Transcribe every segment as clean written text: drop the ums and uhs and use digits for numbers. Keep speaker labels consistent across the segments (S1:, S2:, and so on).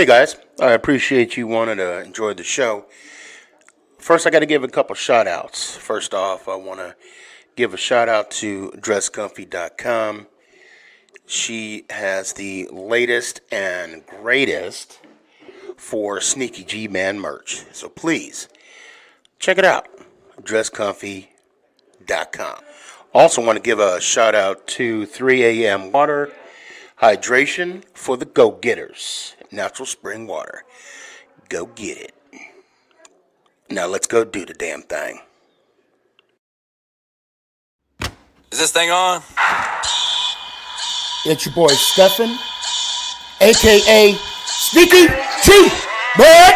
S1: Hey guys, I appreciate you wanting to enjoy the show. First, I got to give a couple shout outs. First off, I want to give a shout out to dresscomfy.com. She has the latest and greatest for Sneakyg Man merch. So please check it out. Dresscomfy.com. Also, want to give a shout out to 3 a.m. Water Hydration for the Go Getters. Natural spring water. Go get it. Now let's go do the damn thing.
S2: Is this thing on?
S3: It's your boy Stefan, aka Sneaky G, bud.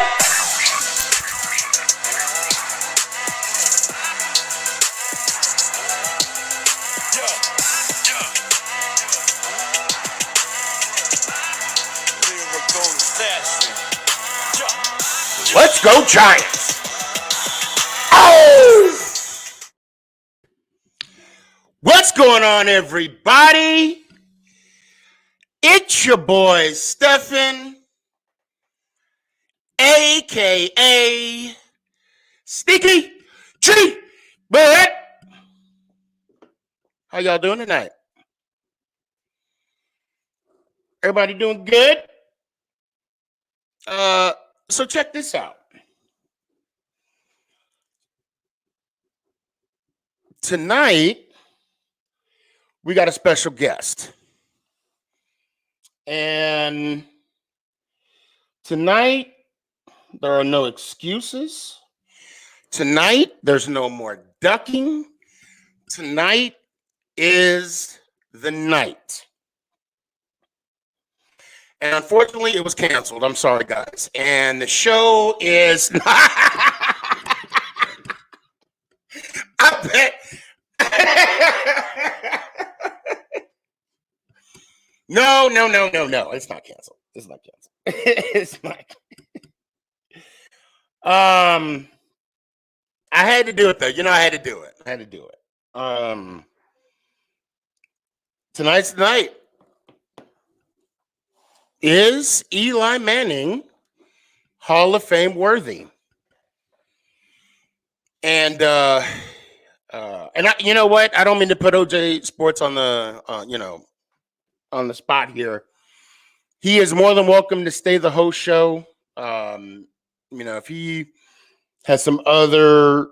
S1: Let's go Giants! Oh! What's going on, everybody? It's your boy Stefan, aka Sneaky G, bud. How y'all doing tonight? Everybody doing good? So check this out. Tonight, we got a special guest. And tonight, there are no excuses. Tonight, there's no more ducking. Tonight is the night. And unfortunately, it was canceled. I'm sorry, guys. And the show is... I bet... No. It's not canceled. It's not. I had to do it, though. I had to do it. Tonight's the night. Is Eli Manning Hall of Fame worthy? And you know what? I don't mean to put OJ Sports on the on the spot here. He is more than welcome to stay the host show. If he has some other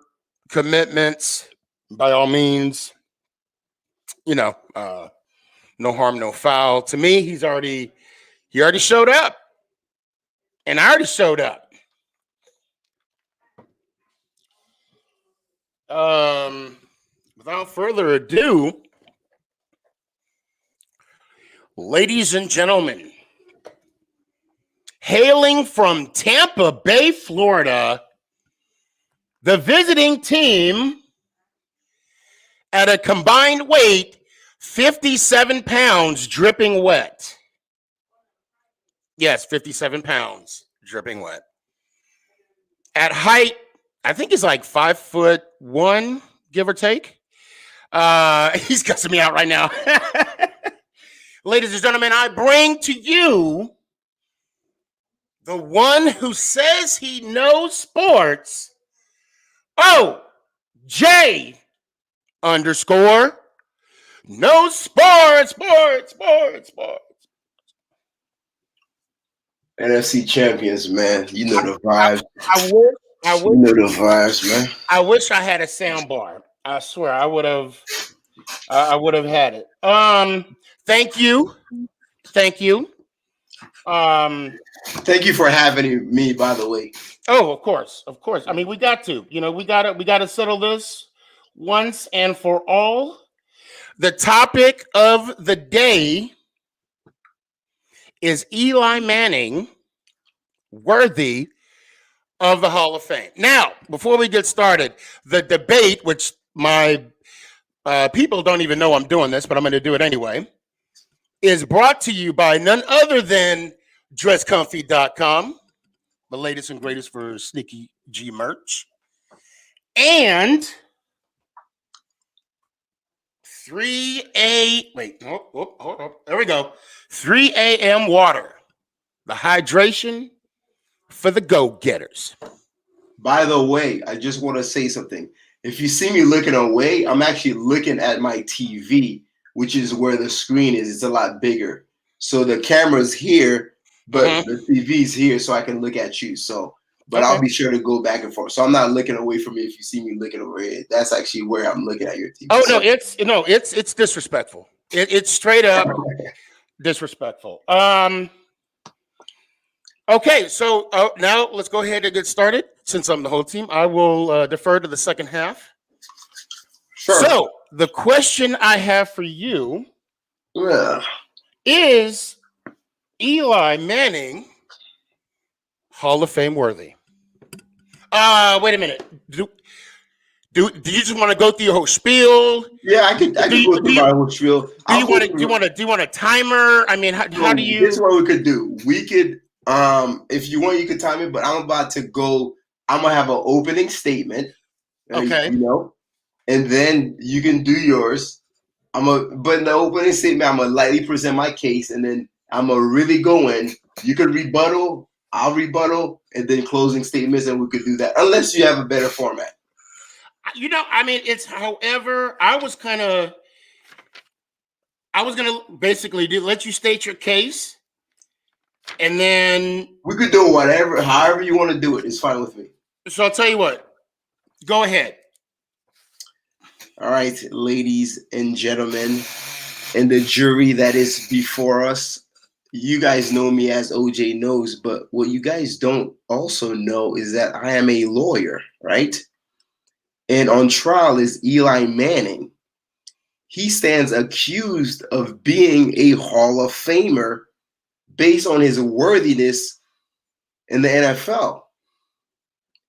S1: commitments, by all means, no harm, no foul. To me, he already showed up, and I already showed up. Without further ado, ladies and gentlemen, hailing from Tampa Bay, Florida, the visiting team at a combined weight 57 pounds dripping wet. Yes, 57 pounds dripping wet. At height, I think he's like 5'1", give or take. He's cussing me out right now. Ladies and gentlemen, I bring to you the one who says he knows sports. J _ no sports.
S4: NFC champions, man. You know the vibes.
S1: I wish
S4: you know the vibes, man.
S1: I wish I had a sound bar. I swear I would have had it. Thank you.
S4: Thank you for having me, by the way.
S1: Oh, of course. I mean, we got to. We got to settle this once and for all. The topic of the day is Eli Manning worthy of the Hall of Fame. Now, before we get started, the debate, which my people don't even know I'm doing this, but I'm going to do it anyway, is brought to you by none other than dresscomfy.com, the latest and greatest for Sneaky G merch, and 3 a.m. Water. the hydration for the go-getters.
S4: By the way, I just want to say something. If you see me looking away, I'm actually looking at my TV, which is where the screen is. It's a lot bigger. So the camera's here, but the TV's here, so I can look at you. So, but I'll be sure to go back and forth. So I'm not looking away from you if you see me looking over here. That's actually where I'm looking at your TV.
S1: Oh no, it's disrespectful. It's straight up disrespectful. Okay, so now let's go ahead and get started. Since I'm the whole team, I will defer to the second half.
S4: Sure.
S1: So the question I have for you is Eli Manning Hall of Fame worthy? Wait a minute. Do you just want to go through your whole spiel?
S4: Yeah, I could go through my whole spiel.
S1: Do you want a timer? I mean, how do you?
S4: This is what we could do. We could, if you want, you could time it. But I'm about to go. I'm gonna have an opening statement.
S1: Okay.
S4: And then you can do yours. But in the opening statement, I'm gonna lightly present my case, and then I'm gonna really go in. You could rebuttal. I'll rebuttal, and then closing statements, and we could do that. Unless you have a better format.
S1: I mean, it's however, I was going to basically let you state your case, and then
S4: we could do whatever, however you want to do it. It's fine with me.
S1: So I'll tell you what, go ahead.
S4: All right, ladies and gentlemen, and the jury that is before us, you guys know me as OJ Knows, but what you guys don't also know is that I am a lawyer, right? And on trial is Eli Manning. He stands accused of being a Hall of Famer based on his worthiness in the NFL.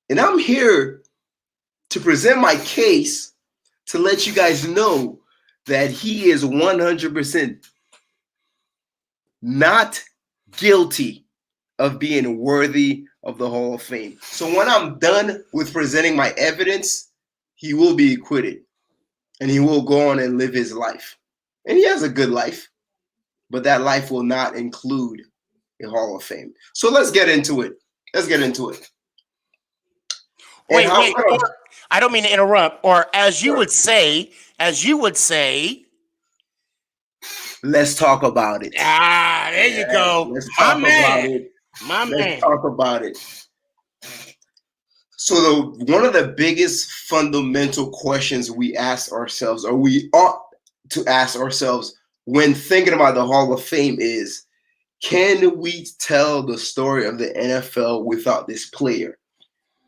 S4: And I'm here to present my case to let you guys know that he is 100% not guilty of being worthy of the Hall of Fame. So when I'm done with presenting my evidence, he will be acquitted and he will go on and live his life. And he has a good life, but that life will not include a Hall of Fame. So let's get into it.
S1: Wait, I don't mean to interrupt. Or as you would say,
S4: let's talk about it.
S1: There you go.
S4: Let's talk about it.
S1: Let's
S4: talk about it. So one of the biggest fundamental questions we ask ourselves, or we ought to ask ourselves when thinking about the Hall of Fame is, can we tell the story of the NFL without this player?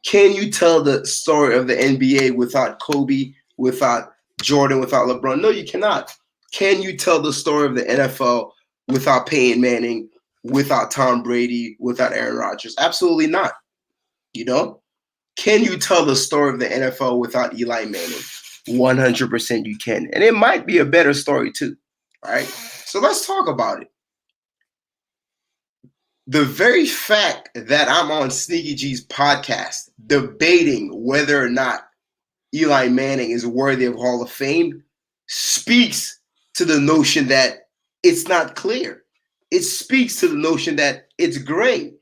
S4: Can you tell the story of the NBA without Kobe, without Jordan, without LeBron? No, you cannot. Can you tell the story of the NFL without Peyton Manning, without Tom Brady, without Aaron Rodgers? Absolutely not. Can you tell the story of the NFL without Eli Manning? 100% you can. And it might be a better story too. All right. So let's talk about it. The very fact that I'm on Sneakyg's podcast debating whether or not Eli Manning is worthy of Hall of Fame speaks to the notion that it's not clear. It speaks to the notion that it's gray.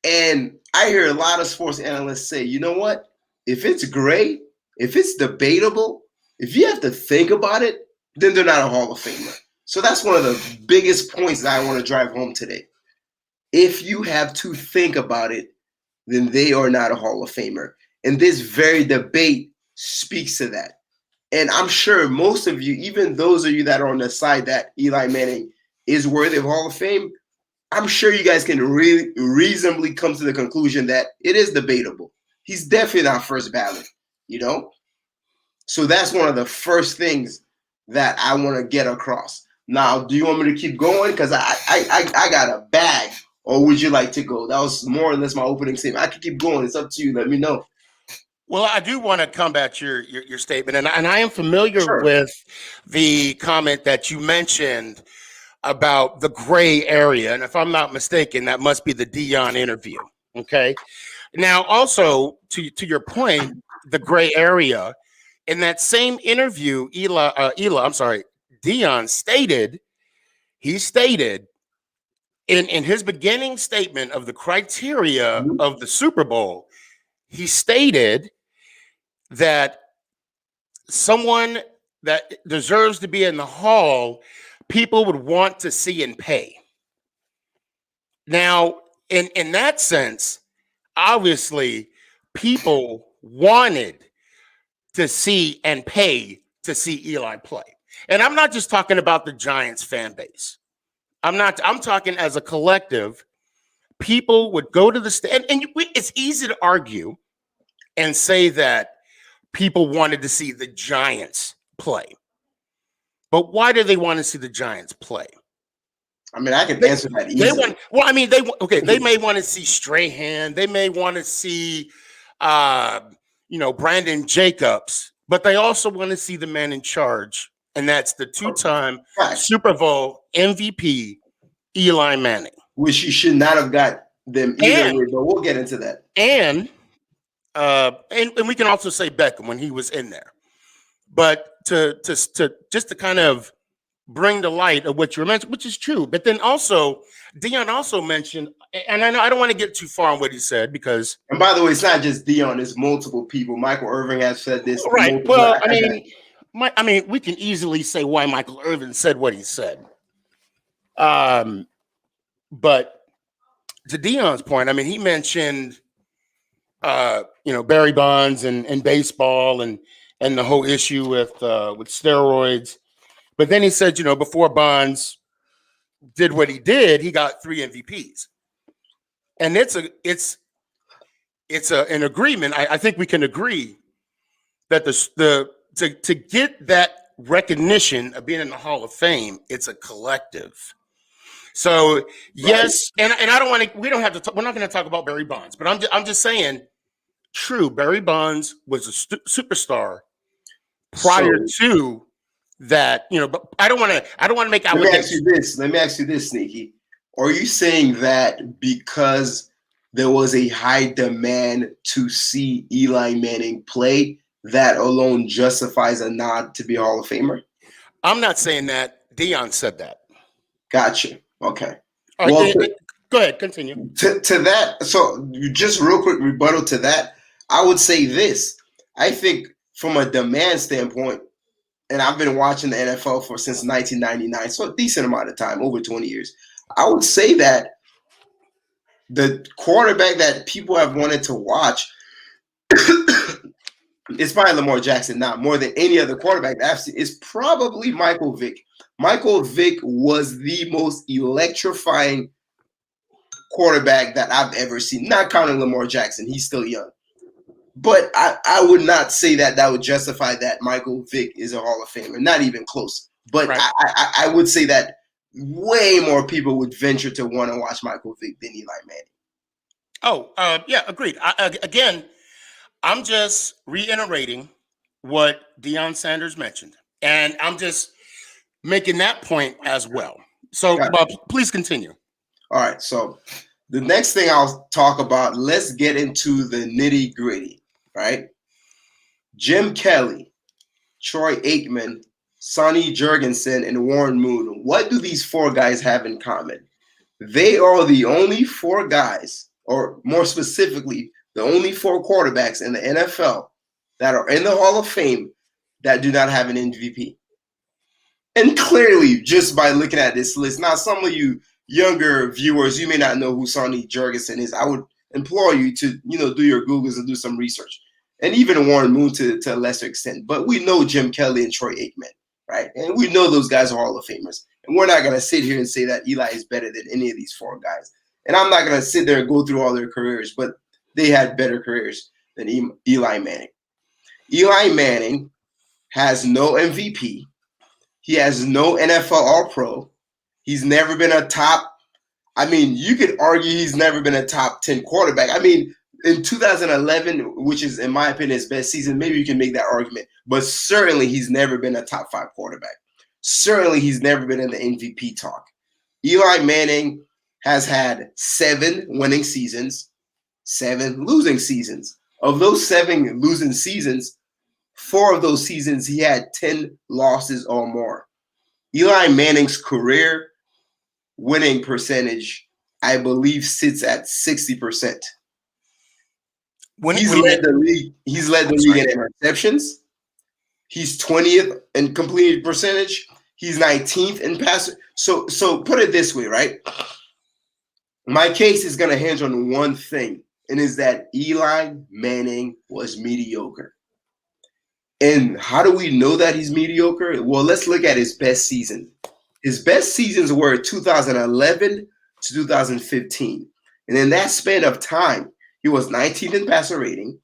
S4: And I hear a lot of sports analysts say, you know what? If it's gray, if it's debatable, if you have to think about it, then they're not a Hall of Famer. So that's one of the biggest points that I want to drive home today. If you have to think about it, then they are not a Hall of Famer. And this very debate speaks to that. And I'm sure most of you, even those of you that are on the side that Eli Manning is worthy of Hall of Fame, I'm sure you guys can really reasonably come to the conclusion that it is debatable. He's definitely not first ballot, So that's one of the first things that I want to get across. Now, do you want me to keep going? Because I got a bag. Or would you like to go? That was more or less my opening statement. I could keep going. It's up to you. Let me know.
S1: Well, I do want to combat your statement, and I am familiar with the comment that you mentioned about the gray area, and if I'm not mistaken, that must be the Dion interview. Okay. Now, also to your point, the gray area in that same interview, Dion stated in his beginning statement of the criteria
S4: Mhm.
S1: of the Super Bowl, he stated that someone that deserves to be in the hall, people would want to see and pay. Now, in that sense, obviously, people wanted to see and pay to see Eli play. And I'm not just talking about the Giants fan base. I'm talking as a collective. People would go to the stand, and it's easy to argue and say that people wanted to see the Giants play. But why do they want to see the Giants play?
S4: I mean, I can answer that
S1: They
S4: easily.
S1: want. Well, I mean, they may want to see Strahan. They may want to see, Brandon Jacobs. But they also want to see the man in charge, and that's the two-time
S4: Right.
S1: Super Bowl MVP, Eli Manning.
S4: Which you should not have got them either way, but we'll get into that.
S1: And we can also say Beckham when he was in there. But to just to kind of bring to light of what you mentioned, which is true. But then also, Dion also mentioned, and I know I don't want to get too far on what he said because.
S4: And by the way, it's not just Dion; it's multiple people. Michael Irving has said this.
S1: Right. Well, I mean, we can easily say why Michael Irvin said what he said. But to Dion's point, I mean, he mentioned, Barry Bonds and baseball and the whole issue with steroids. But then he said, before Bonds did what he did, he got 3 MVPs, and it's an agreement. I think we can agree that to get that recognition of being in the Hall of Fame, it's a collective. So yes, and I don't want to. We don't have to. We're not going to talk about Barry Bonds, but I'm just saying. True, Barry Bonds was a superstar prior to that. But I don't want to make.
S4: Let me ask you this, Sneaky. Are you saying that because there was a high demand to see Eli Manning play, that alone justifies a nod to be a Hall of Famer?
S1: I'm not saying that. Dion said that.
S4: Gotcha. Okay.
S1: All right, well, go ahead. Continue.
S4: To that, so just real quick rebuttal to that, I would say this. I think from a demand standpoint, and I've been watching the NFL since 1999, so a decent amount of time, over 20 years. I would say that the quarterback that people have wanted to watch is probably Lamar Jackson now, more than any other quarterback I've seen, is probably Michael Vick. Michael Vick was the most electrifying quarterback that I've ever seen, not counting Lamar Jackson. He's still young. But I would not say that would justify that Michael Vick is a Hall of Famer, not even close. But right. I would say that way more people would venture to want to watch Michael Vick than Eli Manning.
S1: Oh, yeah, agreed. Again, I'm just reiterating what Deion Sanders mentioned, and I'm just making that point as well. So please continue.
S4: All right, so the next thing I'll talk about, let's get into the nitty gritty, right? Jim Kelly, Troy Aikman, Sonny Jurgensen, and Warren Moon. What do these 4 guys have in common? They are the only 4 guys, or more specifically, the only 4 quarterbacks in the NFL that are in the Hall of Fame that do not have an MVP. And clearly, just by looking at this list, now some of you younger viewers, you may not know who Sonny Jurgensen is. I would implore you to, do your Googles and do some research. And even Warren Moon to a lesser extent. But we know Jim Kelly and Troy Aikman, right? And we know those guys are Hall of Famers. And we're not going to sit here and say that Eli is better than any of these 4 guys. And I'm not going to sit there and go through all their careers, but they had better careers than Eli Manning. Eli Manning has no MVP. He has no NFL All-Pro. He's never been a top. I mean, you could argue he's never been a top 10 quarterback. I mean, in 2011, which is, in my opinion, his best season, maybe you can make that argument. But certainly he's never been a top 5 quarterback. Certainly he's never been in the MVP talk. Eli Manning has had 7 winning seasons, 7 losing seasons. Of those 7 losing seasons, 4 of those seasons he had 10 losses or more. Eli Manning's career winning percentage, I believe, sits at 60%. He's led the league in interceptions. He's 20th in completed percentage. He's 19th in pass. So put it this way, right? My case is going to hinge on one thing, and is that Eli Manning was mediocre. And how do we know that he's mediocre? Well, let's look at his best season. His best seasons were 2011 to 2015. And in that span of time, he was 19th in passer rating,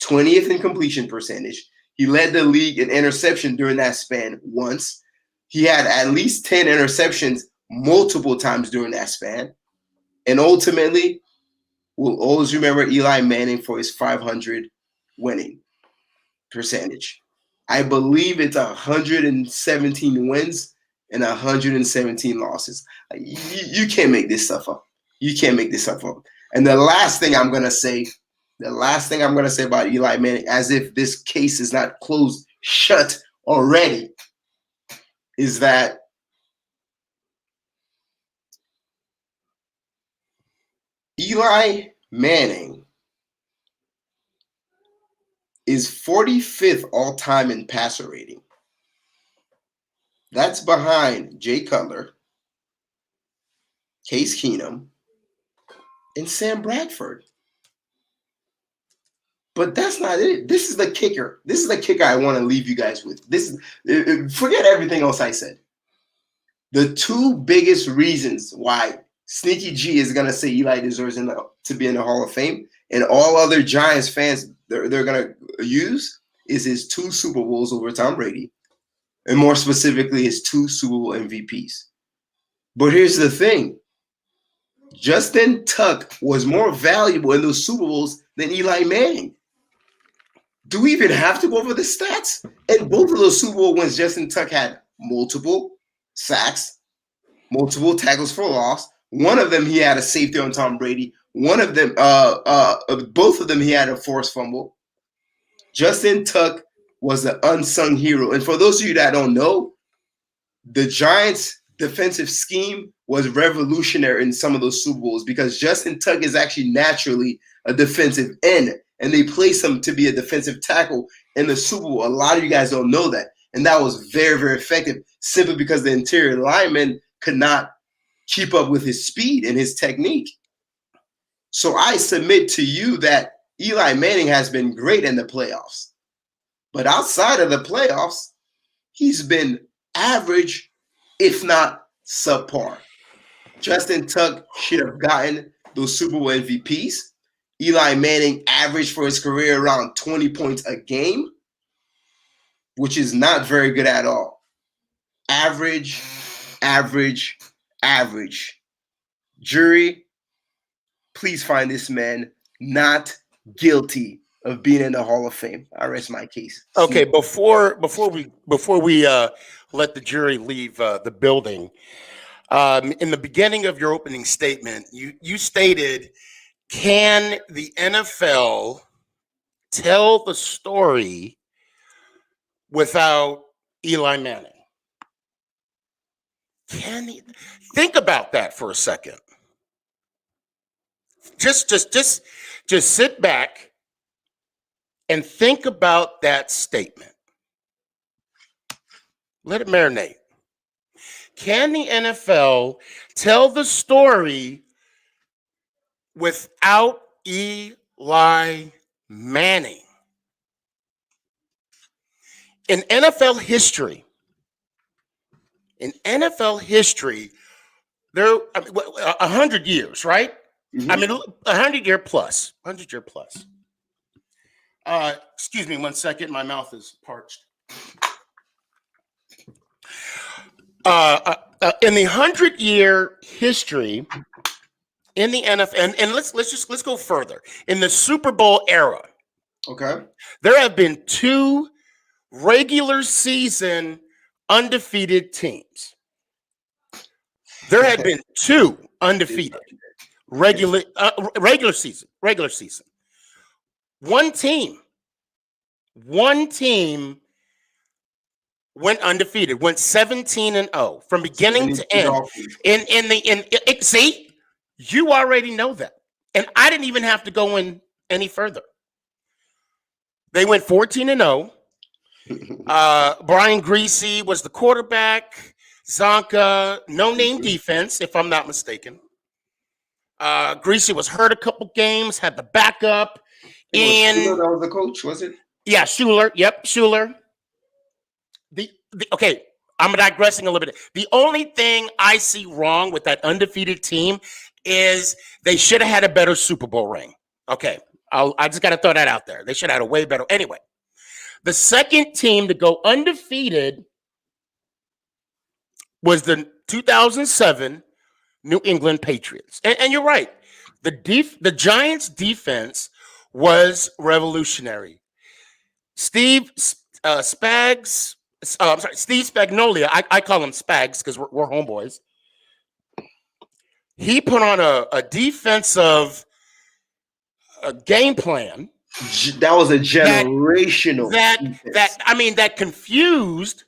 S4: 20th in completion percentage. He led the league in interception during that span once. He had at least 10 interceptions multiple times during that span. And ultimately, we'll always remember Eli Manning for his 500 winning percentage. I believe it's 117 wins and 117 losses. You can't make this stuff up. You can't make this stuff up. And the last thing I'm going to say about Eli Manning, as if this case is not closed, shut already, is that Eli Manning is 45th all-time in passer rating. That's behind Jay Cutler, Case Keenum, and Sam Bradford. But that's not it. This is the kicker. This is the kicker I want to leave you guys with. Forget everything else I said. The two biggest reasons why Sneaky G is going to say Eli deserves to be in the Hall of Fame, and all other Giants fans they're going to use, is his 2 Super Bowls over Tom Brady, and more specifically, his 2 Super Bowl MVPs. But here's the thing. Justin Tuck was more valuable in those Super Bowls than Eli Manning. Do we even have to go over the stats? And both of those Super Bowl wins, Justin Tuck had multiple sacks, multiple tackles for loss. One of them, he had a safety on Tom Brady. One of them, both of them, he had a forced fumble. Justin Tuck was the unsung hero. And for those of you that don't know, the Giants' defensive scheme was revolutionary in some of those Super Bowls because Justin Tuck is actually naturally a defensive end, and they placed him to be a defensive tackle in the Super Bowl. A lot of you guys don't know that. And that was very, very effective simply because the interior lineman could not keep up with his speed and his technique. So I submit to you that Eli Manning has been great in the playoffs. But outside of the playoffs, he's been average, if not subpar. Justin Tuck should have gotten those Super Bowl MVPs. Eli Manning averaged for his career around 20 points a game, which is not very good at all. Average. Jury, please find this man not guilty of being in the Hall of Fame. I rest my case.
S1: Okay, before we let the jury leave the building, in the beginning of your opening statement, you stated, can the NFL tell the story without Eli Manning? Can he? Think about that for a second. Just sit back and think about that statement. Let it marinate. Can the NFL tell the story without Eli Manning? In NFL history, there 100 years, right? Mm-hmm. I mean, 100 year plus. Excuse me 1 second. My mouth is parched. In the 100-year history in the NFL, and let's go further. In the Super Bowl era,
S4: okay,
S1: there have been 2 regular season undefeated teams. There had been 2 undefeated regular season. One team went undefeated, went 17-0 from beginning to end. See, you already know that. And I didn't even have to go in any further. They went 14-0. Brian Greasy was the quarterback. Zonka, no-name defense, if I'm not mistaken. Greasy was hurt a couple games, had the backup. And
S4: Schuler, that was the coach, was it?
S1: Yeah, Schuler. Yep, Schuler. Okay, I'm digressing a little bit. The only thing I see wrong with that undefeated team is they should have had a better Super Bowl ring. Okay, I just got to throw that out there. They should have had a way better. Anyway, the second team to go undefeated was the 2007 New England Patriots. And you're right. The Giants' defense was revolutionary. Steve Spagnuolo. I call him Spags because we're homeboys. He put on a defensive game plan.
S4: That was a generational.
S1: That confused,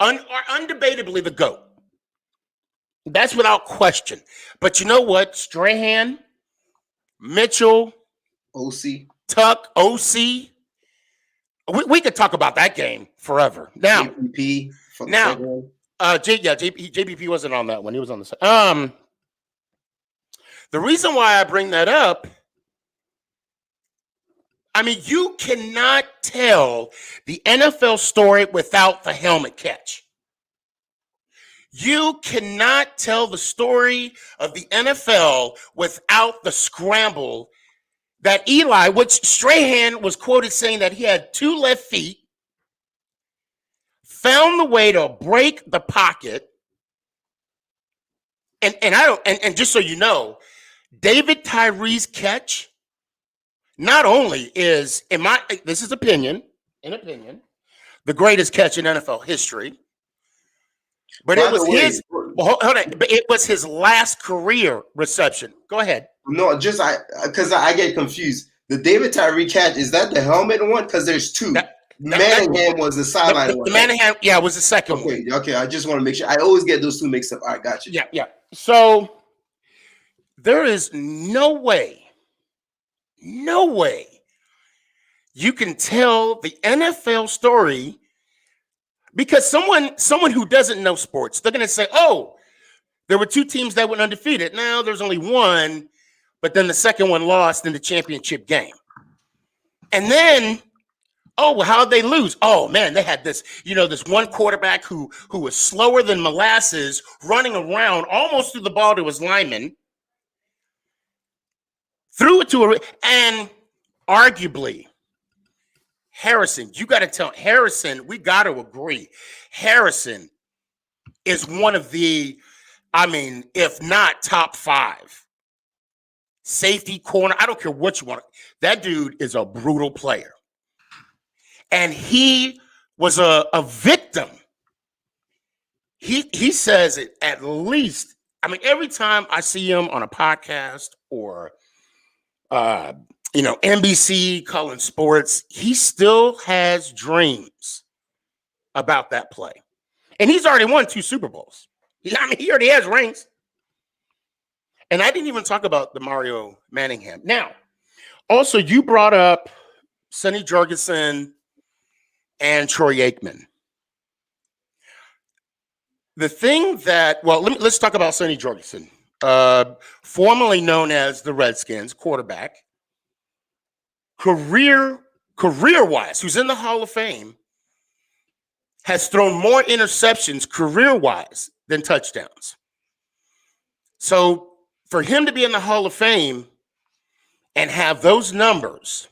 S1: undebatably, the GOAT. That's without question. But you know what? Strahan, Mitchell,
S4: OC,
S1: Tuck, OC. We could talk about that game forever. Now,
S4: JPP.
S1: JPP wasn't on that one. He was on the side. The reason why I bring that up, I mean, you cannot tell the NFL story without the helmet catch. You cannot tell the story of the NFL without the scramble that Eli, which Strahan was quoted saying that he had two left feet, found the way to break the pocket. And just so you know, David Tyree's catch not only is, this is opinion, the greatest catch in NFL history, but it was his last career reception. Go ahead.
S4: No, because I get confused. The David Tyree catch, is that the helmet one? Because there's two. Manningham was the sideline one.
S1: The Manningham, was the second one.
S4: Okay. I just want to make sure. I always get those two mixed up. All right, gotcha.
S1: Yeah. So there is no way you can tell the NFL story because someone who doesn't know sports, they're going to say, oh, there were two teams that went undefeated. Now there's only one, but then the second one lost in the championship game. And then, oh, well, how'd they lose? Oh, man, they had this one quarterback who was slower than molasses, running around, almost threw the ball to his lineman, threw it to and arguably, Harrison, you got to tell Harrison, we got to agree. Harrison is one of the, if not top 5 safety corner. I don't care what you want. That dude is a brutal player. And he was a victim. He says it at least. Every time I see him on a podcast or NBC calling sports, he still has dreams about that play. And he's already won 2 Super Bowls. He already has rings. And I didn't even talk about the Mario Manningham. Now, also, you brought up Sonny Jurgensen and Troy Aikman. The thing that, let's talk about Sonny Jurgensen, formerly known as the Redskins quarterback, career-wise, who's in the Hall of Fame, has thrown more interceptions career-wise than touchdowns. So for him to be in the Hall of Fame and have those numbers,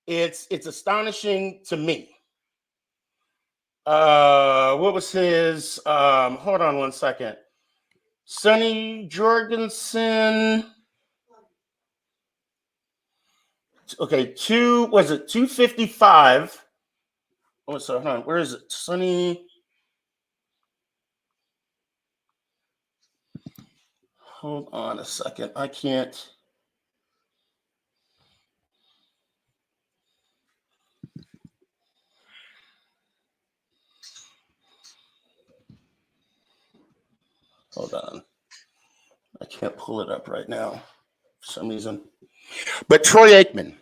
S1: it's astonishing to me. What was his? Hold on one second. Sonny Jurgensen. Okay, 255? Oh, so hold on. Where is it? Sonny. Hold on a second. I can't. Hold on. I can't pull it up right now for some reason. But Troy Aikman.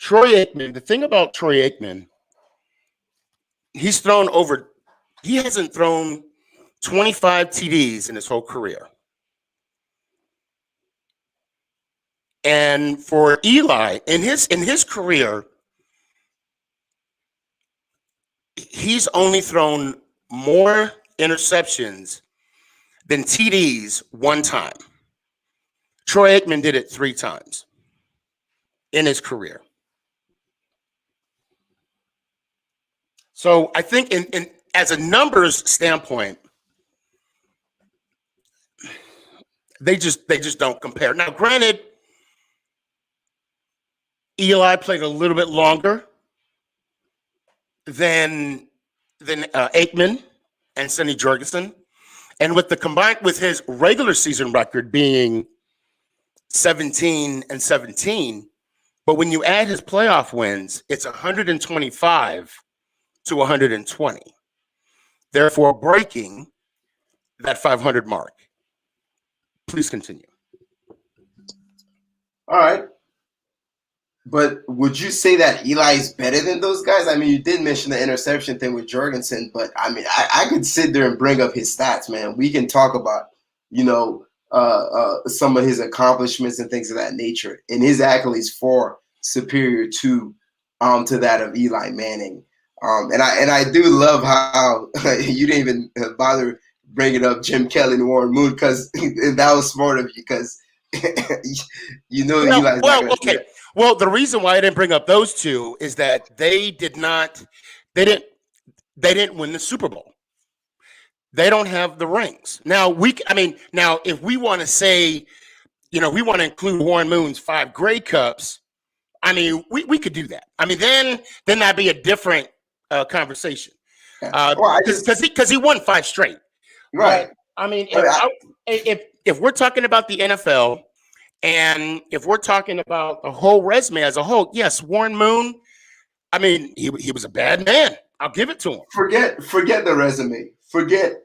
S1: The thing about Troy Aikman, he hasn't thrown 25 TDs in his whole career. And for Eli, in his career, he's only thrown more interceptions than TDs one time. Troy Aikman did it 3 times in his career. So I think in as a numbers standpoint, they just don't compare. Now, granted, Eli played a little bit longer than Aikman and Sonny Jurgensen, and combined with his regular season record being 17-17, but when you add his playoff wins, it's 125 to 120, therefore breaking that 500 mark. Please continue.
S4: All right. But would you say that Eli is better than those guys? I mean, you did mention the interception thing with Jurgensen, but I mean, I could sit there and bring up his stats, man. We can talk about, some of his accomplishments and things of that nature, and his accolades far superior to that of Eli Manning. And I do love how you didn't even bother bringing up Jim Kelly and Warren Moon, because that was smart of you, because Eli's not going to do it.
S1: Well, the reason why I didn't bring up those two is that they didn't win the Super Bowl. They don't have the rings. Now if we want to say, we want to include Warren Moon's 5 Grey Cups, I mean, we could do that. I mean, then that'd be a different conversation. Because he won 5 straight.
S4: Right.
S1: But, I mean, if we're talking about the NFL, and if we're talking about the whole resume as a whole, yes, Warren Moon, I mean, he was a bad man. I'll give it to him.
S4: Forget the resume. Forget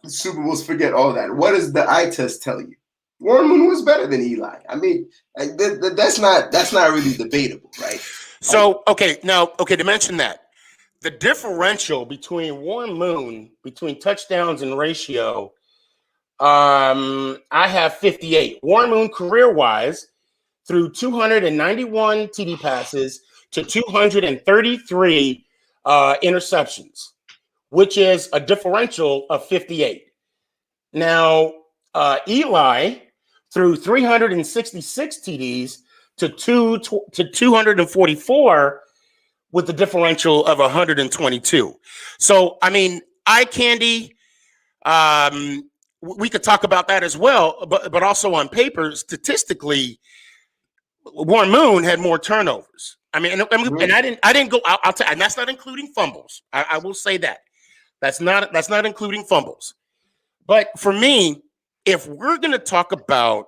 S4: Super Bowls. Forget all that. What does the eye test tell you? Warren Moon was better than Eli. I mean, that's not really debatable, right?
S1: So, to mention that, the differential between Warren Moon, between touchdowns and ratio, I have 58. Warren Moon, career-wise, threw 291 TD passes to 233 interceptions, which is a differential of 58. Now, Eli threw 366 TDs to 244 with the differential of 122. So, I mean, eye candy, we could talk about that as well, but also on paper, statistically, Warren Moon had more turnovers. I mean, and I didn't go. I'll tell you, and that's not including fumbles. I will say that that's not including fumbles. But for me, if we're going to talk about,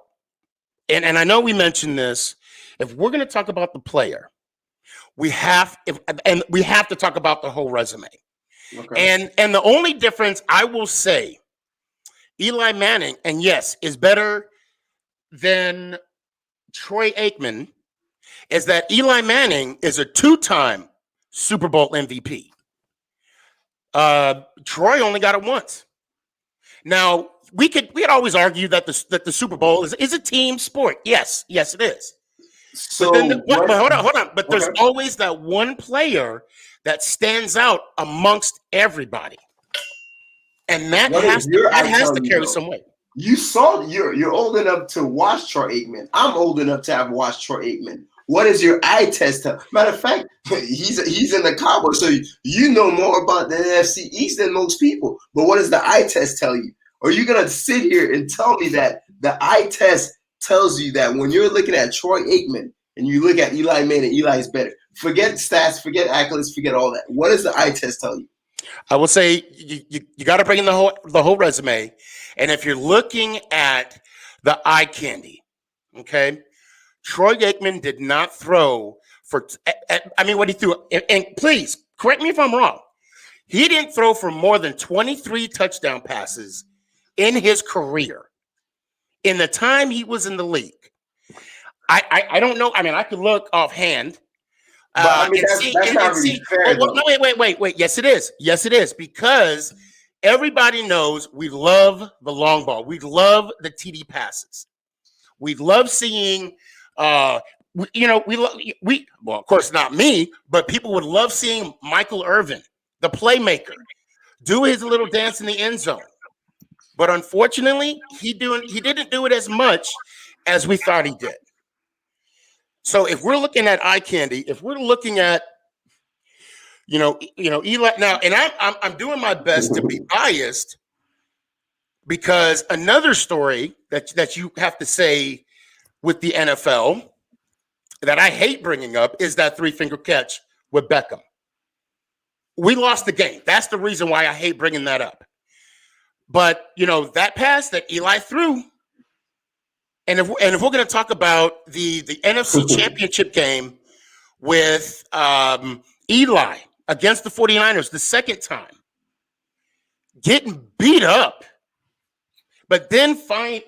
S1: and I know we mentioned this, if we're going to talk about the player, we have to talk about the whole resume. Okay. And the only difference I will say, Eli Manning, and yes, is better than Troy Aikman, is that Eli Manning is a 2-time Super Bowl MVP. Troy only got it once. Now, we could always argue that the Super Bowl is a team sport. Yes, it is.
S4: So,
S1: but hold on. But there's always that one player that stands out amongst everybody. And that has to carry some weight.
S4: You're old enough to watch Troy Aikman. I'm old enough to have watched Troy Aikman. What is your eye test tell? Matter of fact, he's in the Cowboys, so you know more about the NFC East than most people. But what does the eye test tell you? Are you gonna sit here and tell me that the eye test tells you that when you're looking at Troy Aikman and you look at Eli Manning, Eli's better? Forget stats, forget accolades, forget all that. What does the eye test tell you?
S1: I will say you got to bring in the whole resume, and if you're looking at the eye candy, okay, Troy Aikman did not throw for. I mean, what he threw, and please correct me if I'm wrong. He didn't throw for more than 23 touchdown passes in his career in the time he was in the league. I don't know. I mean, I could look offhand.
S4: But I mean, that's not really fair.
S1: No, wait. Yes, it is. Yes, it is. Because everybody knows we love the long ball. We love the TD passes. We love seeing, well, of course, not me, but people would love seeing Michael Irvin, the playmaker, do his little dance in the end zone. But unfortunately, he didn't do it as much as we thought he did. So if we're looking at eye candy, if we're looking at, Eli now, and I'm doing my best to be biased, because another story that you have to say with the NFL that I hate bringing up is that 3-finger catch with Beckham. We lost the game. That's the reason why I hate bringing that up. But that pass that Eli threw. And if we're going to talk about the NFC Championship game with Eli against the 49ers the second time, getting beat up, but then finding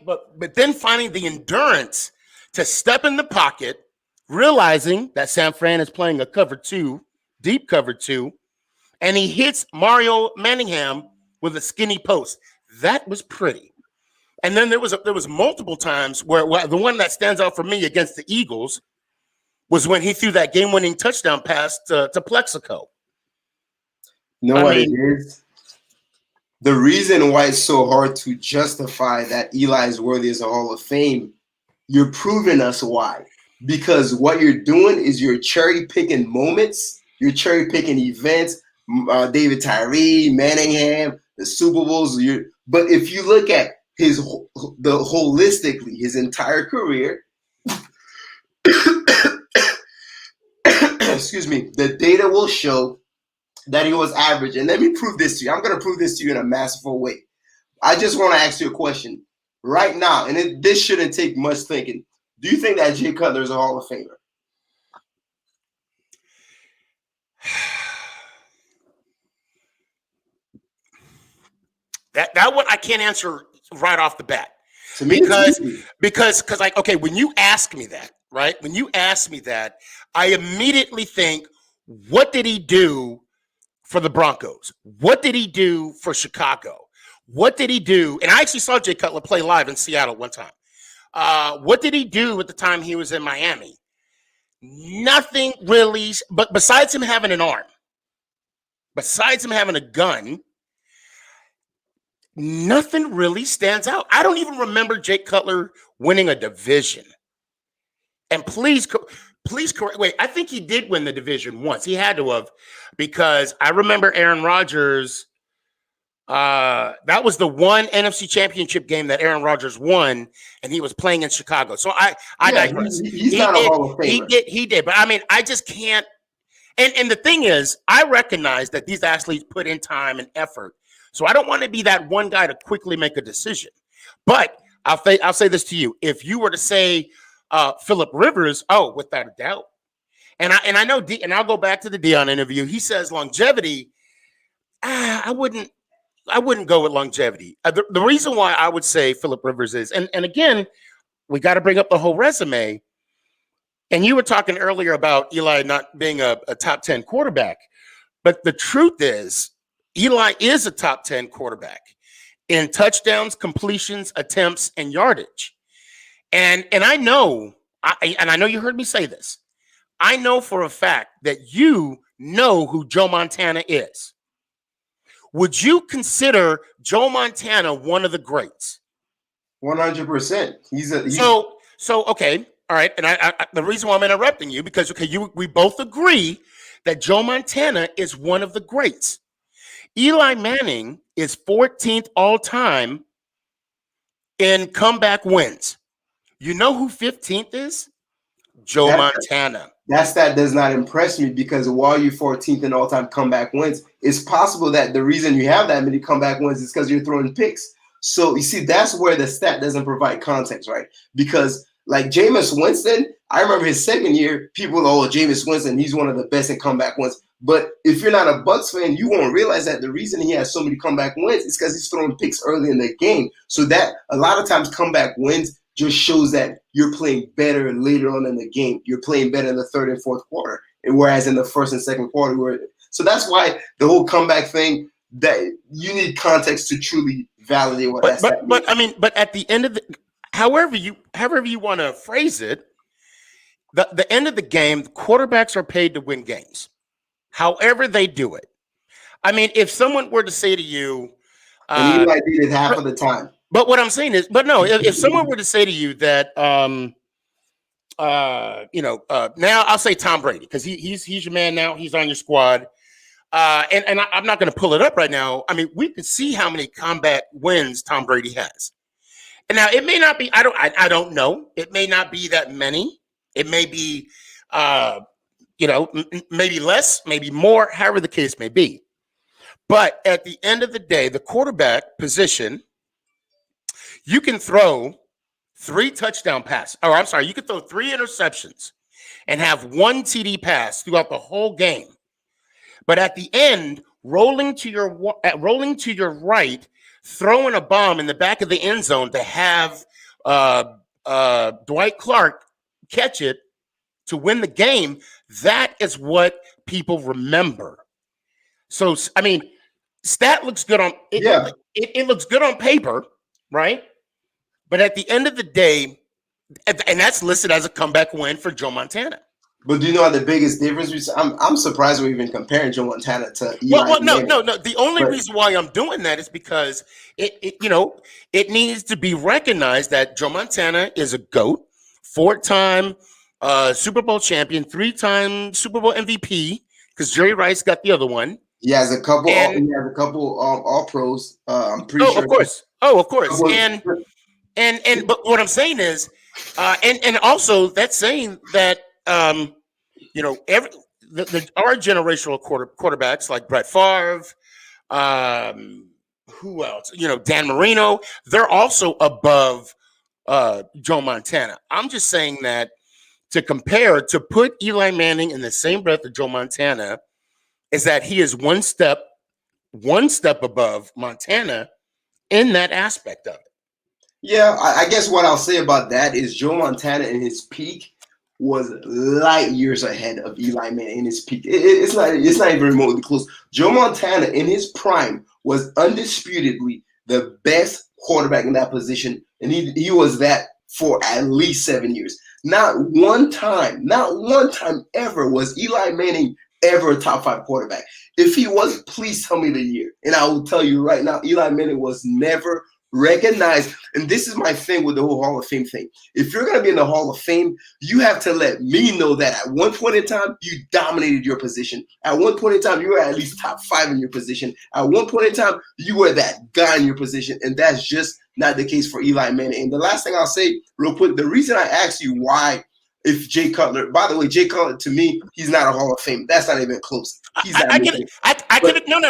S1: the endurance to step in the pocket, realizing that San Fran is playing a cover 2, deep cover 2, and he hits Mario Manningham with a skinny post. That was pretty. And then there was multiple times where the one that stands out for me against the Eagles was when he threw that game-winning touchdown pass to Plexico.
S4: It is? The reason why it's so hard to justify that Eli is worthy as a Hall of Fame, you're proving us why. Because what you're doing is you're cherry-picking moments, you're cherry-picking events, David Tyree, Manningham, the Super Bowls. But if you look at holistically, his entire career, excuse me, the data will show that he was average. And let me prove this to you. I'm going to prove this to you in a masterful way. I just want to ask you a question right now, and this shouldn't take much thinking. Do you think that Jay Cutler is a Hall of Famer?
S1: That one I can't answer right off the bat.
S4: To me,
S1: because okay, when you ask me that, right? When you ask me that, I immediately think, what did he do for the Broncos? What did he do for Chicago? What did he do? And I actually saw Jay Cutler play live in Seattle one time. What did he do at the time he was in Miami? Nothing really, but besides him having an arm, besides him having a gun, nothing really stands out. I don't even remember Jake Cutler winning a division. And please correct. Wait, I think he did win the division once. He had to have, because I remember Aaron Rodgers. That was the one NFC Championship game that Aaron Rodgers won, and he was playing in Chicago. So I digress.
S4: He's not a Hall of Famer.
S1: He did. But I mean, I just can't. And the thing is, I recognize that these athletes put in time and effort. So I don't want to be that one guy to quickly make a decision. But I'll say this to you: if you were to say Phillip Rivers, without a doubt, and I know, and I'll go back to the Dion interview. He says longevity. I wouldn't go with longevity. The reason why I would say Phillip Rivers is, and again, we got to bring up the whole resume. And you were talking earlier about Eli not being a top 10 quarterback, but the truth is, Eli is a top 10 quarterback in touchdowns, completions, attempts, and yardage. And I know, and I know you heard me say this. I know for a fact that you know who Joe Montana is. Would you consider Joe Montana one of the greats?
S4: 100%.
S1: So okay, all right. And I the reason why I'm interrupting you, because we both agree that Joe Montana is one of the greats. Eli Manning is 14th all time in comeback wins. You know who 15th is? Joe Montana.
S4: That does not impress me, because while you're 14th in all-time comeback wins, it's possible that the reason you have that many comeback wins is because you're throwing picks. So you see, that's where the stat doesn't provide context, right? Because like Jameis Winston, I remember his second year, people, Jameis Winston, he's one of the best in comeback wins. But if you're not a Bucks fan, you won't realize that the reason he has so many comeback wins is because he's throwing picks early in the game. So that a lot of times comeback wins just shows that you're playing better later on in the game. You're playing better in the third and fourth quarter, and whereas in the first and second quarter, so that's why the whole comeback thing, that you need context to truly validate what that's.
S1: But at the end of the, however you want to phrase it, the end of the game, the quarterbacks are paid to win games. However they do it. I mean, if someone were to say to you,
S4: and Eli did it half of the time.
S1: But what I'm saying is, if someone were to say to you that, now I'll say Tom Brady, because he's your man now. He's on your squad. And I'm not going to pull it up right now. I mean, we can see how many combat wins Tom Brady has. And now it may not be, I don't know. It may not be that many. It may be, maybe less, maybe more, however the case may be. But at the end of the day, the quarterback position, you can throw 3 touchdown passes. Or I'm sorry, you can throw 3 interceptions and have 1 TD pass throughout the whole game. But at the end, rolling to your right, throwing a bomb in the back of the end zone to have Dwight Clark catch it to win the game, that is what people remember. So, I mean, stat looks good on it. Yeah. It looks good on paper, right? But at the end of the day, and that's listed as a comeback win for Joe Montana.
S4: But do you know what the biggest difference is? I'm surprised we're even comparing Joe Montana to Eli Manning.
S1: No. The only reason why I'm doing that is because it needs to be recognized that Joe Montana is a GOAT, 4-time Super Bowl champion, 3-time Super Bowl MVP, because Jerry Rice got the other one.
S4: He has a couple. All pros. I'm pretty sure.
S1: Of course. And but what I'm saying is, and also that's saying that our generational quarterbacks like Brett Favre, who else? Dan Marino. They're also above Joe Montana. I'm just saying that to put Eli Manning in the same breath of Joe Montana is that he is one step above Montana in that aspect of it.
S4: Yeah, I guess what I'll say about that is Joe Montana in his peak was light years ahead of Eli Manning in his peak. It's not even remotely close. Joe Montana in his prime was undisputedly the best quarterback in that position, and he was that for at least 7 years. Not one time ever was Eli Manning ever a top 5 quarterback. If he was, please tell me the year. And I will tell you right now, Eli Manning was never recognized. And this is my thing with the whole Hall of Fame thing. If you're going to be in the Hall of Fame, you have to let me know that at one point in time, you dominated your position. At one point in time, you were at least top 5 in your position. At one point in time, you were that guy in your position. And that's just not the case for Eli Manning. And the last thing I'll say real quick, the reason I asked you why, if Jay Cutler, by the way, Jay Cutler, to me, he's not a Hall of Fame. That's not even close. He's not
S1: I get it. I get it. No.
S4: I'm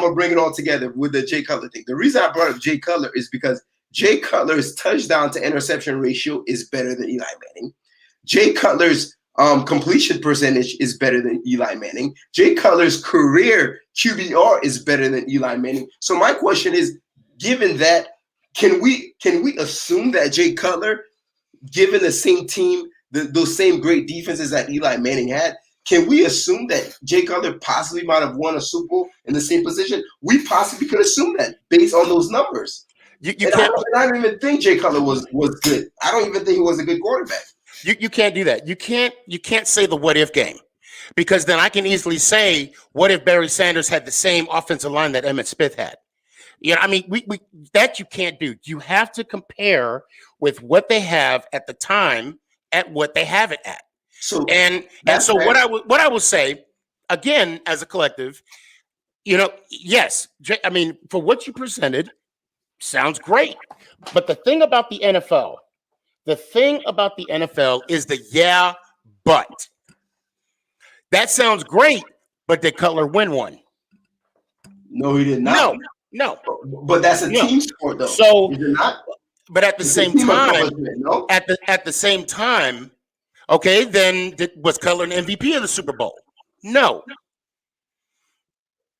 S4: gonna bring it all together with the Jay Cutler thing. The reason I brought up Jay Cutler is because Jay Cutler's touchdown to interception ratio is better than Eli Manning. Jay Cutler's completion percentage is better than Eli Manning. Jay Cutler's career QBR is better than Eli Manning. So my question is, given that, can we assume that Jay Cutler, given the same team, those same great defenses that Eli Manning had, can we assume that Jay Cutler possibly might have won a Super Bowl in the same position? We possibly could assume that based on those numbers. I don't even think Jay Cutler was good. I don't even think he was a good quarterback.
S1: You can't do that. You can't say the what if game, because then I can easily say, what if Barry Sanders had the same offensive line that Emmitt Smith had? We that you can't do. You have to compare with what they have at the time at what they have it at. So what I will say again as a collective, yes, for what you presented sounds great, but the thing about the NFL is the but. That sounds great, but did Cutler win one?
S4: No, he did not.
S1: No.
S4: But that's a team sport, though.
S1: So,
S4: is it not?
S1: But at the same time, at the same time, Okay, then was Cutler an MVP of the Super Bowl? No.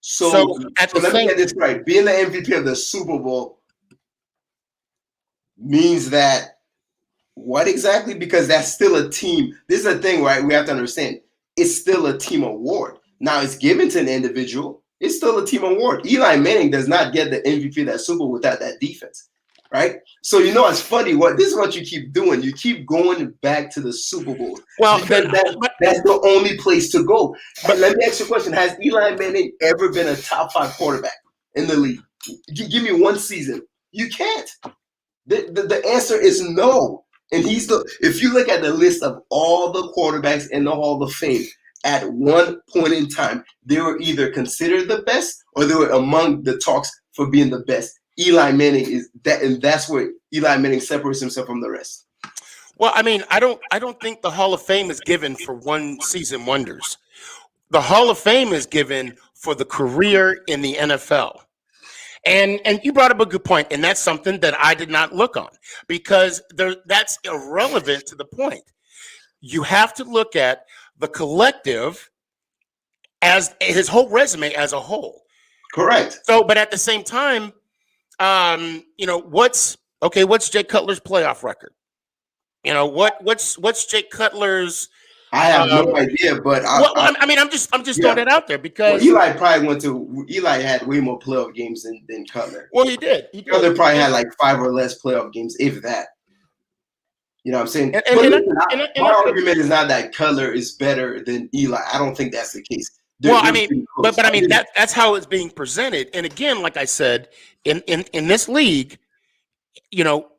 S4: So
S1: at the
S4: let me
S1: same,
S4: get this right. Being the MVP of the Super Bowl means that what exactly? Because that's still a team. This is a thing, right? We have to understand. It's still a team award. Now it's given to an individual. It's still a team award. Eli Manning does not get the MVP of that Super Bowl without that defense, right? So it's funny. This is what you keep doing. You keep going back to the Super Bowl.
S1: well,
S4: Because that's the only place to go. But let me ask you a question: has Eli Manning ever been a top 5 quarterback in the league? Give me one season. You can't. The answer is no. And if you look at the list of all the quarterbacks in the Hall of Fame, at one point in time, they were either considered the best or they were among the talks for being the best. Eli Manning is that, and that's where Eli Manning separates himself from the rest.
S1: Well, I mean, I don't think the Hall of Fame is given for one season wonders. The Hall of Fame is given for the career in the NFL. And you brought up a good point, and that's something that I did not look on because that's irrelevant to the point. You have to look at the collective as his whole resume as a whole.
S4: Correct.
S1: So, but at the same time, what's Jake Cutler's playoff record? What's Jake Cutler's?
S4: I have no idea, but
S1: I'm just throwing it out there because
S4: Eli had way more playoff games than Cutler.
S1: Well, he did.
S4: Cutler probably had like 5 or less playoff games, if that. You know what I'm saying? My argument is not that Cutler is better than Eli. I don't think that's the case.
S1: That's how it's being presented. And again, like I said, in this league,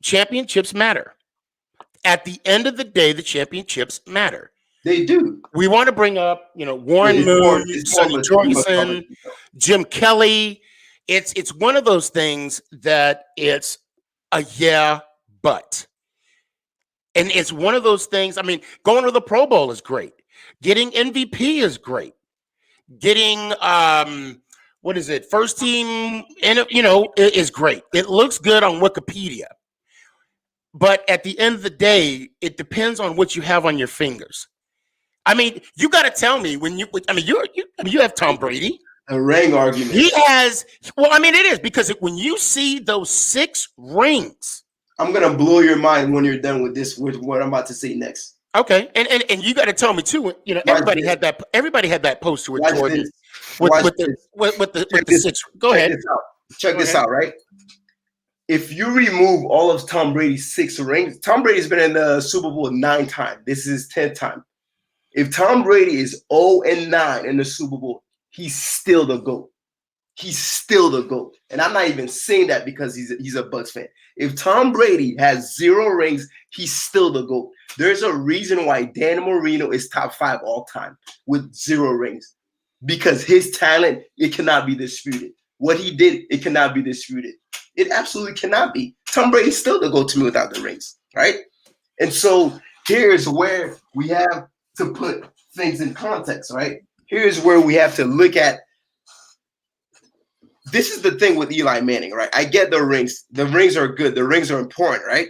S1: championships matter. At the end of the day, the championships matter.
S4: They do.
S1: We want to bring up, Warren Moon, Sonny Jorgensen, Jim Kelly. It's one of those things that it's a yeah, but. And it's one of those things. I mean, going to the Pro Bowl is great. Getting MVP is great. Getting first team, is great. It looks good on Wikipedia. But at the end of the day, it depends on what you have on your fingers. I mean, you got to tell me you have Tom Brady.
S4: A ring argument.
S1: He has. Well, it is because when you see those 6 rings,
S4: I'm gonna blow your mind when you're done with this. With what I'm about to say next.
S1: Okay, and you got to tell me too. Everybody had that. Everybody had that poster with Jordan with the 6. Go ahead.
S4: Check this out, right? If you remove all of Tom Brady's 6 rings, Tom Brady's been in the Super Bowl 9 times. This is his 10th time. If Tom Brady is 0-9 in the Super Bowl, he's still the GOAT. He's still the GOAT. And I'm not even saying that because he's a Bucs fan. If Tom Brady has 0 rings, he's still the GOAT. There's a reason why Dan Marino is top 5 all time with 0 rings. Because his talent, it cannot be disputed. What he did, it cannot be disputed. It absolutely cannot be. Tom Brady's still the GOAT to me without the rings, right? And so here's where we have to put things in context, right? Here's where we have to look at. This is the thing with Eli Manning, right? I get the rings. The rings are good. The rings are important, right?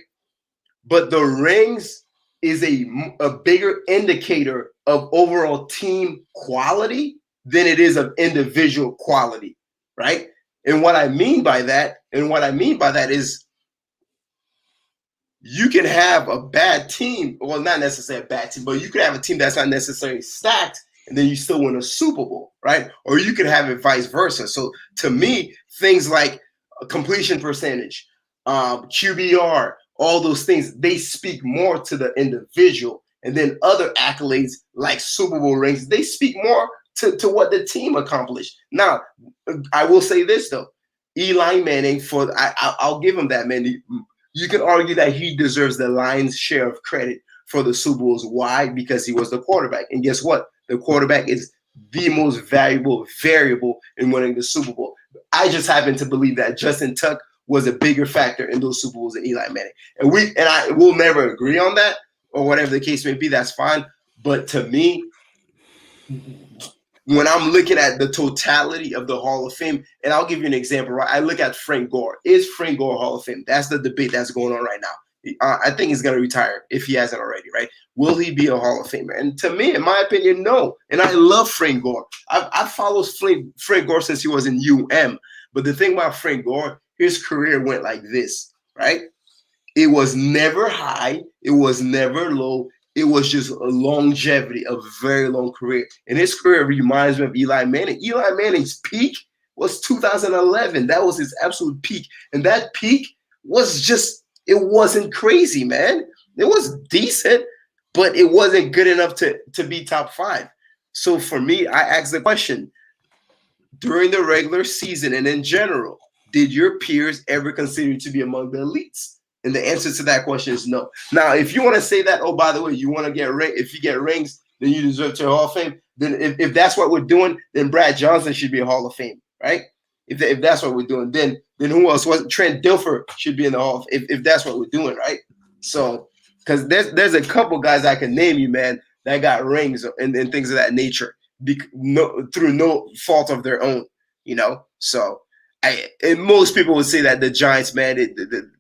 S4: But the rings is a bigger indicator of overall team quality than it is of individual quality, right? And what I mean by that is you can have a bad team, well, not necessarily a bad team, but you could have a team that's not necessarily stacked, and then you still win a Super Bowl, right? Or you could have it vice versa. So to me, things like completion percentage, QBR, all those things, they speak more to the individual. And then other accolades like Super Bowl rings, they speak more to what the team accomplished. Now, I will say this, though. Eli Manning, I'll give him that, man. You can argue that he deserves the lion's share of credit for the Super Bowls. Why? Because he was the quarterback. And guess what? The quarterback is the most valuable variable in winning the Super Bowl. I just happen to believe that Justin Tuck was a bigger factor in those Super Bowls than Eli Manning. And I will never agree on that, or whatever the case may be. That's fine. But to me, when I'm looking at the totality of the Hall of Fame, and I'll give you an example, right? I look at Frank Gore. Is Frank Gore Hall of Fame? That's the debate that's going on right now. I think he's going to retire if he hasn't already, right? Will he be a Hall of Famer? And to me, in my opinion, no. And I love Frank Gore. I've followed Frank Gore since he was in UM. But the thing about Frank Gore, his career went like this, right? It was never high. It was never low. It was just a longevity, a very long career. And his career reminds me of Eli Manning. Eli Manning's peak was 2011. That was his absolute peak. And that peak was just, it wasn't crazy, man. It was decent, but it wasn't good enough to be top 5. So for me, I asked the question, during the regular season and in general, did your peers ever consider you to be among the elites? And the answer to that question is no. Now, if you want to say that, oh, by the way, you want to get if you get rings, then you deserve to Hall of Fame. Then if that's what we're doing, then Brad Johnson should be a Hall of Fame, right? If that's what we're doing, then who else was Trent Dilfer should be in the Hall of Fame if that's what we're doing, right? So, because there's a couple guys I can name you, man, that got rings and things of that nature through no fault of their own, you know. So. And most people would say that the Giants, man,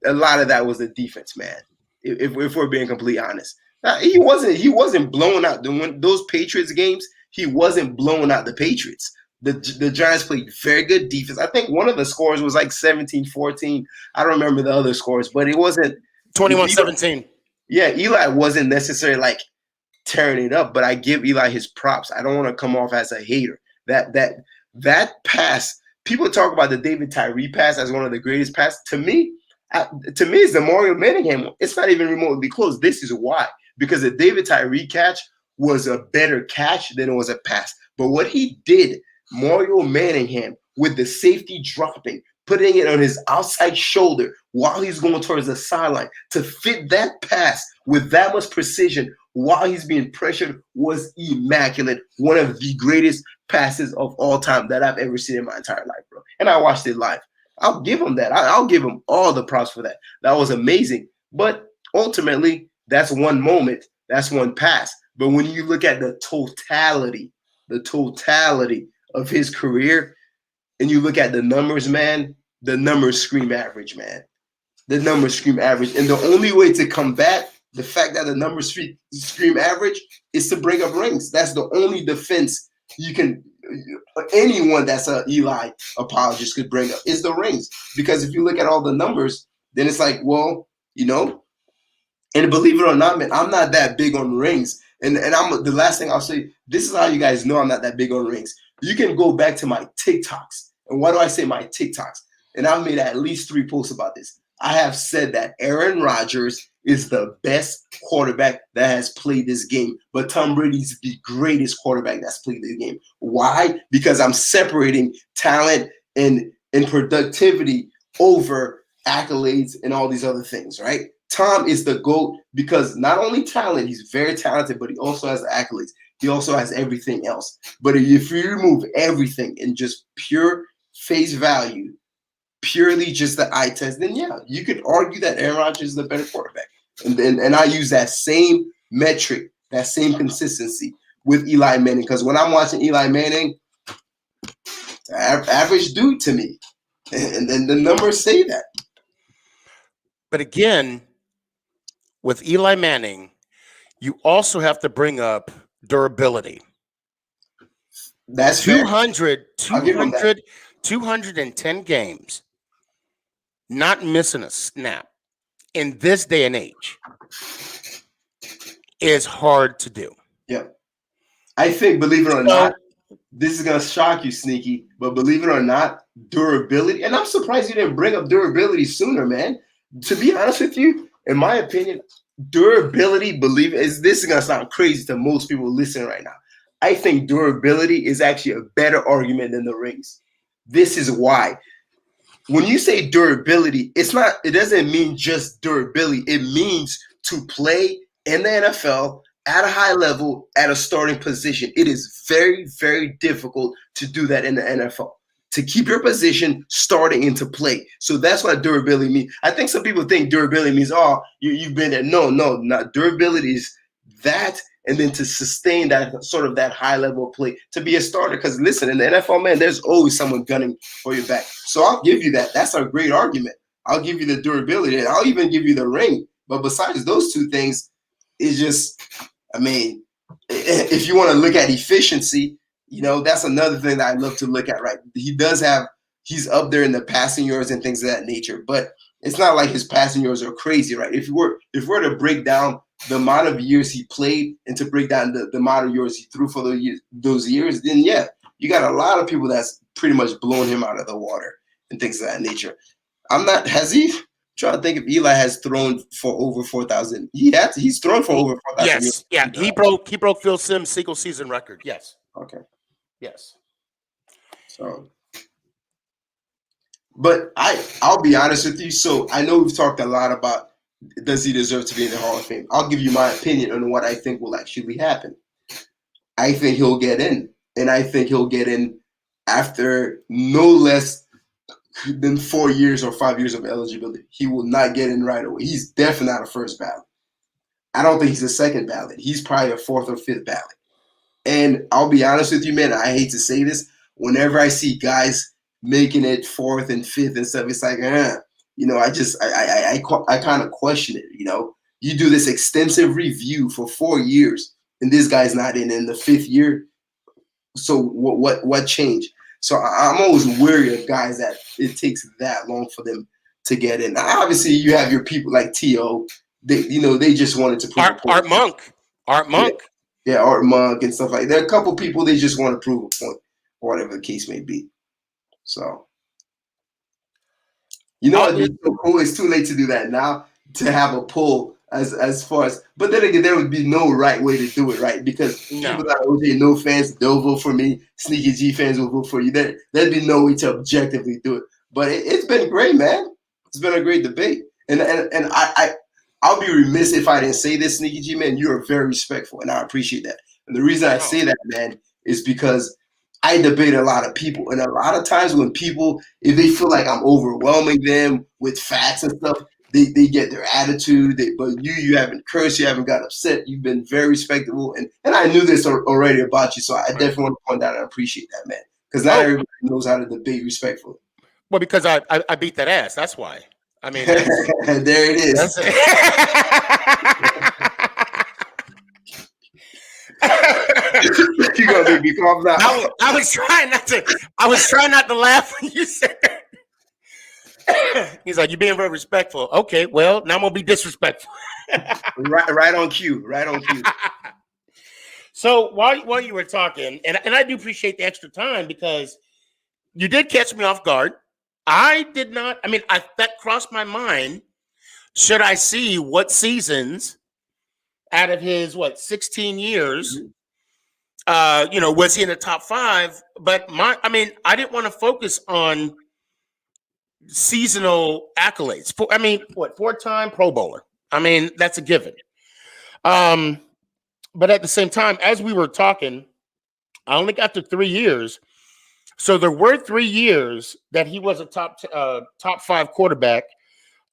S4: a lot of that was the defense, man. If we're being completely honest, he wasn't blowing out those Patriots games. He wasn't blowing out the Patriots. The Giants played very good defense. I think one of the scores was like 17-14. I don't remember the other scores, but it wasn't
S1: 21-17.
S4: Yeah, Eli wasn't necessarily like tearing it up, but I give Eli his props. I don't want to come off as a hater. That pass. People talk about the David Tyree pass as one of the greatest passes. To me, it's the Mario Manningham one. It's not even remotely close. This is why. Because the David Tyree catch was a better catch than it was a pass. But what he did, Mario Manningham, with the safety dropping, putting it on his outside shoulder while he's going towards the sideline, to fit that pass with that much precision while he's being pressured was immaculate. One of the greatest passes of all time that I've ever seen in my entire life, bro. And I watched it live. I'll give him that. I'll give him all the props for that. That was amazing. But ultimately, that's one moment. That's one pass. But when you look at the totality of his career, and you look at the numbers, man, the numbers scream average, man. The numbers scream average. And the only way to combat the fact that the numbers scream average is to bring up rings. That's the only defense you can, anyone that's an Eli apologist could bring up is the rings. Because if you look at all the numbers, then it's like, well, you know, and believe it or not, man, I'm not that big on rings. And I'm the last thing I'll say, this is how you guys know I'm not that big on rings. You can go back to my TikToks. And why do I say my TikToks? And I've made at least 3 posts about this. I have said that Aaron Rodgers is the best quarterback that has played this game, but Tom Brady's the greatest quarterback that's played the game. Why? Because I'm separating talent and productivity over accolades and all these other things, right? Tom is the GOAT because not only talent, he's very talented, but he also has accolades. He also has everything else. But if you remove everything and just pure face value, purely just the eye test, then yeah, you could argue that Aaron Rodgers is the better quarterback. And I use that same metric, that same consistency with Eli Manning. Because when I'm watching Eli Manning, average dude to me. And then the numbers say that.
S1: But again, with Eli Manning, you also have to bring up durability.
S4: That's
S1: 210 games, not missing a snap in this day and age is hard to do.
S4: Yeah. I think, believe it or not, this is going to shock you, Sneaky, but believe it or not, durability, and I'm surprised you didn't bring up durability sooner, man. To be honest with you, in my opinion, durability, this is going to sound crazy to most people listening right now. I think durability is actually a better argument than the rings. This is why. When you say durability, it doesn't mean just durability. It means to play in the NFL at a high level at a starting position. It is very, very difficult to do that in the NFL. To keep your position starting into play. So that's what durability means. I think some people think durability means, you've been there. No, not durability is that, and then to sustain that sort of that high level of play, to be a starter. Because listen, in the NFL, man, there's always someone gunning for your back. So I'll give you that. That's a great argument. I'll give you the durability, and I'll even give you the ring But besides those two things, it's just, I mean, if you want to look at efficiency, that's another thing that I love to look at, right? He's up there in the passing yards and things of that nature, but it's not like his passing yards are crazy, right? If we're to break down the amount of years he played and to break down the amount of yards he threw for those years, then yeah, you got a lot of people that's pretty much blown him out of the water and things of that nature. Has he? I'm trying to think if Eli has thrown for over 4,000. He's thrown for over 4,000.
S1: Yes, yeah, he broke Phil Simms' single season record. Yes.
S4: Okay.
S1: Yes.
S4: So, but I'll be honest with you. So I know we've talked a lot about does he deserve to be in the Hall of Fame. I'll give you my opinion on what I think will actually happen. I think he'll get in, and I think he'll get in after no less than 4 years or 5 years of eligibility. He will not get in right away. He's definitely not a first ballot. I don't think he's a second ballot. He's probably a fourth or fifth ballot. And I'll be honest with you, man, I hate to say this. Whenever I see guys making it fourth and fifth and stuff, it's like, I kind of question it. You do this extensive review for 4 years, and this guy's not in the fifth year. So what changed? So I'm always wary of guys that it takes that long for them to get in. Now, obviously, you have your people like T.O. They just wanted to prove
S1: Art Monk.
S4: Yeah, Art Monk and stuff like that. There are a couple people they just want to prove a point, or whatever the case may be. So, it's so cool. It's too late to do that now, to have a poll as far as. But then again, there would be no right way to do it, right? Because people that are OJ no fans, they'll vote for me. Sneaky G fans will vote for you. There'd be no way to objectively do it. But it's been great, man. It's been a great debate, and I'll be remiss if I didn't say this, Sneaky G, man. You are very respectful, and I appreciate that. And the reason I say that, man, is because I debate a lot of people. And a lot of times when people, if they feel like I'm overwhelming them with facts and stuff, they get their attitude. But you haven't cursed, you haven't got upset. You've been very respectable. And I knew this already about you, so I definitely want to point out and appreciate that, man. Because not everybody knows how to debate respectfully.
S1: Well, because I beat that ass. That's why. I mean,
S4: there it is. You gonna make me calm down?
S1: I was trying not to laugh when you said that. He's like, "You're being very respectful." Okay, well, now I'm gonna be disrespectful.
S4: Right on cue.
S1: So while you were talking, and I do appreciate the extra time because you did catch me off guard. I did not. I mean, that crossed my mind. Should I see what seasons out of his 16 years? Was he in the top 5? But I didn't want to focus on seasonal accolades. 4-time Pro Bowler. I mean, that's a given. But at the same time, as we were talking, I only got to 3 years. So there were 3 years that he was a top 5 quarterback.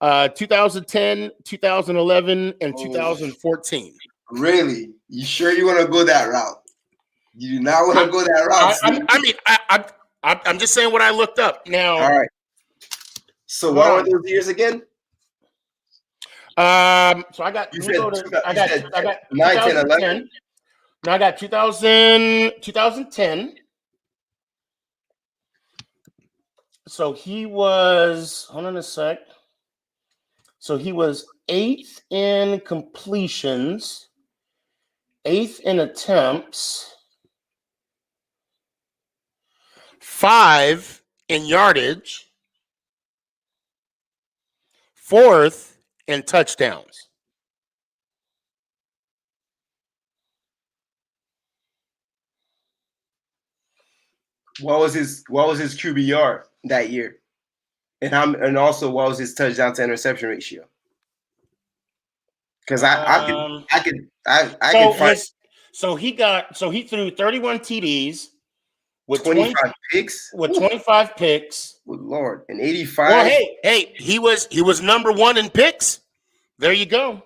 S1: 2010, 2011, and 2014.
S4: Really? You sure you want to go that route? You do not want to go that route.
S1: I'm just saying what I looked up. Now,
S4: all right. So what were those years again?
S1: So I got 9, 10, 11. No, I got 2010. So he was, hold on a sec. So he was 8th in completions, 8th in attempts, 5 in yardage, 4th in touchdowns.
S4: What was his QBR that year? And also what was his touchdown to interception ratio? Because I could find.
S1: So he threw 31 TDs with
S4: 25 picks.
S1: With 25 picks.
S4: Good Lord, and 85.
S1: Well, hey, he was number 1 in picks. There you go.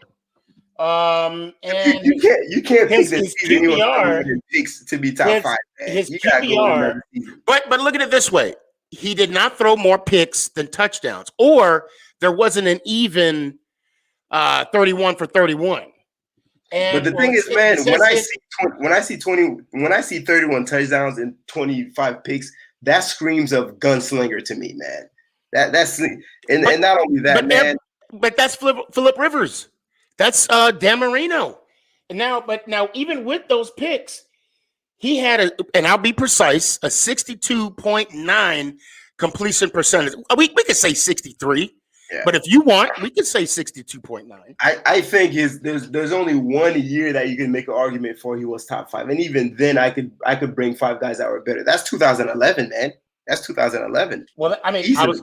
S1: And
S4: you can't pick
S1: his QBR
S4: picks to be top 5. Man.
S1: His QBR, but look at it this way: he did not throw more picks than touchdowns, or there wasn't an even 31 for 31. And
S4: But the thing is, man,
S1: it
S4: when
S1: says
S4: I see 31 touchdowns and 25 picks, that screams of gunslinger to me, man. That's and not only that, man.
S1: But that's Phillip Rivers. That's Dan Marino. And now even with those picks, he had and I'll be precise, a 62.9 completion percentage. We could say 63.
S4: Yeah.
S1: But if you want, we could say 62.9.
S4: I think there's only 1 year that you can make an argument for he was top 5, and even then I could bring 5 guys that were better. That's 2011, man. That's 2011.
S1: Well, I mean,
S4: he had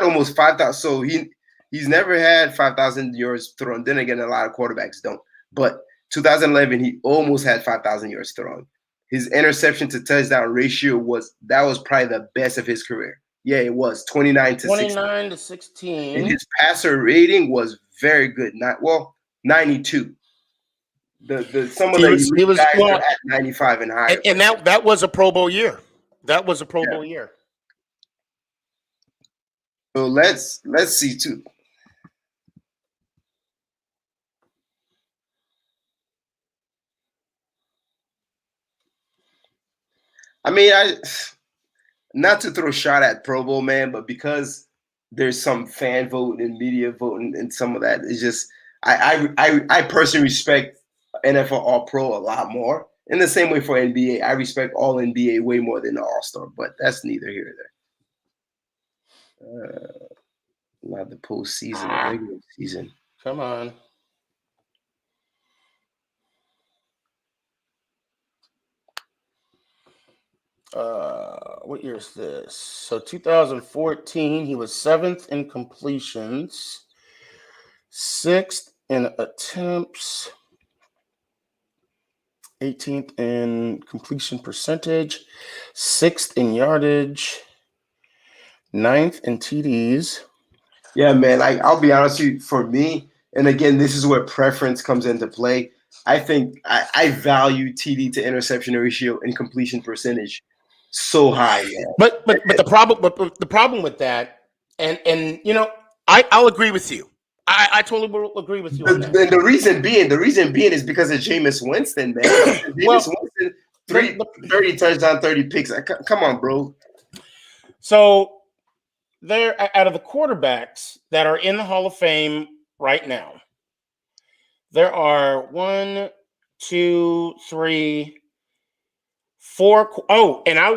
S4: almost 5,000. So he's never had 5,000 yards thrown. Then again, a lot of quarterbacks don't. But 2011, he almost had 5,000 yards thrown. His interception to touchdown ratio was probably the best of his career. Yeah, it was 29 to 16. And his passer rating was very good. 92. Some of the guys were at 95 and higher.
S1: And that was a Pro Bowl year. That was a Pro Bowl year.
S4: So let's see too. I mean, not to throw a shot at Pro Bowl, man, but because there's some fan vote and media voting and some of that, it's just I personally respect NFL All Pro a lot more. In the same way for NBA, I respect All NBA way more than the All Star, but that's neither here nor there. Not the postseason, the regular season.
S1: Come on. What year is this? So 2014, he was 7th in completions, 6th in attempts, 18th in completion percentage, 6th in yardage, 9th in TDs.
S4: Yeah, man. I'll be honest with you. For me, and again, this is where preference comes into play. I think I value TD to interception ratio and completion percentage so high, man.
S1: But the problem with that, and you know, I'll agree with you. I totally will agree with you on that.
S4: And the reason being is because of Jameis Winston, man. Jameis Winston, 30 touchdowns, 30 picks. Come on, bro.
S1: So they're out of the quarterbacks that are in the Hall of Fame right now. There are 1, 2, 3, 4. Oh, and I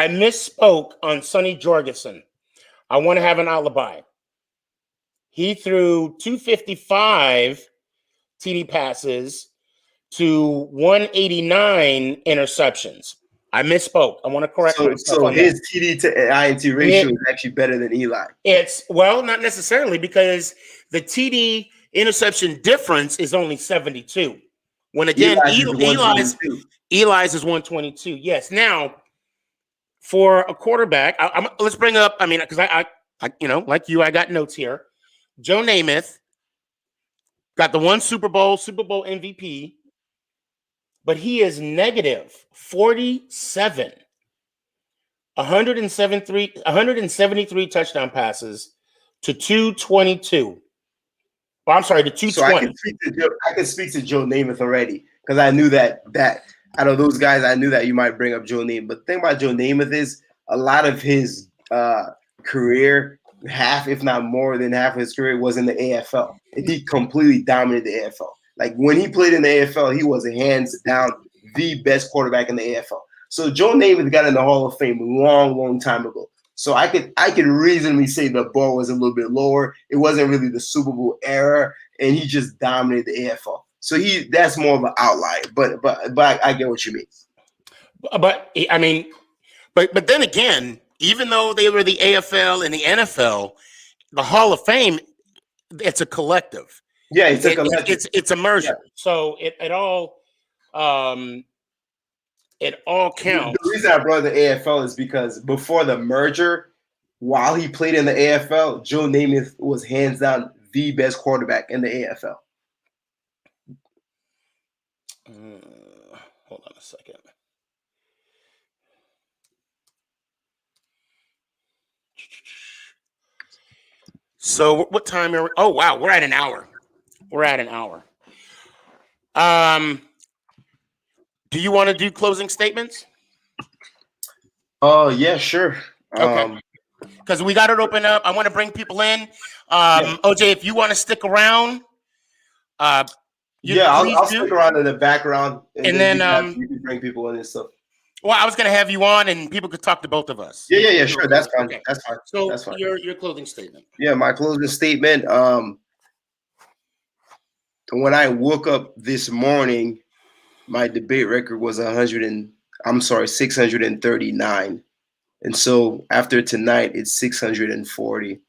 S1: misspoke on Sonny Jorgensen. I want to have an alibi. He threw 255 TD passes to 189 interceptions. I misspoke. I want to correct myself.
S4: So his TD to INT ratio is actually better than Eli.
S1: Not necessarily, because the TD interception difference is only 72. When again, Eli's is 122. Yes. Now, for a quarterback, let's bring up. I mean, because I like you, I got notes here. Joe Namath got the one Super Bowl MVP, but he is negative 47. 173 touchdown passes to 222. Well, I'm sorry, to 220.
S4: So I can speak to Joe Namath already, because I knew that out of those guys, I knew that you might bring up Joe Namath. But the thing about Joe Namath is a lot of his career, half, if not more than half of his career, was in the AFL. And he completely dominated the AFL. Like when he played in the AFL, he was hands down the best quarterback in the AFL. So Joe Namath got in the Hall of Fame long time ago. So I could reasonably say the bar was a little bit lower. It wasn't really the Super Bowl era, and he just dominated the AFL. So that's more of an outlier. But I get what you mean.
S1: But I mean, but then again, even though they were the AFL and the NFL, the Hall of Fame, it's a collective.
S4: Yeah, it's a collective.
S1: It's a merger. Yeah. So it all counts.
S4: The reason I brought the AFL is because before the merger, while he played in the AFL, Joe Namath was hands down the best quarterback in the AFL.
S1: Hold on a second. So what time are we? Oh wow, we're at an hour. We're at an hour. Do you want to do closing statements?
S4: Oh, yeah, sure.
S1: Okay. Because we got it open up. I want to bring people in.
S4: Yeah.
S1: OJ, if you want to stick around,
S4: I'll stick around in the background, and then you can bring people in and stuff.
S1: Well, I was going to have you on, and people could talk to both of us.
S4: Yeah, sure. That's fine.
S1: Okay.
S4: That's fine.
S1: So
S4: that's fine.
S1: Your closing statement.
S4: Yeah, my closing statement. When I woke up this morning, my debate record was 639. And so after tonight, it's 640.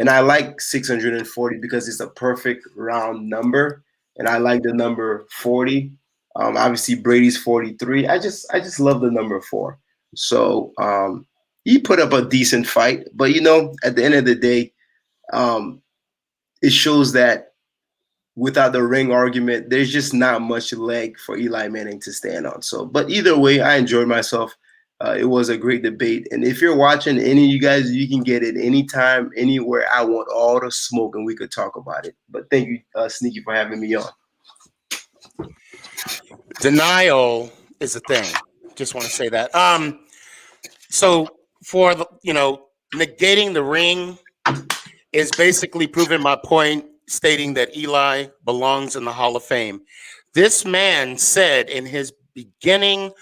S4: And I like 640 because it's a perfect round number. And I like the number 40. Obviously, Brady's 43. I just love the number 4. So he put up a decent fight. But, at the end of the day, it shows that without the ring argument, there's just not much leg for Eli Manning to stand on. So, but either way, I enjoyed myself. It was a great debate. And if you're watching, any of you guys, you can get it anytime, anywhere. I want all the smoke and we could talk about it. But thank you, Sneaky, for having me on.
S1: Denial is a thing. Just want to say that. So for the, negating the ring is basically proving my point, stating that Eli belongs in the Hall of Fame. This man said in his beginning,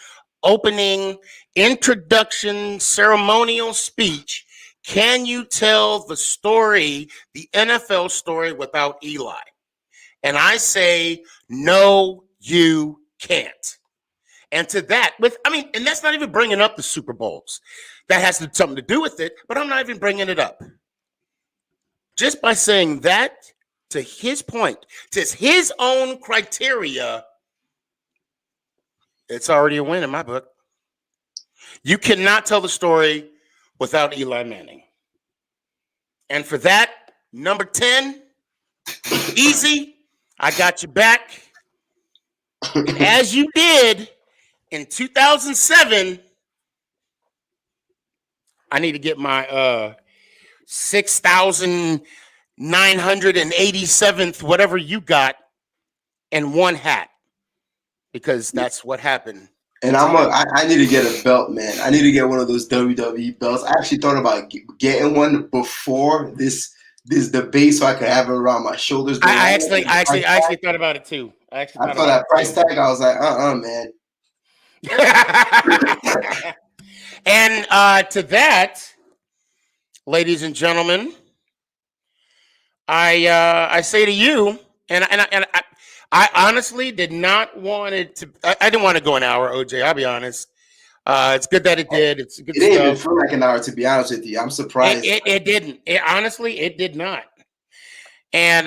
S1: opening, introduction, ceremonial speech, can you tell the story, the NFL story, without Eli? And I say, no, you can't. And to that, and that's not even bringing up the Super Bowls. That has something to do with it, but I'm not even bringing it up. Just by saying that, to his point, to his own criteria, it's already a win in my book. You cannot tell the story without Eli Manning. And for that, number 10, easy, I got you back. And as you did in 2007, I need to get my 6,987th, whatever you got, in one hat, because that's what happened.
S4: And I need to get a belt, man. I need to get one of those WWE belts. I actually thought about getting one before this debate so I could have it around my shoulders.
S1: I actually thought about it too. I saw
S4: that price tag. I was like, man.
S1: And to that, ladies and gentlemen, I say to you, and I honestly did not want it to. I didn't want to go an hour, OJ. I'll be honest. It's good that it did. It's good.
S4: It didn't even feel like an hour, to be honest with you. I'm surprised.
S1: It didn't. Honestly, it did not. And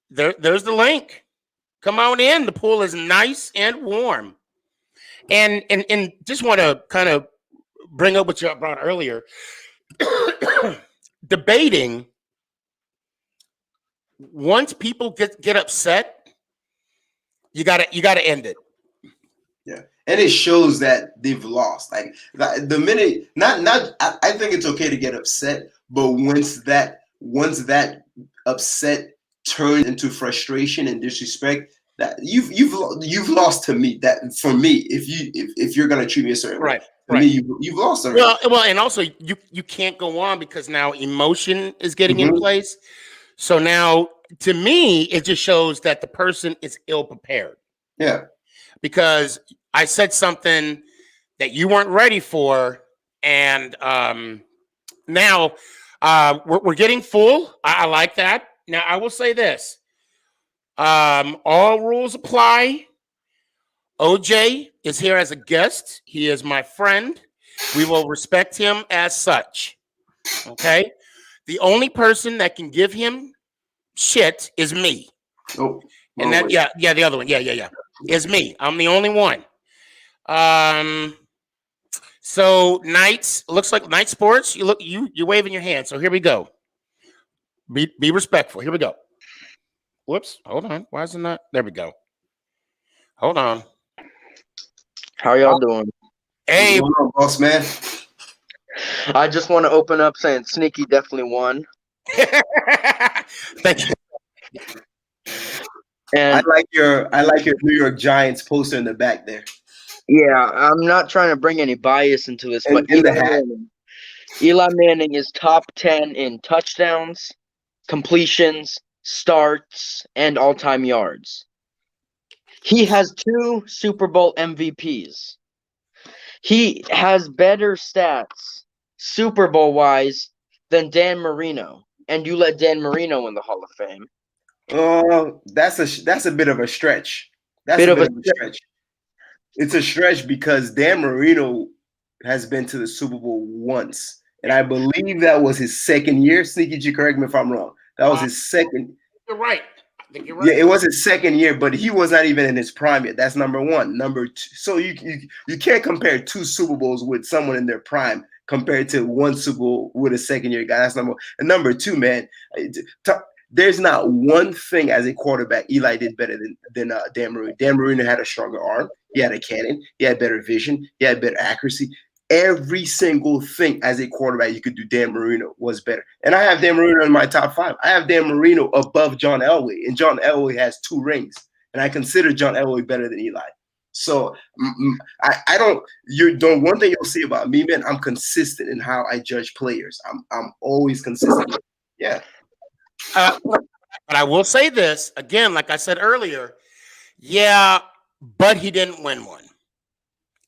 S1: there's the link. Come on in. The pool is nice and warm. And just want to kind of bring up what you brought earlier. Debating. Once people get upset, you gotta end it.
S4: Yeah, and it shows that they've lost. Like the minute, I think it's okay to get upset, but once that upset turns into frustration and disrespect, that you've lost to me. That for me, if you're gonna treat me a certain way,
S1: right.
S4: me, you've lost already.
S1: Well, and also you can't go on because now emotion is getting in place. So now, to me, it just shows that the person is ill prepared.
S4: Yeah. Because
S1: I said something that you weren't ready for, and now we're getting full. I like that. Now, I will say this. All rules apply. OJ is here as a guest. He is my friend. We will respect him as such. Okay? The only person that can give him shit is me.
S4: Oh,
S1: and that, the other one, is me. I'm the only one. So looks like night sports. You're waving your hand. So here we go. Be respectful. Here we go. Whoops. Hold on. Why is it not? There we go. Hold on.
S5: How y'all doing?
S1: Hey,
S4: boss man.
S5: I just want to open up saying Sneaky definitely won.
S1: Thank you.
S5: And
S4: I like your New York Giants poster in the back there.
S5: yeah, I'm not trying to bring any bias into this, but
S4: And the hat.
S5: Eli Manning is top 10 in touchdowns, completions, starts, and all-time yards. He has 2 Super Bowl MVPs. He has better stats, Super Bowl-wise, than Dan Marino. And you let Dan Marino in the Hall of Fame.
S4: Oh, that's a bit of a stretch. That's
S5: Bit
S4: a
S5: of
S4: bit
S5: a
S4: of a stretch. It's a stretch because Dan Marino has been to the Super Bowl once. And I believe that was his second year. Sneakyg, correct me if I'm wrong. That was his second.
S1: You're right. I think you're
S4: Yeah,
S1: right.
S4: it was his second year, but he was not even in his prime yet. That's number one. Number two, so you can't compare 2 Super Bowls with someone in their prime compared to 1 Super Bowl with a second year guy. That's number one. And number 2, man, there's not one thing as a quarterback Eli did better than Dan Marino. Dan Marino had a stronger arm. He had a cannon. He had better vision. He had better accuracy. Every single thing as a quarterback you could do, Dan Marino was better. And I have Dan Marino in my top 5. I have Dan Marino above John Elway, and John Elway has 2 rings, and I consider John Elway better than Eli. So I don't. One thing you'll see about me, man, I'm consistent in how I judge players. I'm always consistent. Yeah.
S1: But I will say this again, like I said earlier. Yeah, but he didn't win one.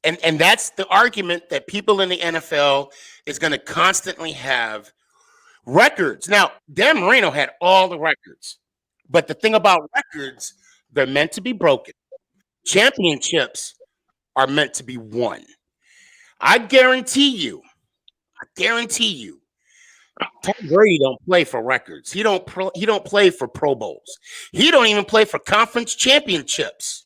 S1: And that's the argument that people in the NFL is going to constantly have. Records. Now, Dan Marino had all the records. But the thing about records, they're meant to be broken. Championships are meant to be won. I guarantee you, Tom Brady don't play for records. He don't play for Pro Bowls. He don't even play for conference championships.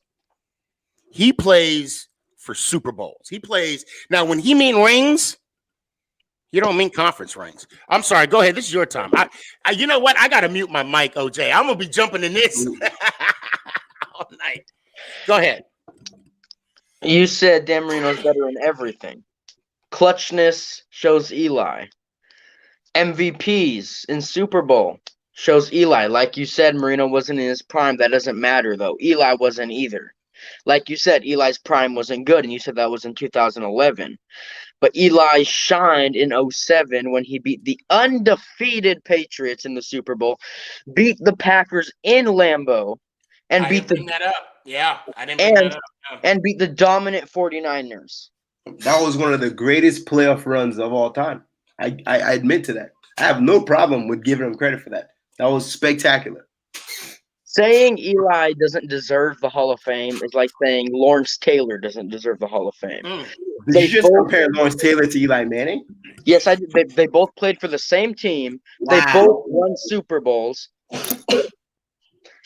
S1: He plays for Super Bowls. He plays now. When he mean rings, you don't mean conference rings. I'm sorry. Go ahead. This is your time. You know what? I gotta mute my mic, OJ. I'm gonna be jumping in this all night. Go ahead.
S5: You said Dan Marino's better in everything. Clutchness shows Eli. MVPs in Super Bowl shows Eli. Like you said, Marino wasn't in his prime. That doesn't matter, though. Eli wasn't either. Like you said, Eli's prime wasn't good, and you said that was in 2011. But Eli shined in 2007 when he beat the undefeated Patriots in the Super Bowl, beat the Packers in Lambeau, and beat the
S1: that up. Yeah, I didn't bring that up.
S5: And beat the dominant 49ers.
S4: That was one of the greatest playoff runs of all time. I admit to that. I have no problem with giving him credit for that. That was spectacular.
S5: Saying Eli doesn't deserve the Hall of Fame is like saying Lawrence Taylor doesn't deserve the Hall of Fame.
S4: Did you just compare Lawrence Taylor to Eli Manning?
S5: Yes, I did. They both played for the same team.
S4: Wow.
S5: They both won Super Bowls.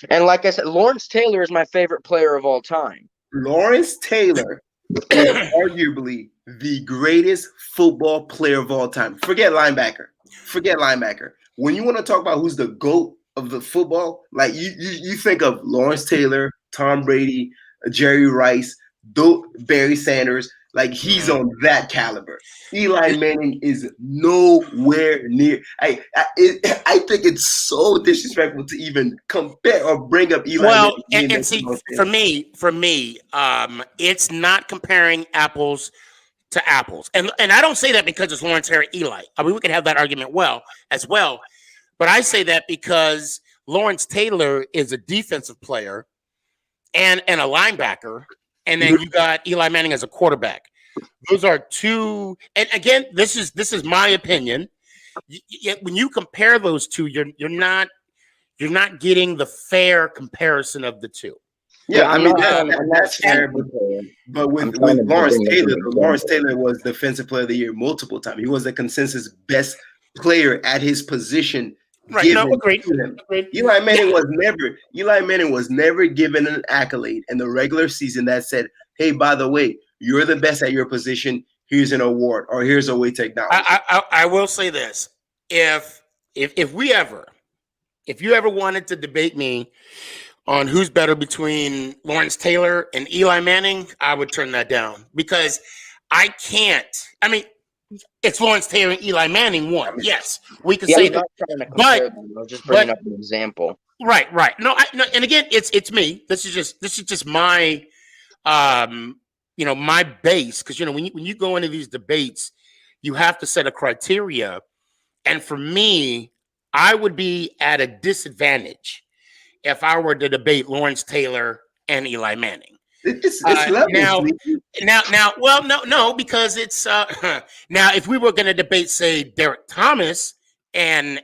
S5: And like I said, Lawrence Taylor is my favorite player of all time.
S4: Lawrence Taylor is arguably the greatest football player of all time. Forget linebacker. When you want to talk about who's the GOAT of the football, like you think of Lawrence Taylor, Tom Brady, Jerry Rice, Barry Sanders, like he's on that caliber. Eli Manning is nowhere near. I think it's so disrespectful to even compare or bring up Eli.
S1: Well,
S4: Manning
S1: and see, for me, it's not comparing apples to apples, and I don't say that because it's Lawrence Taylor, Eli. I mean, we could have that argument as well, but I say that because Lawrence Taylor is a defensive player and a linebacker, and then you got Eli Manning as a quarterback. Those are two, and again, this is my opinion. When you compare those two, you're not getting the fair comparison of the two.
S4: Yeah, I mean that's fair, but with Lawrence Taylor was Defensive Player of the Year multiple times. He was the consensus best player at his position.
S1: Right? No, agreed.
S4: Eli Manning was never given an accolade in the regular season that said, "Hey, by the way, you're the best at your position. Here's an award, or here's a way to acknowledge."
S1: I will say this: if you ever wanted to debate me on who's better between Lawrence Taylor and Eli Manning, I would turn that down because I can't. I mean, it's Lawrence Taylor and Eli Manning won. Yes, we can
S5: Yeah,
S1: say
S5: I'm
S1: that.
S5: not trying to compare them. I was just bringing up an example.
S1: Right. No, and again, it's me. This is just my my base, because when you go into these debates, you have to set a criteria, and for me, I would be at a disadvantage if I were to debate Lawrence Taylor and Eli Manning.
S4: It's levels.
S1: Now, well, no, because it's now if we were going to debate, say, Derek Thomas and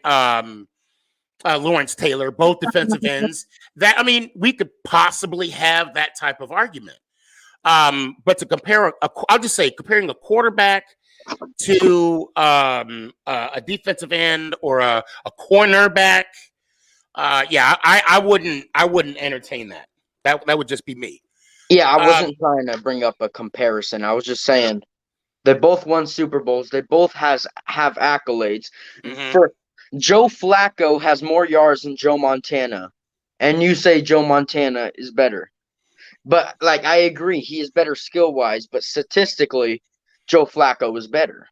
S1: Lawrence Taylor, both defensive ends, we could possibly have that type of argument. But to compare, I'll just say comparing a quarterback to a defensive end or a cornerback, I wouldn't entertain that. That would just be me.
S5: Yeah, I wasn't trying to bring up a comparison. I was just saying they both won Super Bowls. They both have accolades.
S1: Mhm.
S5: For Joe Flacco has more yards than Joe Montana, and you say Joe Montana is better. But I agree, he is better skill wise. But statistically, Joe Flacco is better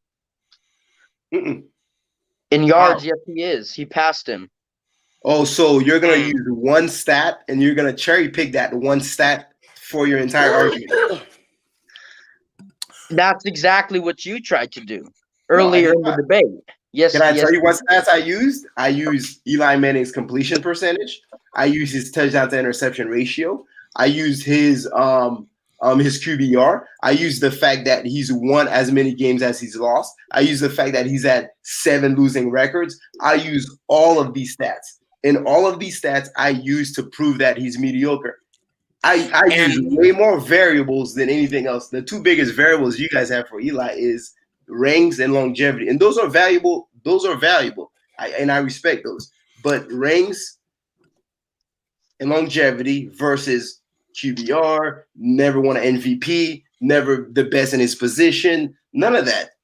S4: Mm-mm.
S5: in yards.
S4: How?
S5: Yes, he is. He passed him.
S4: Oh, so you're gonna use one stat and you're gonna cherry pick that one stat for your entire argument.
S5: That's exactly what you tried to do earlier in the debate. Yes.
S4: Can I tell you what stats I used? I used Eli Manning's completion percentage. I used his touchdown to interception ratio. I used his QBR. I used the fact that he's won as many games as he's lost. I used the fact that he's had 7 losing records. I used all of these stats. And all of these stats I used to prove that he's mediocre. I use way more variables than anything else. The 2 biggest variables you guys have for Eli is rings and longevity. And those are valuable. I respect those. But rings and longevity versus QBR, never won an MVP, never the best in his position, none of that.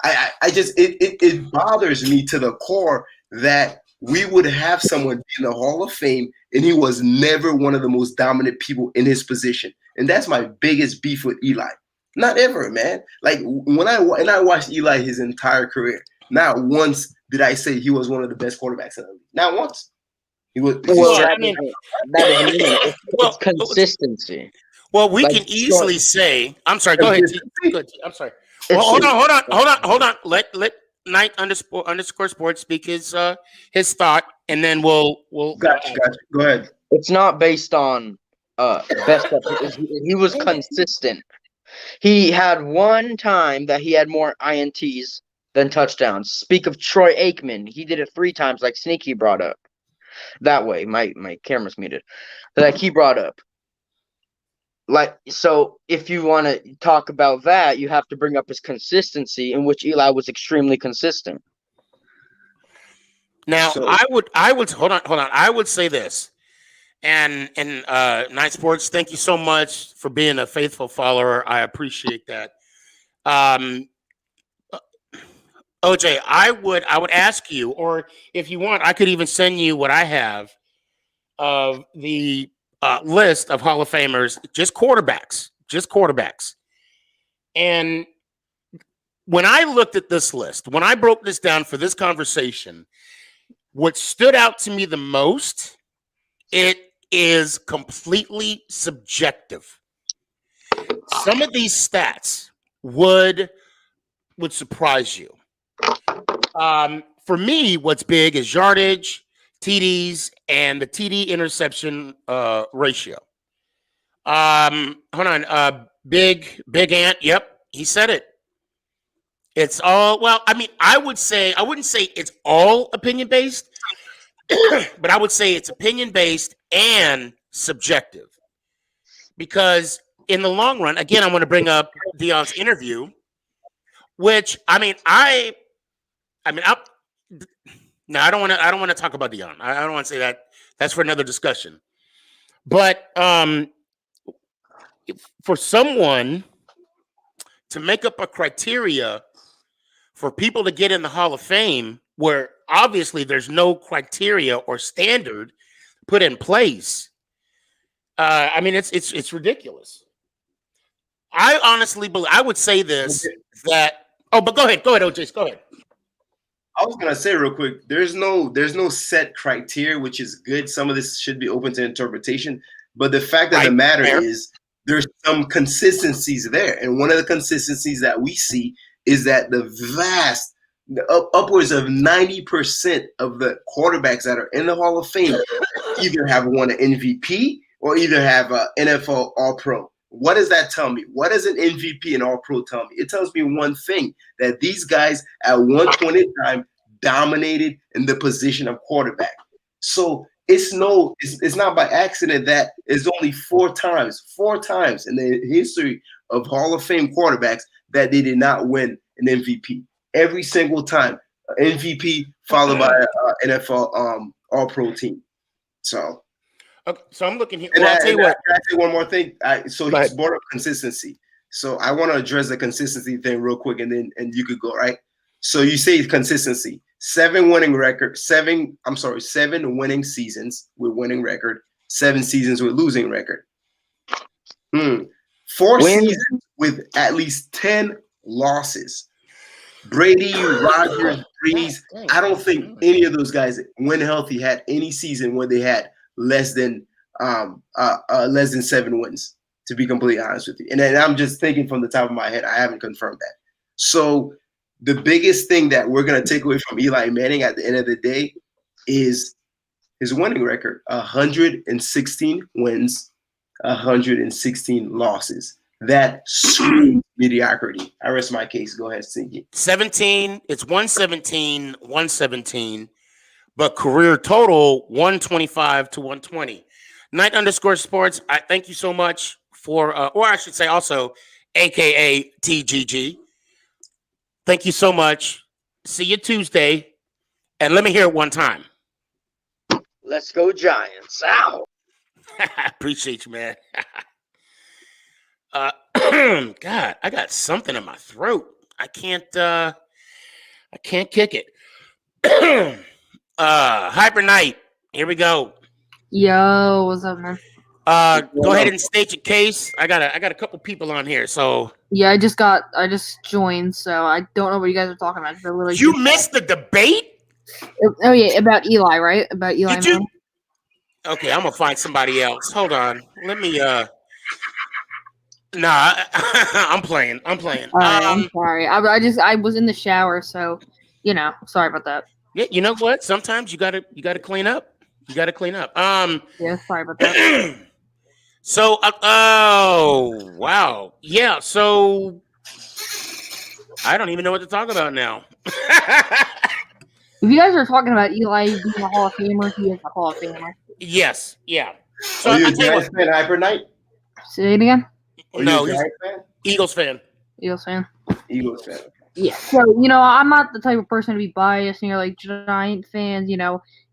S4: It bothers me to the core that we would have someone be in the Hall of Fame and he was never one of the most dominant people in his position. And that's my biggest beef with Eli. Not ever, man. When I watched Eli his entire career, not once did I say he was one of the best quarterbacks in the league. Not once. He was.
S5: It's consistency.
S1: Well, we can easily say. I'm sorry. Go ahead. I'm sorry. Well, hold on. Let Knight __ Sports speak his thought, and then we'll.
S4: Gotcha. Go ahead.
S5: It's not based on best. He was consistent. He had one time that he had more INTs than touchdowns. Speak of Troy Aikman. He did it 3 times, like Sneaky brought up. That way, my camera's muted. He brought up. So if you want to talk about that, you have to bring up his consistency, in which Eli was extremely consistent.
S1: Now, I would hold on. I would say this, and Night Sports, thank you so much for being a faithful follower. I appreciate that. OJ, I would ask you, or if you want, I could even send you what I have of the list of Hall of Famers, just quarterbacks. And when I looked at this list, when I broke this down for this conversation, what stood out to me the most, it is completely subjective. Some of these stats would surprise you. For me, what's big is yardage, TDs, and the TD interception ratio. Hold on. Big Ant. Yep, he said it. It's all, well, I wouldn't say it's all opinion based, but I would say it's opinion based and subjective. Because in the long run, again, I want to bring up Deion's interview, which I don't want to talk about Deion. I don't want to say that. That's for another discussion. But for someone to make up a criteria for people to get in the Hall of Fame, where obviously there's no criteria or standard put in place, it's ridiculous. I honestly believe, I would say this, that Oh, but go ahead, OJ. Go ahead.
S4: I was gonna say real quick, there's no set criteria, which is good. Some of this should be open to interpretation, but the fact of the matter is there's some consistencies there, and one of the consistencies that we see is that upwards of 90% of the quarterbacks that are in the Hall of Fame either have won an MVP or either have an NFL All-Pro. What does that tell me? What does an MVP and All-Pro tell me? It tells me one thing, that these guys at one point in time dominated in the position of quarterback. So it's not by accident that it's only four times in the history of Hall of Fame quarterbacks that they did not win an MVP. Every single time, MVP followed by an NFL All-Pro team. So.
S1: Okay, so I'm looking here.
S4: Well,
S1: I'll tell you what.
S4: Can I say one more thing? So he's brought up consistency. So I want to address the consistency thing real quick, and you could go, right? So you say consistency. 7 winning seasons with winning record, 7 seasons with losing record. 4 seasons with at least 10 losses. Brady, Rodgers, Breeze. I don't think any of those guys, when healthy, had any season where they had less than 7 wins, to be completely honest with you. And then I'm just thinking from the top of my head, I haven't confirmed that. So the biggest thing that we're going to take away from Eli Manning at the end of the day is his winning record: 116 wins, 116 losses. That screams mediocrity. I rest my case. Go ahead, Sneaky.
S1: 17. It's 117, 117. But career total 125 to 120. Knight_sports. I thank you so much for, or I should say also, AKA TGG. Thank you so much. See you Tuesday, and let me hear it one time.
S5: Let's go Giants! Ow!
S1: Appreciate you, man. God, I got something in my throat. I can't kick it. Hyper Knight, here we go.
S6: Yo, what's up, man?
S1: Go ahead and state your case. I got a couple people on here, so
S6: yeah, I just joined, so I don't know what you guys are talking about. Literally
S1: you missed the debate?
S6: Oh yeah, about Eli, right? About Eli.
S1: Did you? Okay, I'm gonna find somebody else. Hold on, let me. Nah, I'm playing. I'm
S6: sorry. I was in the shower, so sorry about that.
S1: Yeah, you know what? Sometimes you gotta clean up.
S6: Yeah, sorry about that.
S1: So, oh wow, yeah. So, I don't even know what to talk about now.
S6: If you guys are talking about Eli being a Hall of Famer, he is a Hall of Famer.
S1: Yes, yeah. So
S4: Are you a Giants fan, Hyper Knight?
S6: Say it again.
S1: No, he's Eagles fan.
S6: Eagles fan.
S4: Eagles fan.
S6: Yeah. So I'm not the type of person to be biased, like Giant fans,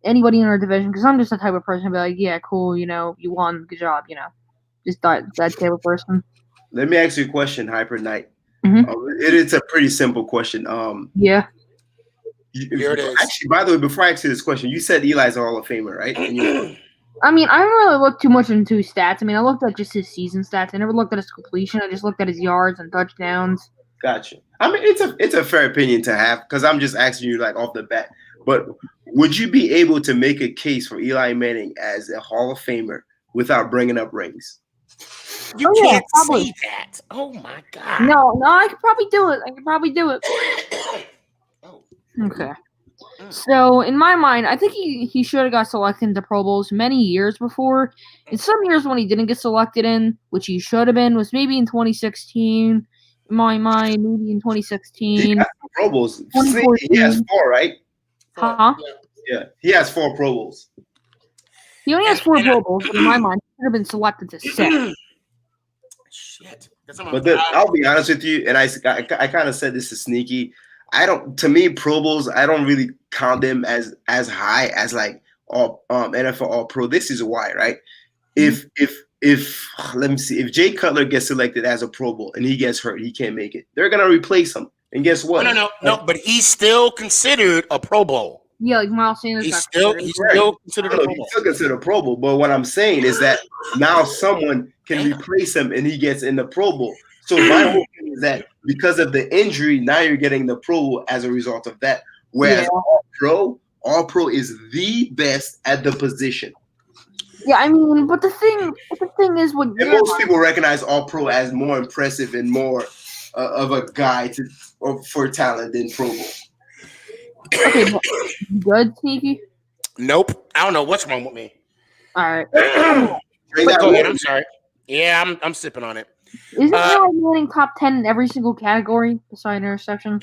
S6: anybody in our division, because I'm just the type of person to be like, yeah, cool, you won, good job, just that type of person.
S4: Let me ask you a question, Hyper Knight.
S6: Mm-hmm.
S4: It's a pretty simple question.
S6: Yeah.
S1: Here it is.
S4: Actually, by the way, before I ask you this question, you said Eli's a Hall of Famer, right?
S6: I mean, I don't really look too much into his stats. I mean, I looked at just his season stats. I never looked at his completion. I just looked at his yards and touchdowns.
S4: Gotcha. I mean, it's a fair opinion to have, because I'm just asking you like off the bat. But would you be able to make a case for Eli Manning as a Hall of Famer without bringing up rings?
S1: You can't say that. Oh my God.
S6: No, I could probably do it.
S1: Oh.
S6: Okay. So in my mind, I think he should have got selected into Pro Bowls many years before. In some years when he didn't get selected in, which he should have been, was maybe in 2016. In my mind, maybe in 2016.
S4: He has Pro Bowls. He has 4, right?
S6: Huh?
S4: Yeah, he has 4 Pro Bowls.
S6: He only has 4 Pro Bowls, but in my mind, he should have been selected to 6.
S1: Shit.
S4: But I'll be honest with you, and I kind of said this to Sneaky. To me, Pro Bowls, I don't really count them as high as like all NFL All Pro. This is why, right? If let me see, if Jay Cutler gets selected as a Pro Bowl and he gets hurt, he can't make it, they're gonna replace him. And guess what?
S1: No, but he's still considered a Pro Bowl.
S6: Yeah, like Miles Sanders.
S1: He's still considered a Pro Bowl.
S4: He's still considered a Pro Bowl. But what I'm saying is that now someone can replace him and he gets in the Pro Bowl. So my whole thing is that because of the injury, now you're getting the Pro as a result of that. Whereas All Pro is the best at the position.
S6: Yeah, I mean, but the thing is, when
S4: And most people recognize All Pro as more impressive and more of a guy for talent than Pro Bowl.
S6: Okay, but good, Sneaky.
S1: Nope. I don't know what's wrong with me.
S6: All right.
S1: Go ahead. I'm sorry. Yeah, I'm sipping on it.
S6: Isn't Eli Manning top 10 in every single category besides interception?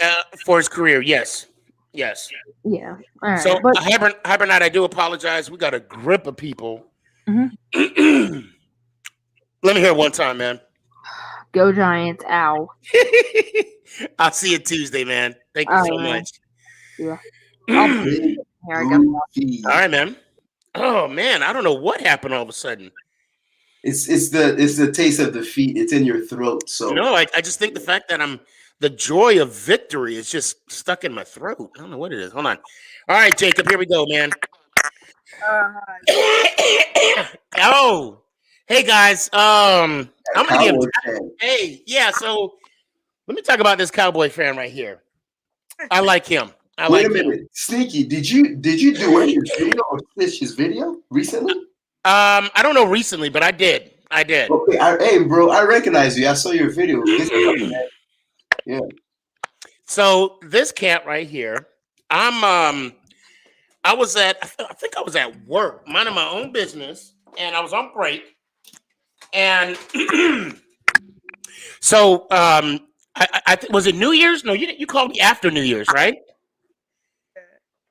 S1: For his career, yes.
S6: Yeah. All right.
S1: So,
S6: but
S1: Hibernate, I do apologize. We got a grip of people.
S6: Mhm.
S1: Let me hear it one time, man.
S6: Go Giants! Ow.
S1: I'll see you Tuesday, man. Thank you so much.
S6: Yeah. Here I go.
S1: All right, man. Oh man, I don't know what happened all of a sudden.
S4: It's the taste of defeat. It's in your throat. So
S1: no, I just think the fact that the joy of victory is just stuck in my throat. I don't know what it is. Hold on. All right, Jacob, here we go, man. Oh, hey guys. I'm gonna give. Hey, yeah. So let me talk about this Cowboy fan right here. I like him.
S4: Wait a minute, Sneaky. Did you do any video or snitch his video recently?
S1: I don't know recently, but I did.
S4: Okay, hey, bro, I recognize you. I saw your video. Yeah.
S1: So this cat right here, I think I was at work, minding my own business, and I was on break, and so I was it New Year's? No, you called me after New Year's, right?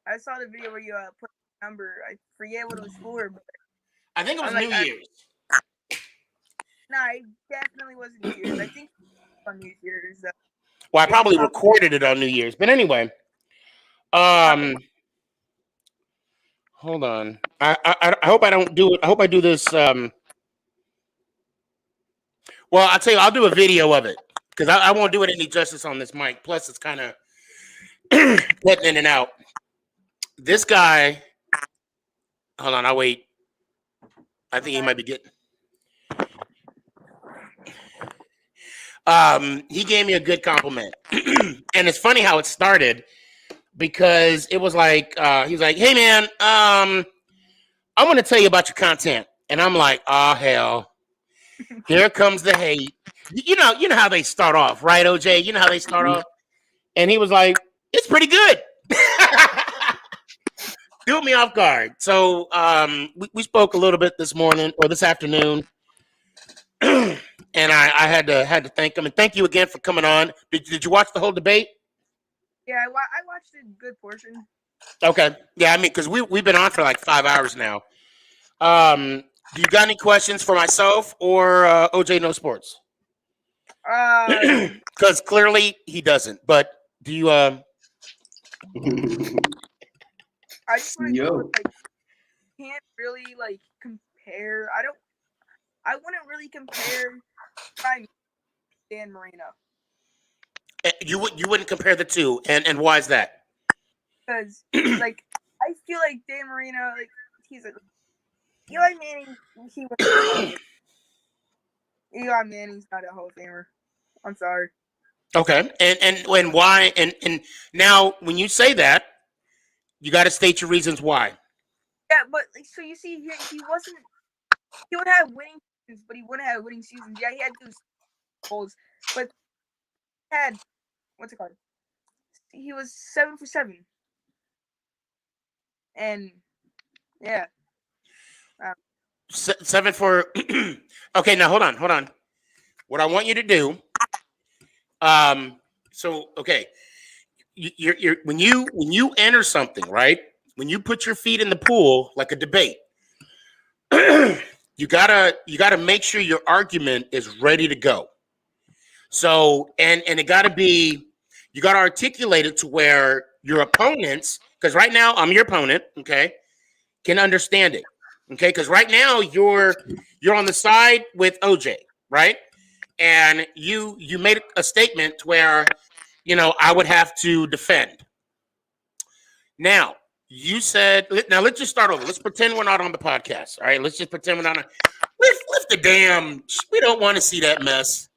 S7: I saw the video where you put the number. I forget what it was for, but
S1: I think it was New Year's.
S7: No, it definitely wasn't New Year's. I think it was on New Year's.
S1: Well, I probably recorded it on New Year's, but anyway. Hold on. I hope I don't do it. I hope I do this. Well, I'll tell you, I'll do a video of it because I won't do it any justice on this mic. Plus, it's kind of letting in and out. This guy. Hold on, I'll wait. I think he might be getting. He gave me a good compliment, and it's funny how it started because it was like he was like, "Hey man, I want to tell you about your content," and I'm like, "Oh hell, here comes the hate." You know how they start off, right, OJ? You know how they start off, and he was like, "It's pretty good." Threw me off guard. So we spoke a little bit this morning or this afternoon. And I had to thank him and thank you again for coming on. Did you watch the whole debate?
S7: Yeah, I watched a good portion.
S1: Okay, yeah, I mean, because we've been on for like 5 hours now. Do you got any questions for myself or OJ No Sports? Because clearly he doesn't. But do you?
S7: I just want to know, like, can't really like compare. I wouldn't really compare Dan Marino.
S1: You wouldn't compare the two, and why is that?
S7: Because like I feel like Dan Marino, like he's a Eli Manning. Eli Manning's not a Hall of Famer. I'm sorry.
S1: Okay, and why? And now when you say that, you got to state your reasons why.
S7: Yeah, but so you see, he wasn't. He would have winning seasons, but he wouldn't have winning seasons. Yeah, he had those goals, but he had what's it called? He was 7 for 7, and yeah,
S1: 7 for. Okay, now hold on. What I want you to do. So okay, you're when you enter something, right? When you put your feet in the pool like a debate. You gotta make sure your argument is ready to go. So and it gotta be, you gotta articulate it to where your opponents, because right now I'm your opponent, okay, can understand it. Okay, because right now you're on the side with OJ, right? And you made a statement where, I would have to defend. Now, you said, now let's just start over. Let's pretend we're not on the podcast. All right, let's just pretend we're not on. Lift the damn. We don't want to see that mess.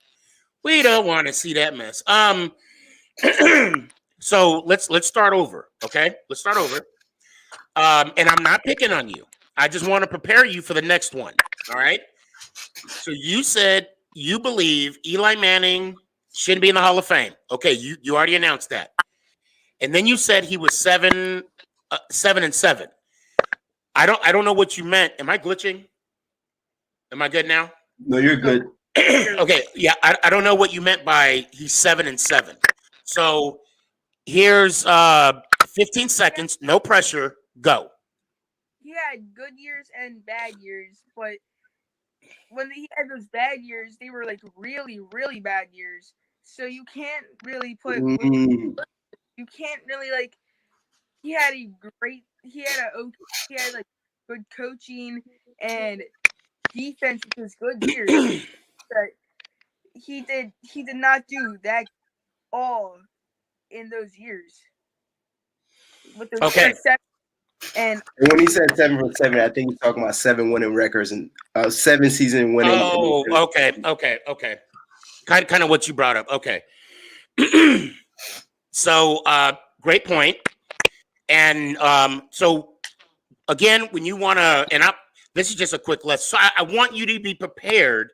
S1: We don't want to see that mess. So let's start over. Okay, let's start over. And I'm not picking on you. I just want to prepare you for the next one. All right. So you said you believe Eli Manning shouldn't be in the Hall of Fame. Okay, you already announced that. And then you said he was 7-7. I don't know what you meant. Am I glitching? Am I good now?
S4: No, you're good.
S1: Okay, yeah, I don't know what you meant by he's 7-7. So here's 15 seconds, no pressure, go.
S7: He had good years and bad years, but when he had those bad years, they were like really, really bad years. So you can't really put. You can't really like. He had like good coaching and defense with his good years. But he did not do that all in those years. With those
S1: Okay.
S7: And
S4: when he said 7 for 7, I think he's talking about 7 winning records and 7 season winning.
S1: Oh, okay. Kind of what you brought up. Okay. So great point. And so again, when you want to, and this is just a quick list. So I want you to be prepared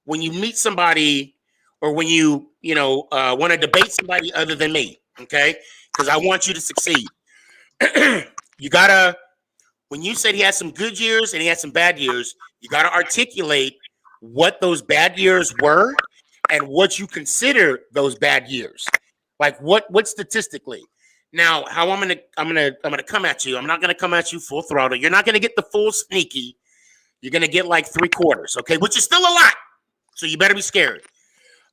S1: when you meet somebody or when you want to debate somebody other than me. Okay, because I want you to succeed. You gotta, when you said he had some good years and he had some bad years, you gotta articulate what those bad years were and what you consider those bad years. Like what statistically. Now, how I'm gonna come at you. I'm not gonna come at you full throttle. You're not gonna get the full sneaky. You're gonna get like 3/4, okay, which is still a lot. So you better be scared.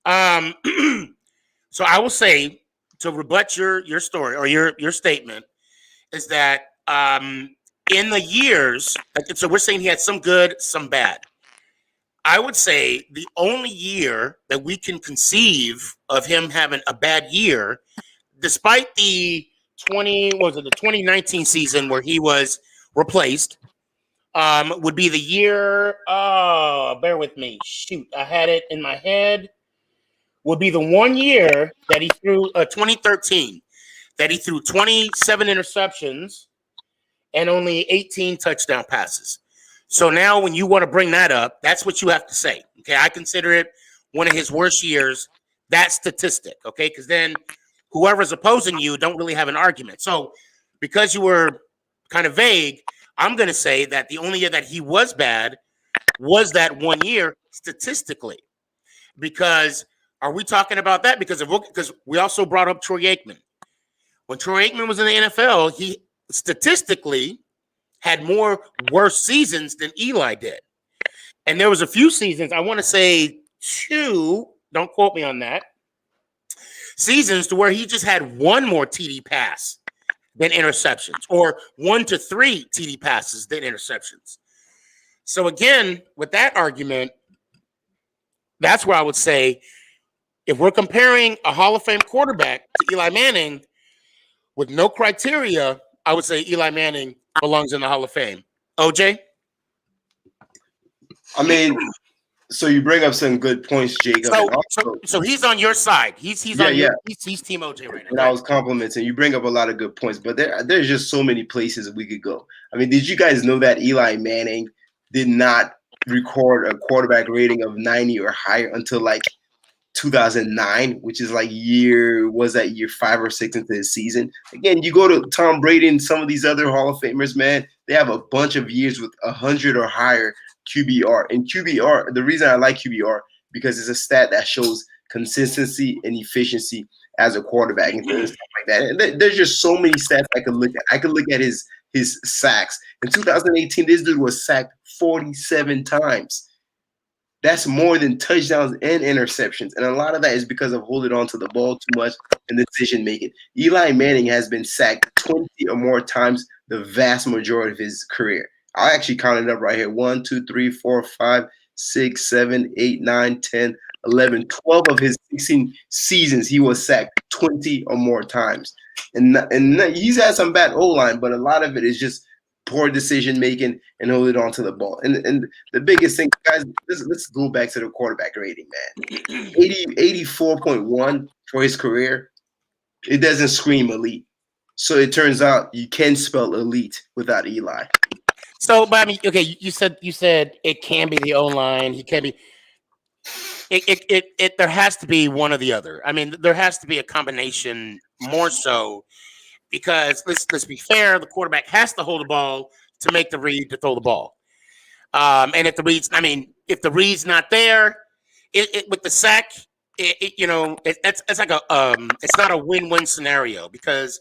S1: So I will say to rebut your story or your statement is that in the years, so we're saying he had some good, some bad. I would say the only year that we can conceive of him having a bad year, despite the 2019 season where he was replaced, would be the year. Oh, bear with me. Shoot, I had it in my head. Would be the 1 year that he threw 2013, that he threw 27 interceptions and only 18 touchdown passes. So now when you want to bring that up, that's what you have to say. Okay, I consider it one of his worst years, that statistic. Okay, because then whoever's opposing you don't really have an argument. So because you were kind of vague, I'm going to say that the only year that he was bad was that 1 year statistically. Because are we talking about that? Because we also brought up Troy Aikman. When Troy Aikman was in the NFL, he statistically had more worse seasons than Eli did. And there was a few seasons, I want to say 2, don't quote me on that, seasons to where he just had 1 more TD pass than interceptions, or 1 to 3 TD passes than interceptions. So again, with that argument, that's where I would say, if we're comparing a Hall of Fame quarterback to Eli Manning with no criteria, I would say Eli Manning belongs in the Hall of Fame. OJ?
S4: I mean, so you bring up some good points, Jacob.
S1: So he's on your side. He's Team OJ right now.
S4: And I was complimenting. You bring up a lot of good points, but there's just so many places we could go. I mean, did you guys know that Eli Manning did not record a quarterback rating of 90 or higher until like 2009, which is like year 5 or 6 into the season? Again, you go to Tom Brady and some of these other Hall of Famers, man, they have a bunch of years with 100 or higher QBR. And QBR, the reason I like QBR, because it's a stat that shows consistency and efficiency as a quarterback and stuff like that. And there's just so many stats I could look at. I could look at his sacks. In 2018, this dude was sacked 47 times. That's more than touchdowns and interceptions. And a lot of that is because of holding on to the ball too much and decision making. Eli Manning has been sacked 20 or more times the vast majority of his career. I actually counted up right here. 1, 2, 3, 4, 5, 6, 7, 8, 9, 10, 11, 12 of his 16 seasons, he was sacked 20 or more times. And he's had some bad O-line, but a lot of it is just poor decision making, and holding on to the ball. And the biggest thing, guys, let's go back to the quarterback rating, man. 84.1 for his career. It doesn't scream elite. So it turns out you can spell elite without Eli.
S1: So, but I mean, okay, you said it can be the O-line. He can be. It there has to be one or the other. I mean, there has to be a combination more so because let's be fair, the quarterback has to hold the ball to make the read to throw the ball. And if the read's not there, with the sack, it's like it's not a win-win scenario because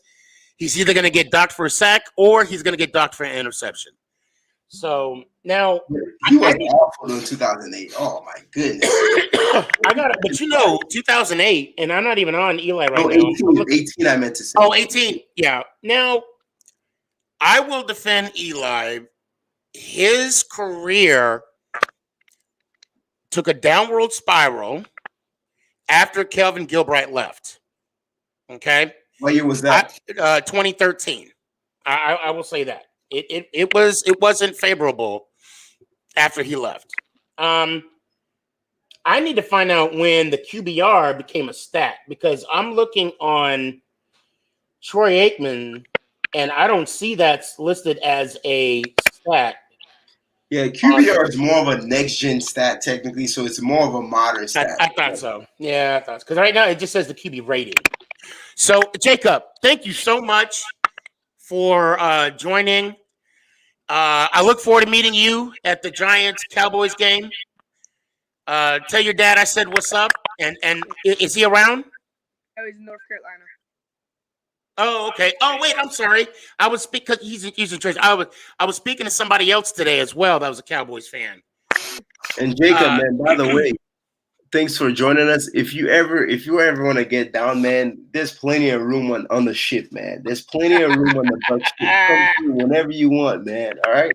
S1: he's either going to get docked for a sack or he's going to get docked for an interception. So now
S4: he was awful in 2008. Oh my goodness!
S1: I got it, but 2008, and I'm not even on Eli right now.
S4: 18, I meant to say.
S1: Oh, 18. Yeah. Now I will defend Eli. His career took a downward spiral after Kelvin Gilbride left. Okay.
S4: What year was that?
S1: 2013. I will say that. It wasn't favorable after he left. I need to find out when the QBR became a stat because I'm looking on Troy Aikman and I don't see that's listed as a stat.
S4: Yeah, QBR is more of a next gen stat technically, so it's more of a modern stat.
S1: I thought so. Yeah, I thought so. Because right now it just says the QB rating. So Jacob, thank you so much for joining. I look forward to meeting you at the Giants-Cowboys game. Tell your dad I said what's up. And is he around?
S7: Oh, he's in North Carolina.
S1: Oh, okay. Oh, wait, I'm sorry. I was speaking because he's in church. I was speaking to somebody else today as well that was a Cowboys fan.
S4: And Jacob, man, by the way, thanks for joining us. If you ever want to get down, man, there's plenty of room on the ship, man. There's plenty of room on the bus ship. Come through whenever you want, man. All right.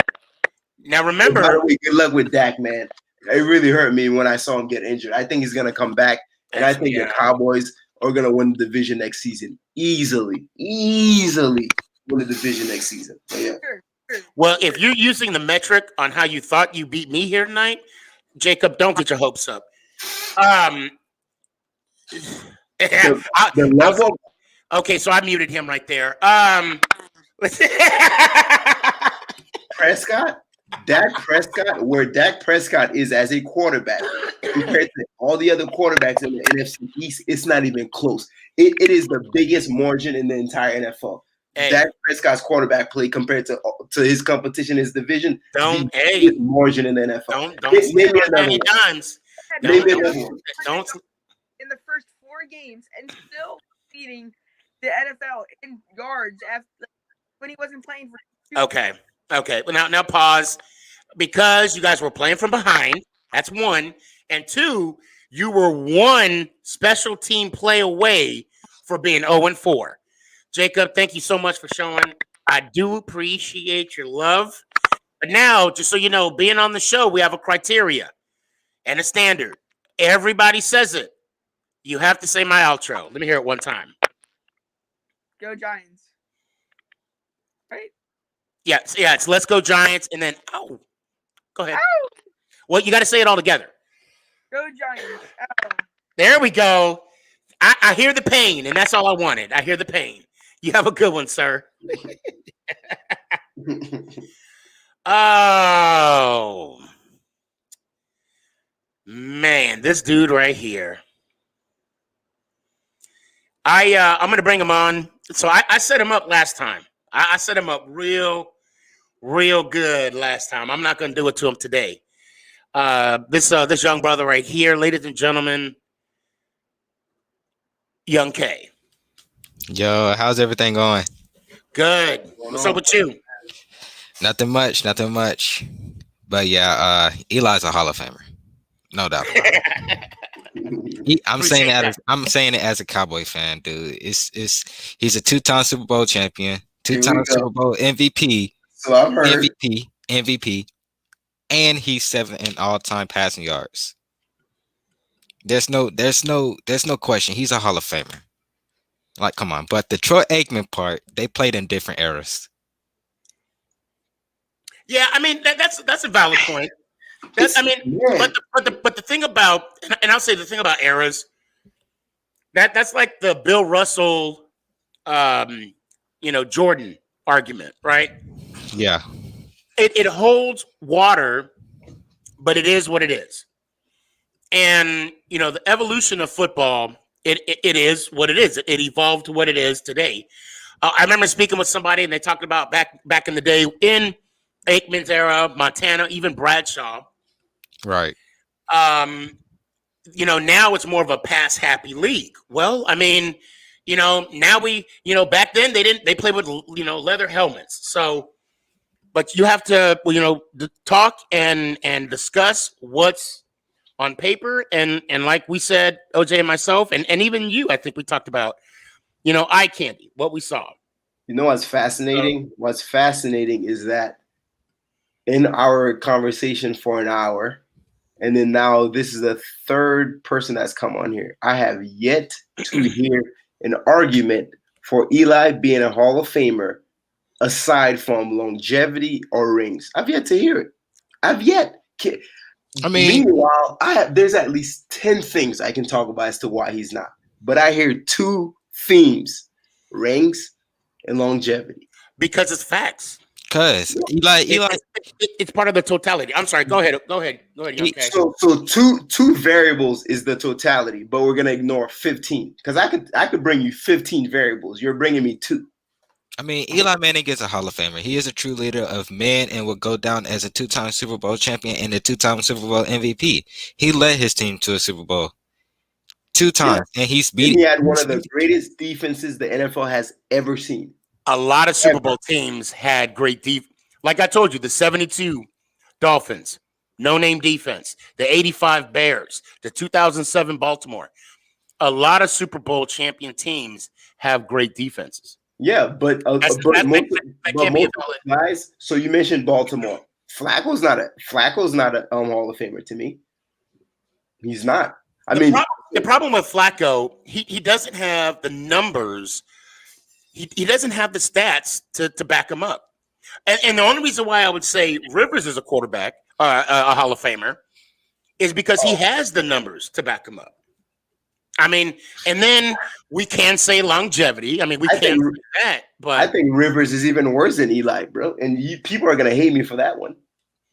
S1: Now remember,
S4: by the way, good luck with Dak, man. It really hurt me when I saw him get injured. I think he's gonna come back, and I think the Cowboys are gonna win the division next season easily win the division next season. So, yeah.
S7: Sure.
S1: Well, if you're using the metric on how you thought you beat me here tonight, Jacob, don't get your hopes up. Okay, so I muted him right there.
S4: Prescott, Dak Prescott, where Dak Prescott is as a quarterback compared to all the other quarterbacks in the NFC East, it's not even close. It is the biggest margin in the entire NFL. Hey. Dak Prescott's quarterback play compared to his competition, his division, biggest margin in the NFL.
S1: Don't
S7: in the first 4 games and still beating the NFL in yards after when he wasn't playing for.
S1: Okay. Well, now pause because you guys were playing from behind. That's one, and two, you were one special team play away for being 0-4. Jacob, thank you so much for showing. I do appreciate your love. But now, just so you know, being on the show, we have a criteria and a standard. Everybody says it. You have to say my outro. Let me hear it one time.
S7: Go Giants. Right?
S1: Yeah, it's let's go Giants, and then go ahead.
S7: Ow!
S1: Well, you got to say it all together.
S7: Go Giants. Ow.
S1: There we go. I hear the pain, and that's all I wanted. I hear the pain. You have a good one, sir. Oh, man, this dude right here. I'm gonna bring him on. So I set him up last time. I set him up real good last time. I'm not gonna do it to him today. This young brother right here, ladies and gentlemen, Young K.
S8: Yo, how's everything going?
S1: Good. What's up with you?
S8: Nothing much. But yeah, Eli's a Hall of Famer, no doubt about it. I'm saying it as a Cowboy fan, dude. He's a 2-time Super Bowl champion, 2-time Super Bowl MVP.
S4: So I've heard
S8: MVP, and he's 7th in all-time passing yards. There's no question. He's a Hall of Famer. Like, come on. But the Troy Aikman part, they played in different eras.
S1: Yeah, I mean that's a valid point. That's I mean,
S4: Man.
S1: but the thing about and I'll say the thing about eras that's like the Bill Russell, Jordan argument, right?
S8: Yeah.
S1: It holds water, but it is what it is. And the evolution of football, it is what it is. It evolved to what it is today. I remember speaking with somebody, and they talked about back in the day in Aikman's era, Montana, even Bradshaw.
S8: Right.
S1: Now it's more of a pass happy league. Well, I mean, now back then they played with leather helmets. So, but you have to talk and discuss what's on paper and like we said, OJ and myself, and even you, I think we talked about, eye candy, what we saw.
S4: What's fascinating? What's fascinating is that in our conversation for an hour, and then now this is the third person that's come on here, I have yet to hear an argument for Eli being a Hall of Famer aside from longevity or rings. I've yet to hear it. I've yet.
S8: I mean,
S4: meanwhile, there's at least 10 things I can talk about as to why he's not. But I hear two themes: rings and longevity.
S1: Because it's facts.
S8: Because Eli,
S1: it's part of the totality. I'm sorry. Go ahead. Young Cash.
S4: So two variables is the totality, but we're gonna ignore 15 because I could bring you 15 variables. You're bringing me 2.
S8: I mean, Eli Manning is a Hall of Famer. He is a true leader of men and will go down as a 2-time Super Bowl champion and a 2-time Super Bowl MVP. He led his team to a Super Bowl 2 times, and he's beat.
S4: He had one of the greatest defenses the NFL has ever seen.
S1: A lot of Super Bowl teams had great defense. Like I told you, the 72 Dolphins, no-name defense. The 85 Bears, the 2007 Baltimore. A lot of Super Bowl champion teams have great defenses.
S4: Yeah, but most guys. So you mentioned Baltimore. Flacco's not a Hall of Famer to me. He's not.
S1: The problem with Flacco, he doesn't have the numbers. He doesn't have the stats to back him up. And the only reason why I would say Rivers is a quarterback, a Hall of Famer, is because he has the numbers to back him up. I mean, and then we can say longevity. I mean, we can't say that. But
S4: I think Rivers is even worse than Eli, bro. And people are going to hate me for that one.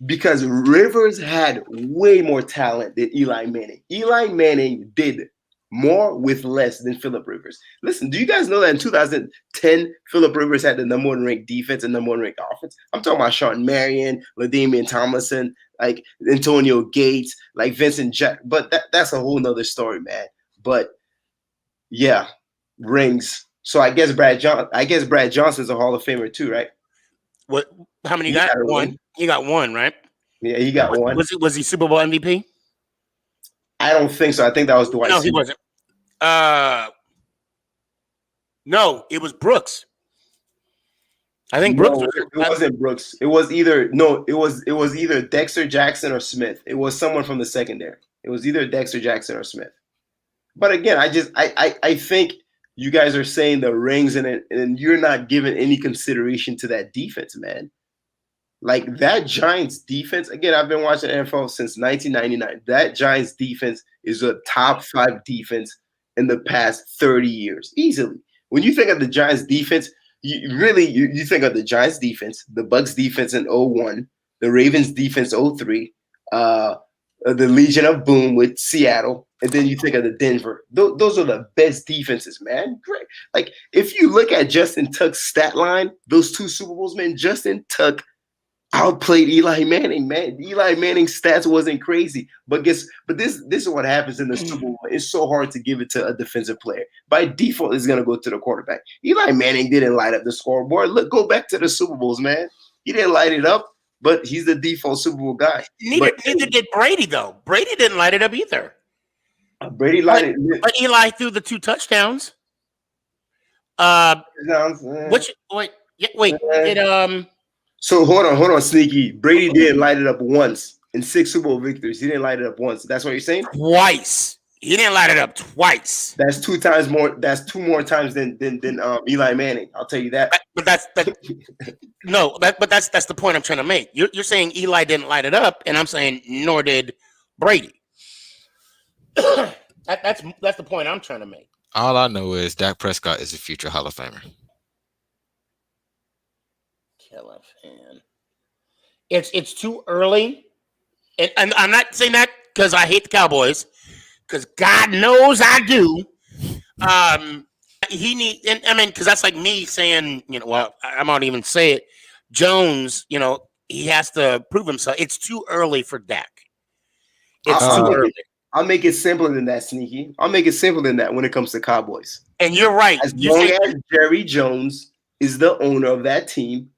S4: Because Rivers had way more talent than Eli Manning. Eli Manning did more with less than Phillip Rivers. Listen, do you guys know that in 2010, Phillip Rivers had the number 1 ranked defense and number 1 ranked offense? I'm talking about Sean Marion, LaDainian Tomlinson, like Antonio Gates, like Vincent Jack. But that's a whole nother story, man. But yeah, rings. So I guess Brad Johnson's a Hall of Famer too, right?
S1: What? How many you got? One. He got one, right?
S4: Yeah, he got one.
S1: Was he Super Bowl MVP?
S4: I don't think so. I think that was Dwight.
S1: No, he wasn't. No, it was Brooks. I think Brooks.
S4: It wasn't Brooks. It was either Dexter Jackson or Smith. It was someone from the secondary. It was either Dexter Jackson or Smith. But again, I think you guys are saying the rings and you're not giving any consideration to that defense, man. Like that Giants defense, again, I've been watching NFL since 1999. That Giants defense is a top 5 defense in the past 30 years, easily. When you think of the Giants defense, you think of the Giants defense, the Bucs defense in 01, the Ravens defense 03, the Legion of Boom with Seattle, and then you think of the Denver. Those are the best defenses, man. Great. Like if you look at Justin Tuck's stat line, those 2 Super Bowls, man, Justin Tuck outplayed Eli Manning, man. Eli Manning's stats wasn't crazy, but this is what happens in the Super Bowl. It's so hard to give it to a defensive player. By default, it's gonna go to the quarterback. Eli Manning didn't light up the scoreboard. Look, go back to the Super Bowls, man. He didn't light it up, but he's the default Super Bowl guy.
S1: Neither did Brady, though. Brady didn't light it up either.
S4: Brady lighted it.
S1: But Eli threw the 2 touchdowns.
S4: So hold on, Sneaky. Brady didn't light it up once in 6 Super Bowl victories. He didn't light it up once. That's what you're saying?
S1: Twice. He didn't light it up twice.
S4: That's 2 times more. That's 2 more times than Eli Manning. I'll tell you that.
S1: But that's the point I'm trying to make. You're saying Eli didn't light it up, and I'm saying nor did Brady. That's the point I'm trying to make.
S8: All I know is Dak Prescott is a future Hall of Famer.
S1: Killer fan. It's too early, and I'm not saying that because I hate the Cowboys, because God knows I do. Because that's like me saying, well, I won't even say it. Jones, he has to prove himself. It's too early for Dak. It's too early.
S4: I'll make it simpler than that, Sneaky. I'll make it simpler than that when it comes to Cowboys.
S1: And you're right.
S4: As long as Jerry Jones is the owner of that team,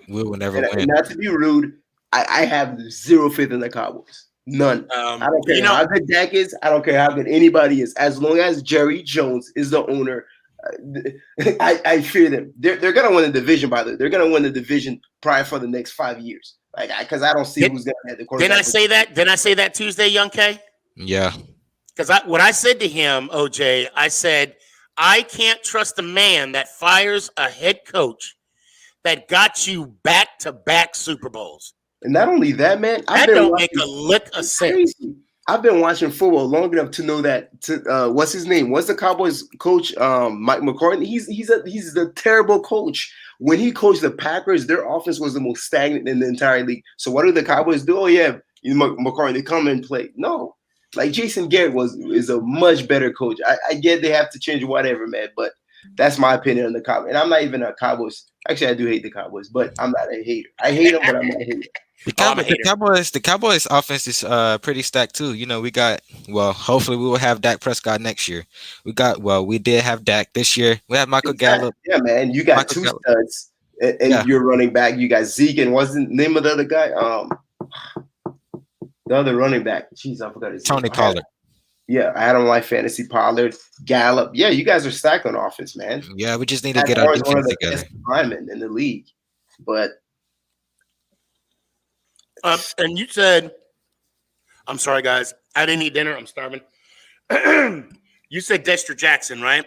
S8: we will never win.
S4: And not to be rude, I have zero faith in the Cowboys. None. I don't care how good Dak is. I don't care how good anybody is. As long as Jerry Jones is the owner, I fear them. They're going to win the division, by the way. They're going to win the division probably for the next 5 years. Because I don't see who's going to have the quarterback.
S1: Didn't I say that Tuesday, Young K?
S8: Yeah.
S1: Because what I said to him, OJ, I said, I can't trust a man that fires a head coach that got you back-to-back Super Bowls.
S4: And not only that, man,
S1: that don't make a lick of sense.
S4: I've been watching football long enough to know that. What's his name? What's the Cowboys coach? Mike McCarthy. He's a terrible coach. When he coached the Packers, their offense was the most stagnant in the entire league. So what do the Cowboys do? Oh yeah, McCarthy, come and play. No, like Jason Garrett is a much better coach. I get they have to change whatever, man, but that's my opinion on the Cowboys. And I'm not even a Cowboys. Actually, I do hate the Cowboys, but I'm not a hater. I hate them, but I'm not a hater.
S8: The Cowboys offense is pretty stacked too. We got, hopefully we will have Dak Prescott next year. We did have Dak this year. We have Michael Gallup.
S4: Yeah, man, you got two studs, and you're running back. You got Zeke, and what's the name of the other guy? The other running back. Jeez, I forgot his name.
S8: Tony Pollard.
S4: Yeah, I don't like fantasy Pollard, Gallup. Yeah, you guys are stacked on offense, man.
S8: Yeah, we just need to get our defense together.
S4: Best linemen in the league, but.
S1: And you said, I'm sorry, guys. I didn't eat dinner. I'm starving. You said Dexter Jackson, right?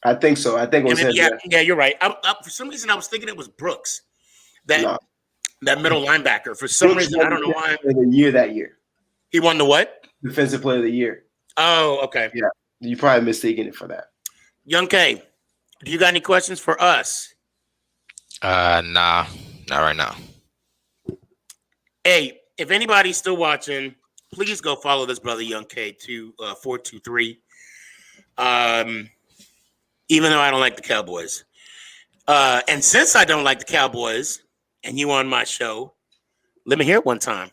S4: I think so. I think it was him.
S1: Yeah, you're right. For some reason, I was thinking it was Brooks, that middle linebacker. For some reason, I don't know why.
S4: That year.
S1: He won the what?
S4: Defensive Player of the Year.
S1: Oh, okay.
S4: Yeah, you probably mistaken it for that.
S1: Young K, do you got any questions for us?
S8: Nah, not right now.
S1: Hey, if anybody's still watching, please go follow this brother Young K 423. Even though I don't like the Cowboys, and since I don't like the Cowboys, and you on my show, let me hear it one time.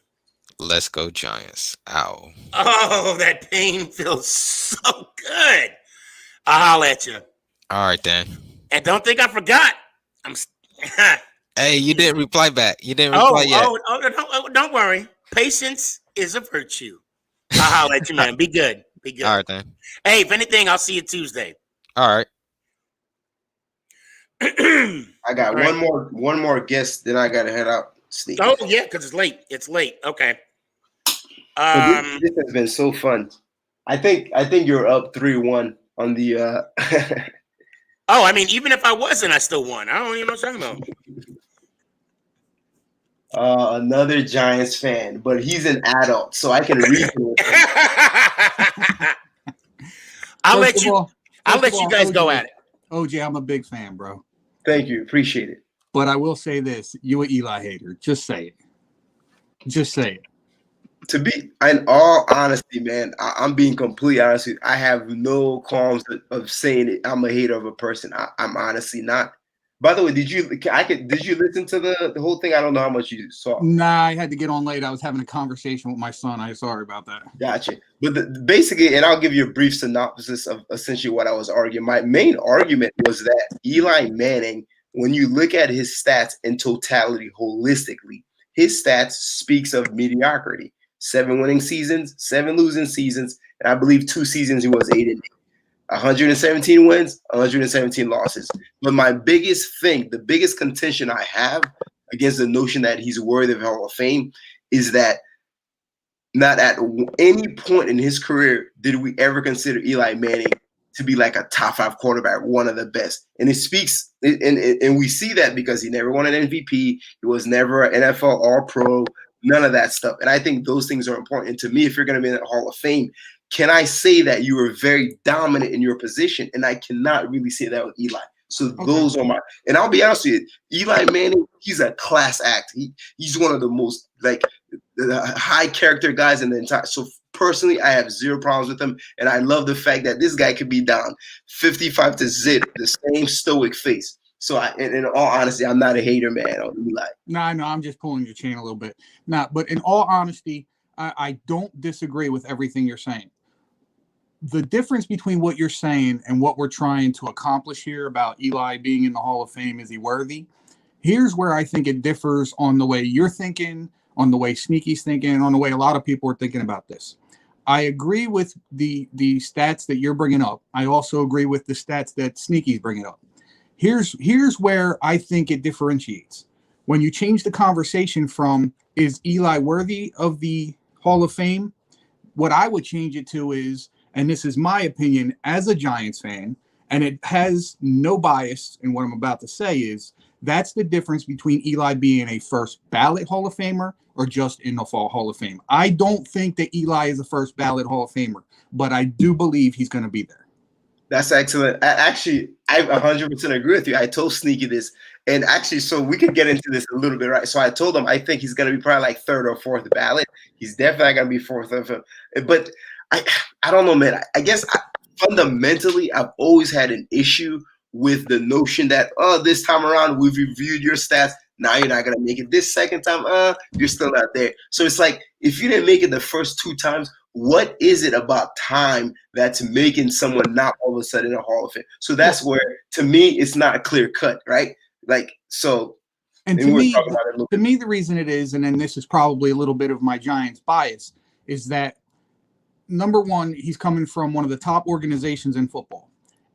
S8: Let's go Giants! Ow!
S1: Oh, that pain feels so good. I'll holler at you.
S8: All right then.
S1: And don't think I forgot.
S8: Hey, you didn't reply back. You didn't reply yet.
S1: Don't worry. Patience is a virtue. I'll holler at you, man. Be good. Be good.
S8: All right, then.
S1: Hey, if anything, I'll see you Tuesday.
S8: All right.
S4: I got one more guest, then I got to head out. Sneak.
S1: Oh, yeah, because it's late. It's late. Okay.
S4: This has been so fun. I think you're up 3-1 on the
S1: Oh, I mean, even if I wasn't, I still won. I don't even know what you're talking
S4: about. Another Giants fan, but he's an adult, so I can reason with him.
S1: I'll let you guys
S9: OJ,
S1: go at it.
S9: OJ, I'm a big fan, bro.
S4: Thank you. Appreciate it.
S9: But I will say this. You an Eli hater. Just say it. Just say it.
S4: To be in all honesty, man, I'm being completely honest with you. I have no qualms of saying it. I'm a hater of a person. I'm honestly not. By the way, did you listen to the whole thing? I don't know how much you saw.
S9: Nah, I had to get on late. I was having a conversation with my son. I'm sorry about that.
S4: Gotcha. But basically, and I'll give you a brief synopsis of essentially what I was arguing. My main argument was that Eli Manning, when you look at his stats in totality, holistically, his stats speaks of mediocrity. 7 winning seasons, 7 losing seasons, and I believe 2 seasons he was 8-8. 117 wins, 117 losses. But my biggest thing, the biggest contention I have against the notion that he's worthy of Hall of Fame is that not at any point in his career did we ever consider Eli Manning to be like a top 5 quarterback, one of the best. And it speaks, and we see that because he never won an MVP. He was never an NFL All-Pro, none of that stuff. And I think those things are important. And to me, if you're going to be in the Hall of Fame, can I say that you were very dominant in your position? And I cannot really say that with Eli. So those are and I'll be honest with you, Eli Manning, he's a class act. He's one of the most like the high character guys in the entire. So personally, I have 0 problems with him, and I love the fact that this guy could be down 55 to zip, the same stoic face. So in all honesty, I'm not a hater, man, on Eli.
S9: No, I'm just pulling your chain a little bit. But in all honesty, I don't disagree with everything you're saying. The difference between what you're saying and what we're trying to accomplish here about Eli being in the Hall of Fame, is he worthy? Here's where I think it differs on the way you're thinking, on the way Sneaky's thinking, and on the way a lot of people are thinking about this. I agree with the stats that you're bringing up. I also agree with the stats that Sneaky's bringing up. Here's where I think it differentiates. When you change the conversation from, is Eli worthy of the Hall of Fame? What I would change it to is, and this is my opinion as a Giants fan, and it has no bias in what I'm about to say, is that's the difference between Eli being a first ballot Hall of Famer or just in the Fall Hall of Fame. I don't think that Eli is a first ballot Hall of Famer, but I do believe he's going to be there.
S4: That's excellent. Actually, I 100% agree with you. I told Sneaky this, and actually, so we could get into this a little bit, right? So I told him I think he's going to be probably like 3rd or 4th ballot. He's definitely going to be 4th or 5th. But I don't know, man. I guess fundamentally, I've always had an issue with the notion that, this time around, we've reviewed your stats. Now you're not going to make it. This second time, you're still not there. So it's like, if you didn't make it the first 2 times, what is it about time that's making someone not all of a sudden a Hall of Fame? So that's where, to me, it's not clear cut, right? Like, so.
S9: And to me, the reason it is, and then this is probably a little bit of my Giants bias, is that, number one, he's coming from one of the top organizations in football,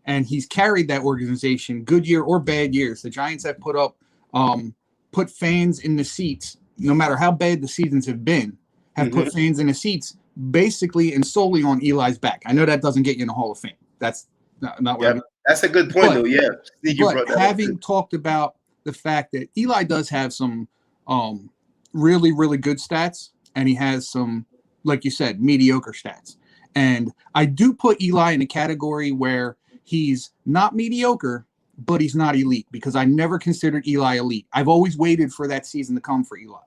S9: and he's carried that organization, good year or bad years. The Giants have put fans in the seats, no matter how bad the seasons have been, have put fans in the seats basically and solely on Eli's back. I know that doesn't get you in the Hall of Fame. That's not what I mean.
S4: That's a good point, though. Yeah.
S9: But having talked about the fact that Eli does have some really, really good stats, and he has some, like you said, mediocre stats. And I do put Eli in a category where he's not mediocre, but he's not elite, because I never considered Eli elite. I've always waited for that season to come for Eli.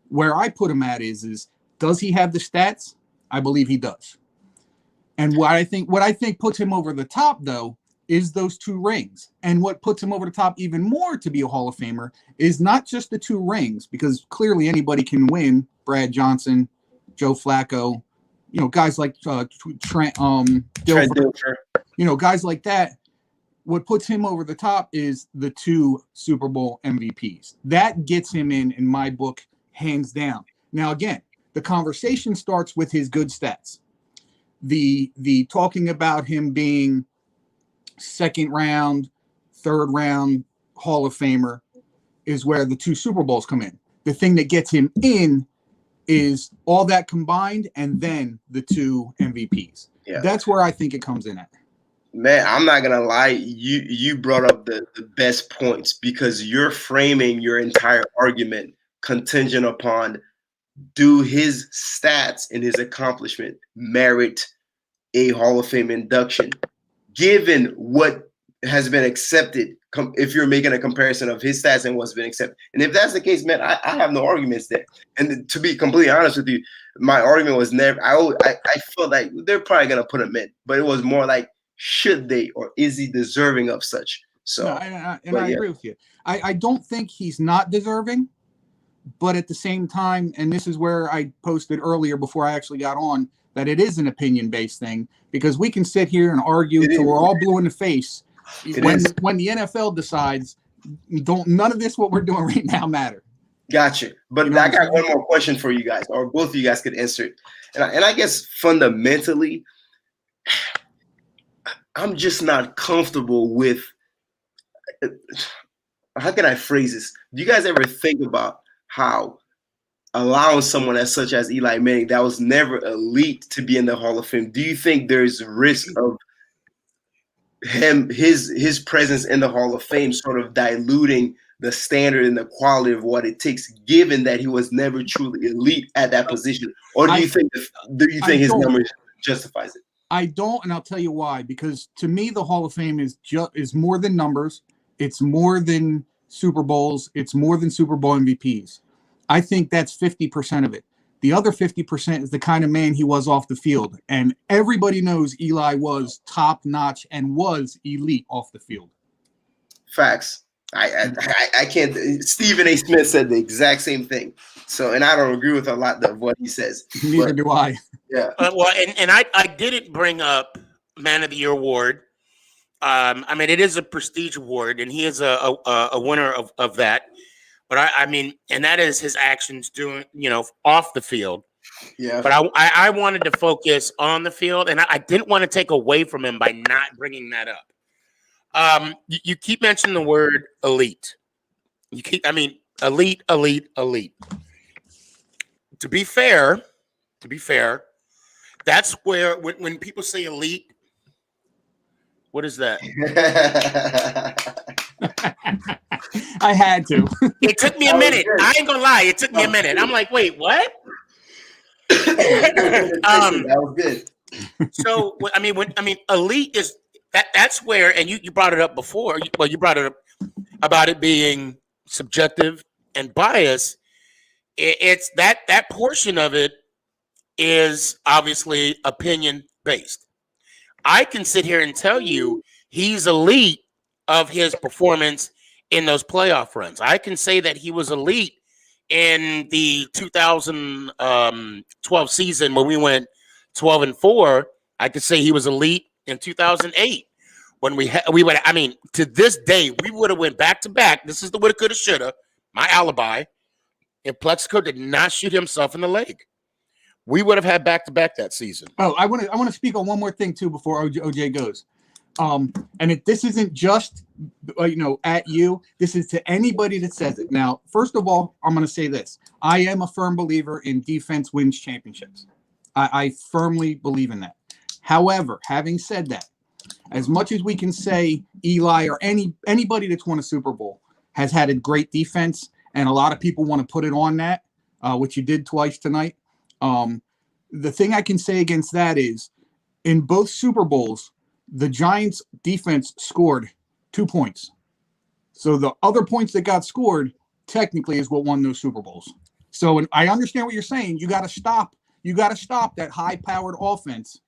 S9: Where I put him at is does he have the stats? I believe he does. And what I think puts him over the top, though, is those 2 rings. And what puts him over the top even more to be a Hall of Famer is not just the 2 rings, because clearly anybody can win. Brad Johnson, Joe Flacco, guys like Trent Dilfer, guys like that. What puts him over the top is the 2 Super Bowl MVPs. That gets him in my book, hands down. Now, again, the conversation starts with his good stats. The talking about him being 2nd round, 3rd round Hall of Famer is where the 2 Super Bowls come in. The thing that gets him in is all that combined, and then the 2 MVPs. Yeah. That's where I think it comes in at.
S4: Man, I'm not gonna lie. You brought up the best points, because you're framing your entire argument contingent upon, do his stats and his accomplishment merit a Hall of Fame induction, given what has been accepted, if you're making a comparison of his stats and what's been accepted. And if that's the case, man, I have no arguments there. And to be completely honest with you, my argument was never, I felt like they're probably going to put him in, but it was more like, should they, or is he deserving of such? So,
S9: no, I agree with you. I don't think he's not deserving, but at the same time, and this is where I posted earlier before I actually got on, that it is an opinion-based thing, because we can sit here and argue till we're all blue in the face. When the NFL decides, none of this what we're doing right now matter.
S4: Gotcha. But I got one more question for you guys, or both of you guys could answer it. And I guess fundamentally, I'm just not comfortable with, how can I phrase this? Do you guys ever think about how allowing someone as such as Eli Manning that was never elite to be in the Hall of Fame, do you think there's risk of his presence in the Hall of Fame sort of diluting the standard and the quality of what it takes, given that he was never truly elite at that position? Or do you think his numbers justifies it?
S9: I don't, and I'll tell you why. Because to me, the Hall of Fame is more than numbers. It's more than Super Bowls. It's more than Super Bowl MVPs. I think that's 50% of it. The other 50% is the kind of man he was off the field. And everybody knows Eli was top notch and was elite off the field.
S4: Facts. I can't. Stephen A. Smith said the exact same thing. So, and I don't agree with a lot of what he says.
S9: Neither do I.
S4: Yeah.
S1: Well, and I didn't bring up Man of the Year award. I mean, it is a prestige award, and he is a winner of that. But I mean, and that is his actions doing, off the field.
S4: Yeah.
S1: But I wanted to focus on the field, and I didn't want to take away from him by not bringing that up. You keep mentioning the word elite. Elite. To be fair, that's where when people say elite, what is that?
S9: I had to.
S1: It took me a minute. I ain't gonna lie. It took me a minute. I'm like, wait, what?
S4: That was good.
S1: So, elite is that's where, and you brought it up before. You brought it up about it being subjective and biased. It's that portion of it is obviously opinion based. I can sit here and tell you he's elite of his performance in those playoff runs. I can say that he was elite in the 2012 season when we went 12-4. I could say he was elite in 2008 when we went. I mean, to this day, we would have went back to back. This is the woulda, coulda, shoulda. My alibi. If Plexico did not shoot himself in the leg, we would have had back to back that season.
S9: Oh, I want to speak on one more thing too before OJ goes. And this isn't just at you. This is to anybody that says it. Now, first of all, I'm going to say this: I am a firm believer in defense wins championships. I firmly believe in that. However, having said that, as much as we can say Eli or anybody that's won a Super Bowl has had a great defense, and a lot of people want to put it on that, which you did twice tonight. The thing I can say against that is, in both Super Bowls, the Giants defense scored 2 points. So the other points that got scored technically is what won those Super Bowls. So, and I understand what you're saying. You got to stop that high-powered offense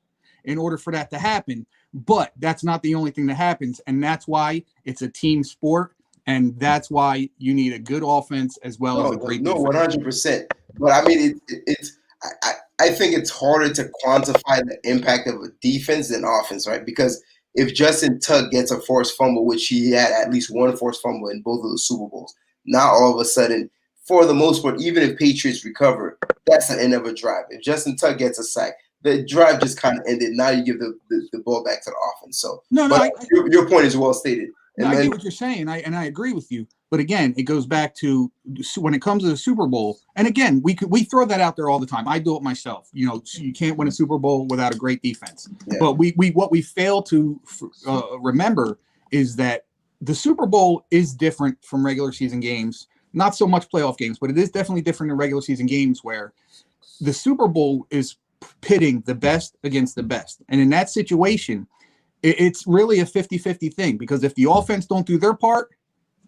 S9: in order for that to happen. But that's not the only thing that happens. And that's why it's a team sport. And that's why you need a good offense as well as a great defense.
S4: 100%. But I mean, I think it's harder to quantify the impact of a defense than offense, right? Because if Justin Tuck gets a forced fumble, which he had at least one forced fumble in both of the Super Bowls, now all of a sudden, for the most part, even if Patriots recover, that's the end of a drive. If Justin Tuck gets a sack, the drive just kind of ended. Now you give the ball back to the offense. So, your point is well stated.
S9: And I get what you're saying, and I agree with you. But again, it goes back to when it comes to the Super Bowl. And again, we throw that out there all the time. I do it myself. You can't win a Super Bowl without a great defense. Yeah. But what we fail to remember is that the Super Bowl is different from regular season games. Not so much playoff games, but it is definitely different in regular season games where the Super Bowl is pitting the best against the best. And in that situation, it's really a 50-50 thing, because if the offense don't do their part,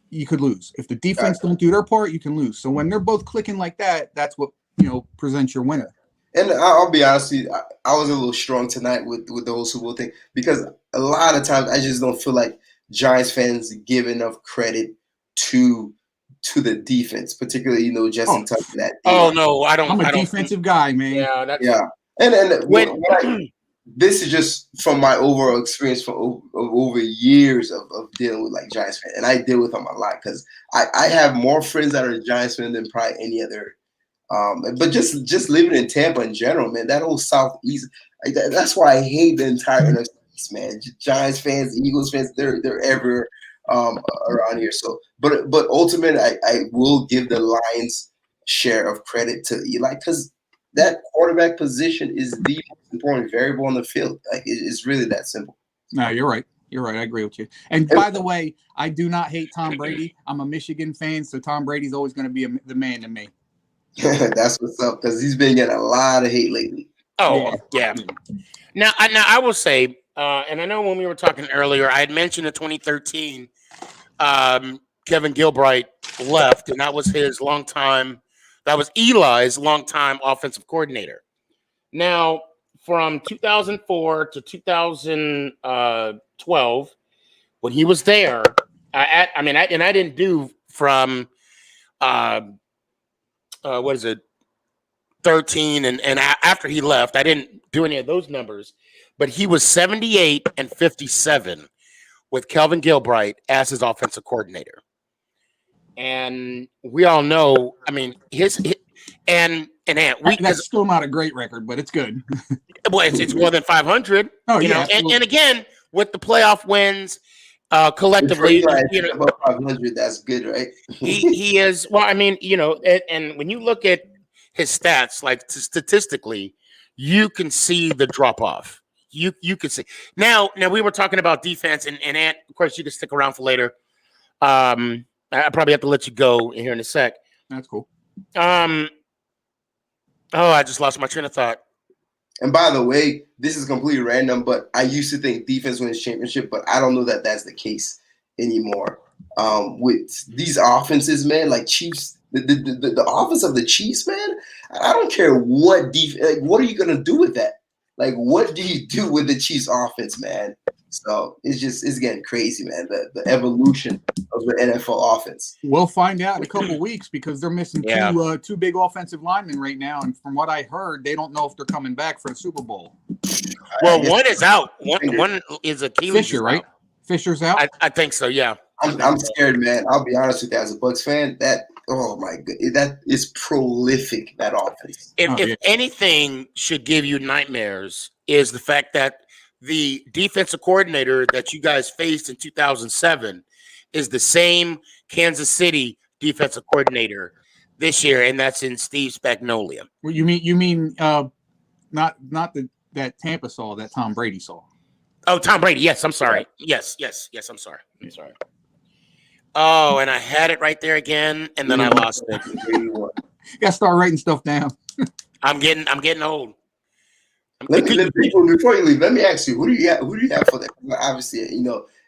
S9: you could lose. If the defense don't do their part, you can lose. So when they're both clicking like that, that's what presents your winner.
S4: And I'll be honest with you, I was a little strong tonight with the whole Super Bowl thing, because a lot of times I just don't feel like Giants fans give enough credit to the defense, particularly Justin Tuck.
S1: Oh no, I don't.
S9: I'm a defensive guy, man.
S4: Yeah. And this is just from my overall experience for over years of dealing with like Giants fans, and I deal with them a lot because I have more friends that are Giants fans than probably any other. But just living in Tampa in general, man, that whole Southeast, that's why I hate the entire NFC East, man. Giants fans, Eagles fans, they're everywhere around here. So, but ultimately, I will give the Lions share of credit to Eli because that quarterback position is the most important variable on the field. Like it's really that simple.
S9: No, you're right. You're right. I agree with you. And by the way, I do not hate Tom Brady. I'm a Michigan fan, so Tom Brady's always going to be the man to me.
S4: That's what's up because he's been getting a lot of hate lately.
S1: Oh, yeah. Now I will say, and I know when we were talking earlier, I had mentioned in 2013, Kevin Gilbride left, and that was Eli's longtime offensive coordinator. Now, from 2004 to 2012, when he was there, I didn't do from 13 and after he left, I didn't do any of those numbers, but he was 78-57 with Kelvin Gilbride as his offensive coordinator. And we all know, I mean, that's
S9: still not a great record, but it's good.
S1: Well, it's more than 500.
S9: Oh,
S1: you
S9: yeah.
S1: know, and again, with the playoff wins, collectively,
S4: about 500, that's good, right?
S1: he is. Well, I mean, and when you look at his stats, like statistically, you can see the drop off. You can see now. We were talking about defense, and Ant, of course, you can stick around for later. I probably have to let you go here in a sec.
S9: That's cool.
S1: I just lost my train of thought.
S4: And by the way, this is completely random, but I used to think defense wins championship, but I don't know that that's the case anymore. With these offenses, man, like Chiefs, the offense of the Chiefs, man, I don't care what what are you gonna do with that? Like, what do you do with the Chiefs offense, man? So it's getting crazy, man. The evolution of the NFL offense.
S9: We'll find out in a couple weeks because they're missing two big offensive linemen right now, and from what I heard, they don't know if they're coming back for the Super Bowl.
S1: Well, one is out. One is Achilles.
S9: Fisher, right? Fisher's out.
S1: I think so. Yeah.
S4: I'm scared, man. I'll be honest with you, as a Bucs fan, oh my god, that is prolific. That offense.
S1: If anything should give you nightmares, is the fact that the defensive coordinator that you guys faced in 2007 is the same Kansas City defensive coordinator this year, and that's in Steve Spagnuolo.
S9: Well, you mean not that Tampa saw, that Tom Brady saw.
S1: Oh, Tom Brady. Yes, I'm sorry. Yes, I'm sorry. Oh, and I had it right there again, and then I lost it.
S9: You gotta start writing stuff down.
S1: I'm getting old.
S4: Before you leave, let me ask you, who do you have for that? Obviously,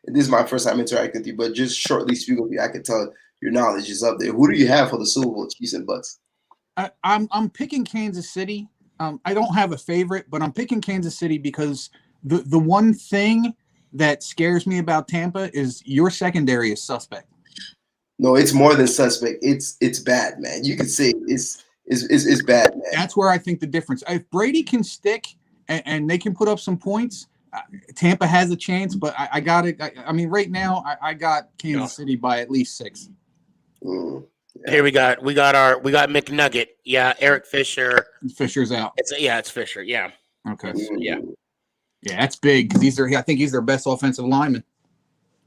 S4: this is my first time interacting with you, but just shortly speak with you, I can tell your knowledge is up there. Who do you have for the Super Bowl, Chiefs and Bucs?
S9: I'm picking Kansas City. I don't have a favorite, but I'm picking Kansas City because the one thing that scares me about Tampa is your secondary is suspect.
S4: No, it's more than suspect. It's bad, man. You can say it's bad, man.
S9: That's where I think the difference. If Brady can stick and they can put up some points, Tampa has a chance. But I got it. I mean, right now I got Kansas City by at least 6.
S4: Yeah.
S1: Here we got McNugget. Yeah, Eric Fisher.
S9: Fisher's out.
S1: It's Fisher. Yeah.
S9: Okay.
S1: Yeah,
S9: that's big because I think he's their best offensive lineman.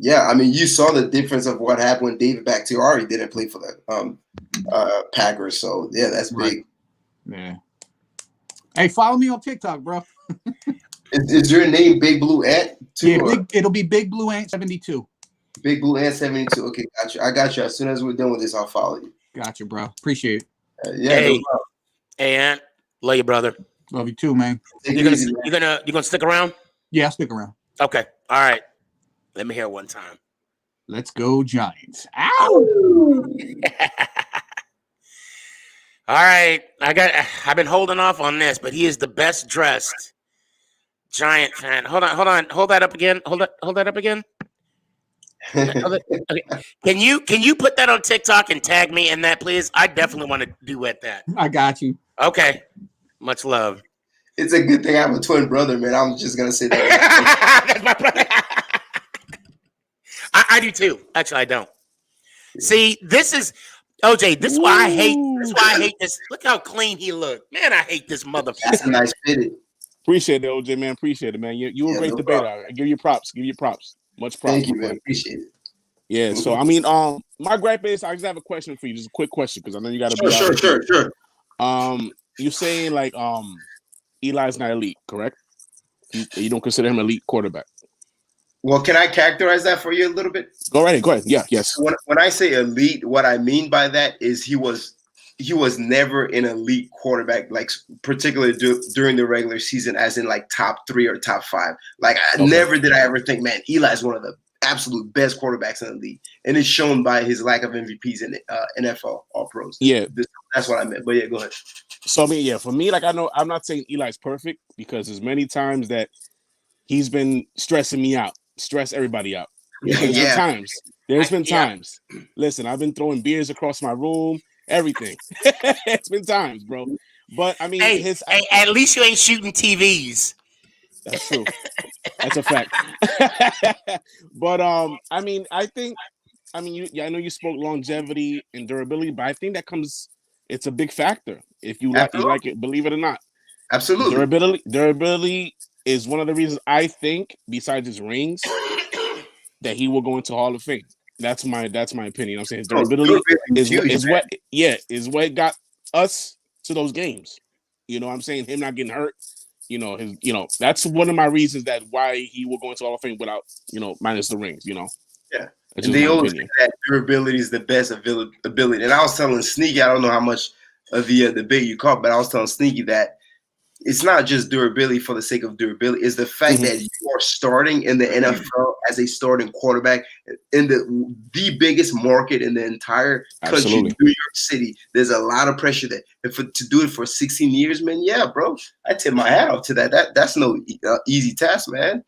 S4: Yeah, I mean, you saw the difference of what happened when David Bakhtiari didn't play for the Packers. So yeah, that's big.
S9: Yeah. Hey, follow me on TikTok, bro.
S4: Is your name Big Blue Ant?
S9: It'll be Big Blue Ant 72.
S4: Big Blue Ant 72. Okay, got you. I got you. As soon as we're done with this, I'll follow you.
S9: Got you, bro. Appreciate it.
S1: Hey, Ant, love you, brother.
S9: Love you too, man.
S1: You gonna stick around?
S9: Yeah, I'll stick around.
S1: Okay. All right. Let me hear it one time.
S9: Let's go, Giants. Ow!
S1: All right. I've been holding off on this, but he is the best dressed Giant fan. Hold on. Hold that up again. Hold that up again. Okay. Can you put that on TikTok and tag me in that, please? I definitely want to duet that.
S9: I got you.
S1: Okay. Much love.
S4: It's a good thing I have a twin brother, man. I'm just gonna say that.
S1: That's my brother. I do too. Actually, I don't. See, this is OJ. This is why I hate. This is why I hate this. Look how clean he looked, man. I hate this motherfucker.
S4: That's a nice fitted.
S10: Appreciate it, OJ, man. Appreciate it, man. You a great debater. I give you props. Much props.
S4: Thank you, man. Appreciate it.
S10: Yeah. So I mean, my gripe is I just have a question for you. Just a quick question because I know you got to be
S4: Sure.
S10: You're saying like Eli's not elite, correct? You don't consider him elite quarterback.
S4: Well, can I characterize that for you a little bit?
S10: Go right ahead. Go ahead. Yeah. Yes.
S4: When I say elite, what I mean by that is he was never an elite quarterback, like particularly during the regular season, as in like top 3 or top 5. Like never did I ever think, man, Eli's one of the absolute best quarterbacks in the league, and it's shown by his lack of MVPs in NFL All Pros.
S10: Yeah,
S4: that's what I meant. But yeah, go ahead.
S10: So I mean, yeah, for me, like I know I'm not saying Eli's perfect because there's many times that he's been stressing me out, stress everybody out. There's been times. Listen, I've been throwing beers across my room, everything. It's been times, bro. But I mean,
S1: at least you ain't shooting TVs.
S10: That's true. That's a fact. But I mean, I know you spoke longevity and durability, but I think that it's a big factor if you like it, believe it or not.
S4: Absolutely.
S10: Durability is one of the reasons I think, besides his rings, that he will go into Hall of Fame. That's my opinion. I'm saying durability is what got us to those games. You know what I'm saying? Him not getting hurt. That's one of my reasons why he will go into Hall of Fame without, minus the rings,
S4: Yeah. And they always say that durability is the best ability. And I was telling Sneaky, I don't know how much of the debate you caught, but I was telling Sneaky that it's not just durability for the sake of durability. It's the fact that you are starting in the NFL as a starting quarterback in the biggest market in the entire country, New York City. There's a lot of pressure there. And to do it for 16 years, man, yeah, bro, I tip my hat off to that. That's no easy task, man.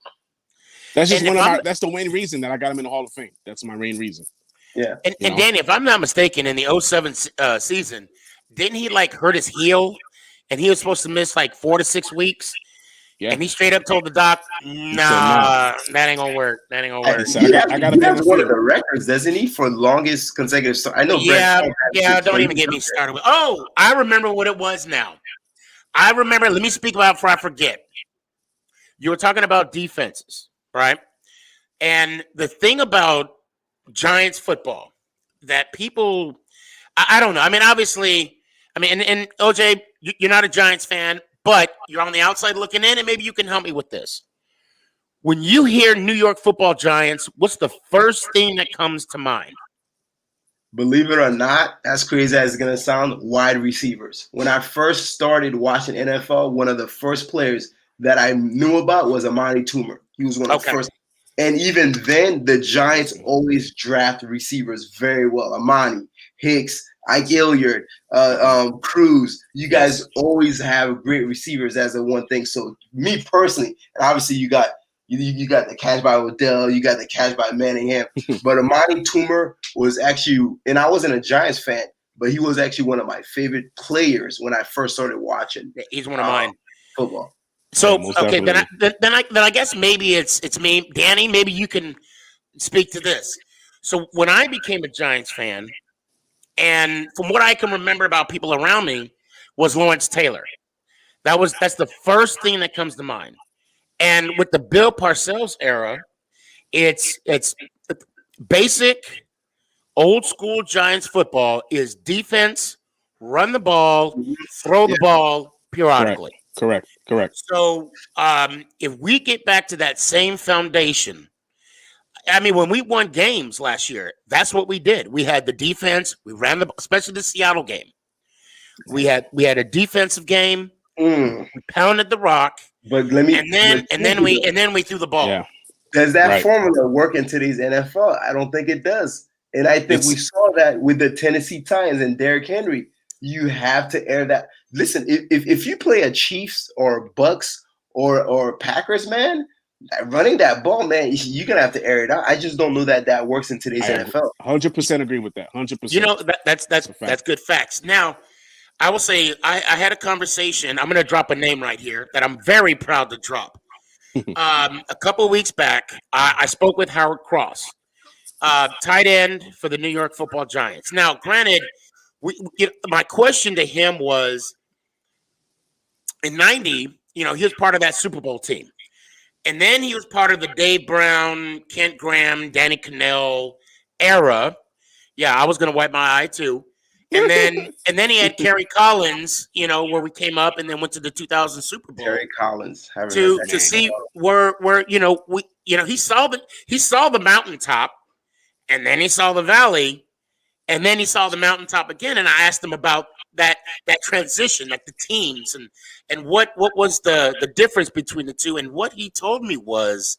S10: That's just that's the main reason that I got him in the Hall of Fame. That's my main reason.
S4: Yeah.
S1: And Danny, if I'm not mistaken, in the 2007 season, didn't he like hurt his heel? And he was supposed to miss like 4 to 6 weeks. Yeah. And he straight up told the doc, that ain't gonna work. That ain't gonna work.
S4: I got one of the records, doesn't he, for longest consecutive start? I know.
S1: Yeah. Don't even get me started with. Oh, I remember what it was now. I remember. Let me speak about it before I forget. You were talking about defenses, right? And the thing about Giants football that people, I don't know. I mean, obviously, and OJ, you're not a Giants fan, but you're on the outside looking in, and maybe you can help me with this. When you hear New York Football Giants, what's the first thing that comes to mind?
S4: Believe it or not, as crazy as it's going to sound, wide receivers. When I first started watching NFL, one of the first players that I knew about was Amani Toomer. He was one of the first. And even then, the Giants always draft receivers very well. Amani, Hicks, Ike Hilliard, Cruz. You guys always have great receivers as the one thing. So me personally, and obviously you got the catch by Odell, you got the catch by Manningham. But Amani Toomer was actually, and I wasn't a Giants fan, but he was actually one of my favorite players when I first started watching.
S1: He's one of mine.
S4: Football.
S1: So then I guess maybe it's me, Danny. Maybe you can speak to this. So when I became a Giants fan, and from what I can remember about people around me, was Lawrence Taylor. That's the first thing that comes to mind. And with the Bill Parcells era, it's basic old school Giants football is defense, run the ball, throw the ball periodically.
S10: Correct.
S1: So if we get back to that same foundation, I mean, when we won games last year, that's what we did. We had the defense. We ran especially the Seattle game. We had a defensive game. We pounded the rock.
S4: But
S1: and then we threw the ball.
S10: Yeah.
S4: Does that formula work in today's NFL? I don't think it does. And I think we saw that with the Tennessee Titans and Derrick Henry. You have to air that. Listen, if you play a Chiefs or Bucks or Packers, man, running that ball, man, you're gonna have to air it out. I just don't know that works in today's NFL.
S10: 100% agree with that. 100%.
S1: You know, that's good facts. Now, I will say I had a conversation. I'm gonna drop a name right here that I'm very proud to drop. A couple of weeks back, I spoke with Howard Cross, tight end for the New York Football Giants. Now, granted, my question to him was, in '90, he was part of that Super Bowl team. And then he was part of the Dave Brown, Kent Graham, Danny Cannell era. Yeah, I was gonna wipe my eye too. And then he had Kerry Collins, where we came up and then went to the 2000 Super Bowl.
S4: Terry Collins.
S1: To see where he saw the mountaintop, and then he saw the valley, and then he saw the mountaintop again. And I asked him about that transition, like the teams, and what was the difference between the two. And what he told me was,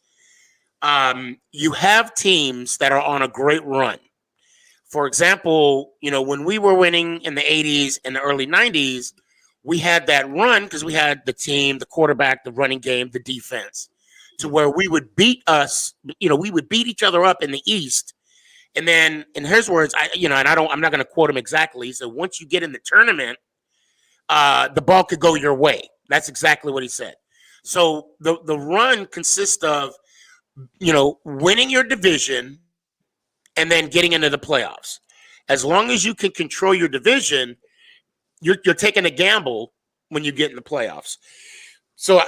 S1: you have teams that are on a great run. For example, when we were winning in the 80s and the early 90s, we had that run because we had the team, the quarterback, the running game, the defense, to where we would beat we would beat each other up in the East. And then, in his words, I'm not going to quote him exactly. He said, once you get in the tournament, the ball could go your way. That's exactly what he said. So the run consists of, winning your division and then getting into the playoffs. As long as you can control your division, you're taking a gamble when you get in the playoffs. So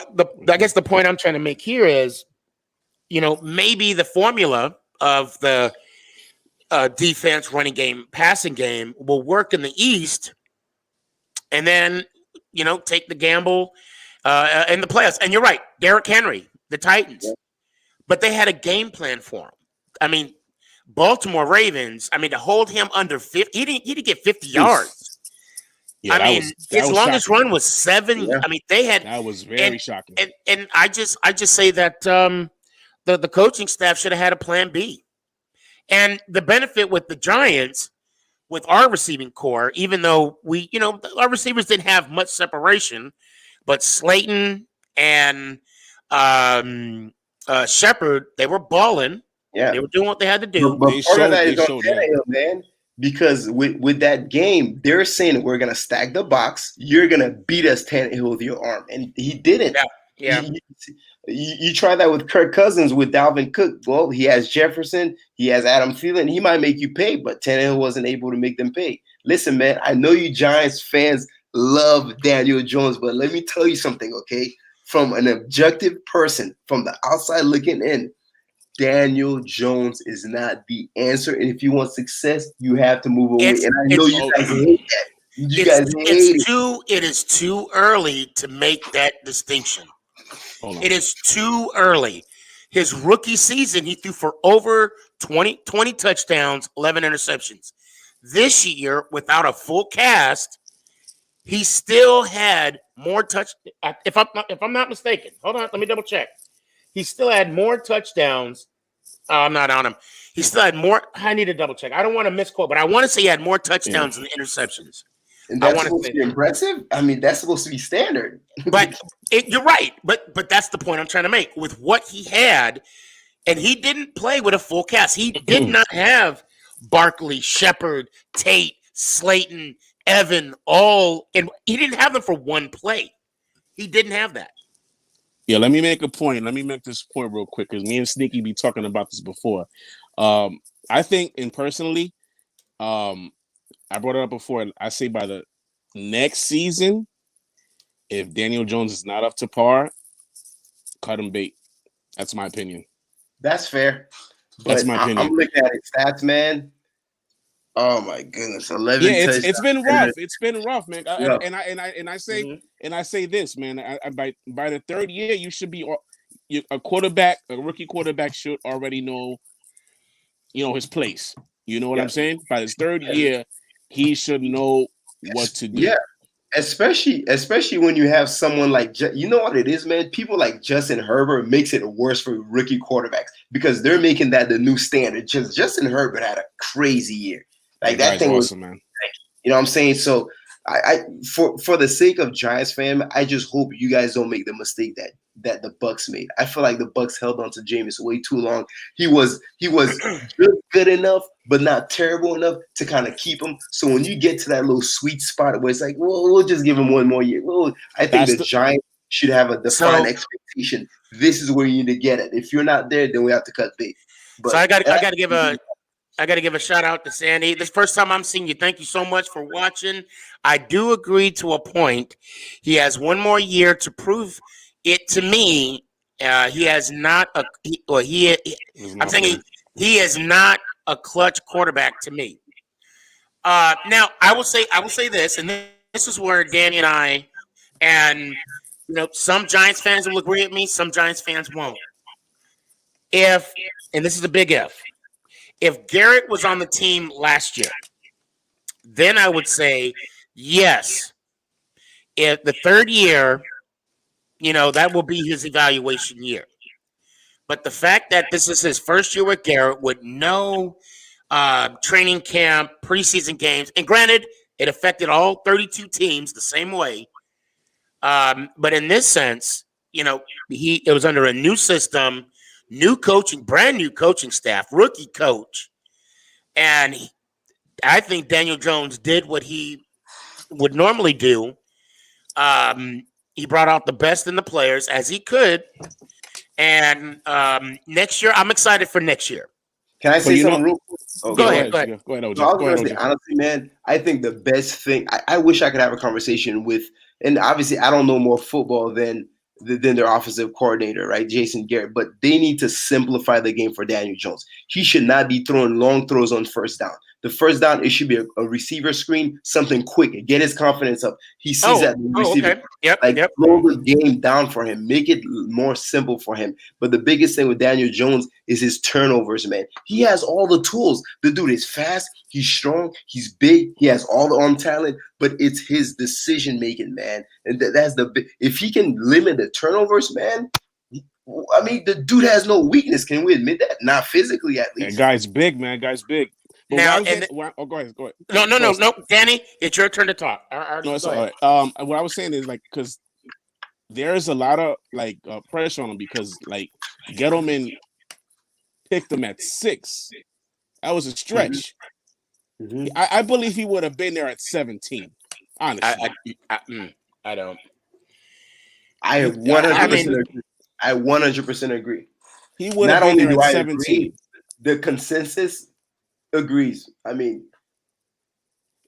S1: I guess the point I'm trying to make here is, maybe the formula of the defense, running game, passing game will work in the East, and then, take the gamble in the playoffs. And you're right, Derrick Henry, the Titans, but they had a game plan for him. I mean, Baltimore Ravens, to hold him under 50, he didn't get 50 yards.
S10: Yeah,
S1: his longest run was 7.
S4: Yeah.
S1: They had
S10: that was very shocking.
S1: And I just say that the coaching staff should have had a plan B. And the benefit with the Giants, with our receiving core, even though our receivers didn't have much separation, but Slayton and Shepard, they were balling.
S4: Yeah,
S1: they were doing what they had to do.
S4: But part of that is on Tannehill, man. Because with that game, they're saying we're gonna stack the box. You're gonna beat us, Tannehill, with your arm, and he didn't.
S1: Yeah.
S4: You try that with Kirk Cousins, with Dalvin Cook. Well, he has Jefferson, he has Adam Thielen. He might make you pay, but Tannehill wasn't able to make them pay. Listen, man, I know you Giants fans love Daniel Jones, but let me tell you something, okay? From an objective person, from the outside looking in, Daniel Jones is not the answer. And if you want success, you have to move away. And I know you guys hate that.
S1: It is too early to make that distinction. It is too early. His rookie season, he threw for over 20 touchdowns, 11 interceptions. This year, without a full cast, he still had more if I'm not mistaken. Hold on, let me double check. He still had more touchdowns. I'm not on him. He still had more. I need to double check. I don't want to misquote, but I want to say he had more touchdowns than interceptions.
S4: And that's supposed to be impressive? That's supposed to be standard.
S1: But you're right. But that's the point I'm trying to make. With what he had, and he didn't play with a full cast. He did not have Barkley, Shepard, Tate, Slayton, Evan, all. And he didn't have them for one play. He didn't have that.
S10: Yeah, let me make a point. Let me make this point real quick because me and Sneaky be talking about this before. I think, and personally, I brought it up before, and I say by the next season, if Daniel Jones is not up to par, cut him bait. That's my opinion.
S4: That's fair.
S10: That's my opinion.
S4: I'm looking at his stats, man. Oh my goodness, 11.
S10: Yeah, it's been rough. It's been rough, man.
S4: Yeah.
S10: And I say this, man. By the third year, you should be a rookie quarterback should already know, his place. You know what I'm saying? By his third year, he should know what to do.
S4: Yeah, especially when you have someone like you know what it is, man. People like Justin Herbert makes it worse for rookie quarterbacks because they're making that the new standard. Justin Herbert had a crazy year. Like that thing was
S10: awesome, man.
S4: You know what I'm saying? So I for the sake of Giants fan, I just hope you guys don't make the mistake that the Bucs made. I feel like the Bucs held on to Jameis way too long. He was just good enough, but not terrible enough to kind of keep him. So when you get to that little sweet spot where it's like, well, we'll just give him one more year. Well, I think the Giants should have a defined expectation. This is where you need to get it. If you're not there, then we have to cut bait. But
S1: so I got to give a shout out to Sandy. This first time I'm seeing you. Thank you so much for watching. I do agree to a point. He has one more year to prove it to me. He has not. He is not a clutch quarterback to me. Now I will say this, and this is where Danny and I, and some Giants fans will agree with me, some Giants fans won't. And this is a big if Garrett was on the team last year, then I would say yes. If the third year, that will be his evaluation year. But the fact that this is his first year with Garrett with no training camp, preseason games, and granted, it affected all 32 teams the same way. But in this sense, it was under a new system, new coaching, brand new coaching staff, rookie coach. And I think Daniel Jones did what he would normally do. He brought out the best in the players as he could. And next year, I'm excited for next year.
S4: Can I say something real quick?
S1: Oh, go ahead, OJ.
S4: OJ. Honestly, man, I think the best thing, I wish I could have a conversation with, and obviously I don't know more football than their offensive coordinator, right, Jason Garrett, but they need to simplify the game for Daniel Jones. He should not be throwing long throws on first down. The first down, it should be a receiver screen, something quick, get his confidence up. He sees that the receiver,
S1: okay. Yep.
S4: Slow the game down for him, make it more simple for him. But the biggest thing with Daniel Jones is his turnovers, man. He has all the tools. The dude is fast, he's strong, he's big, he has all the arm talent, but it's his decision making, man. And that's the big. If he can limit the turnovers, man. I mean, the dude has no weakness. Can we admit that? Not physically, at least.
S10: Yeah, guy's big, man. Guy's big. But
S1: now,
S10: go ahead.
S1: No, Danny, it's your turn to talk.
S10: No, it's all right. What I was saying is because there's a lot of pressure on him because Gettleman picked him at 6. That was a stretch.
S4: Mm-hmm.
S10: I believe he would have been there at 17. Honestly,
S1: I don't.
S4: I 100% agree. I 100% agree.
S10: He would have been there at 17.
S4: Agree, the consensus agrees. I mean,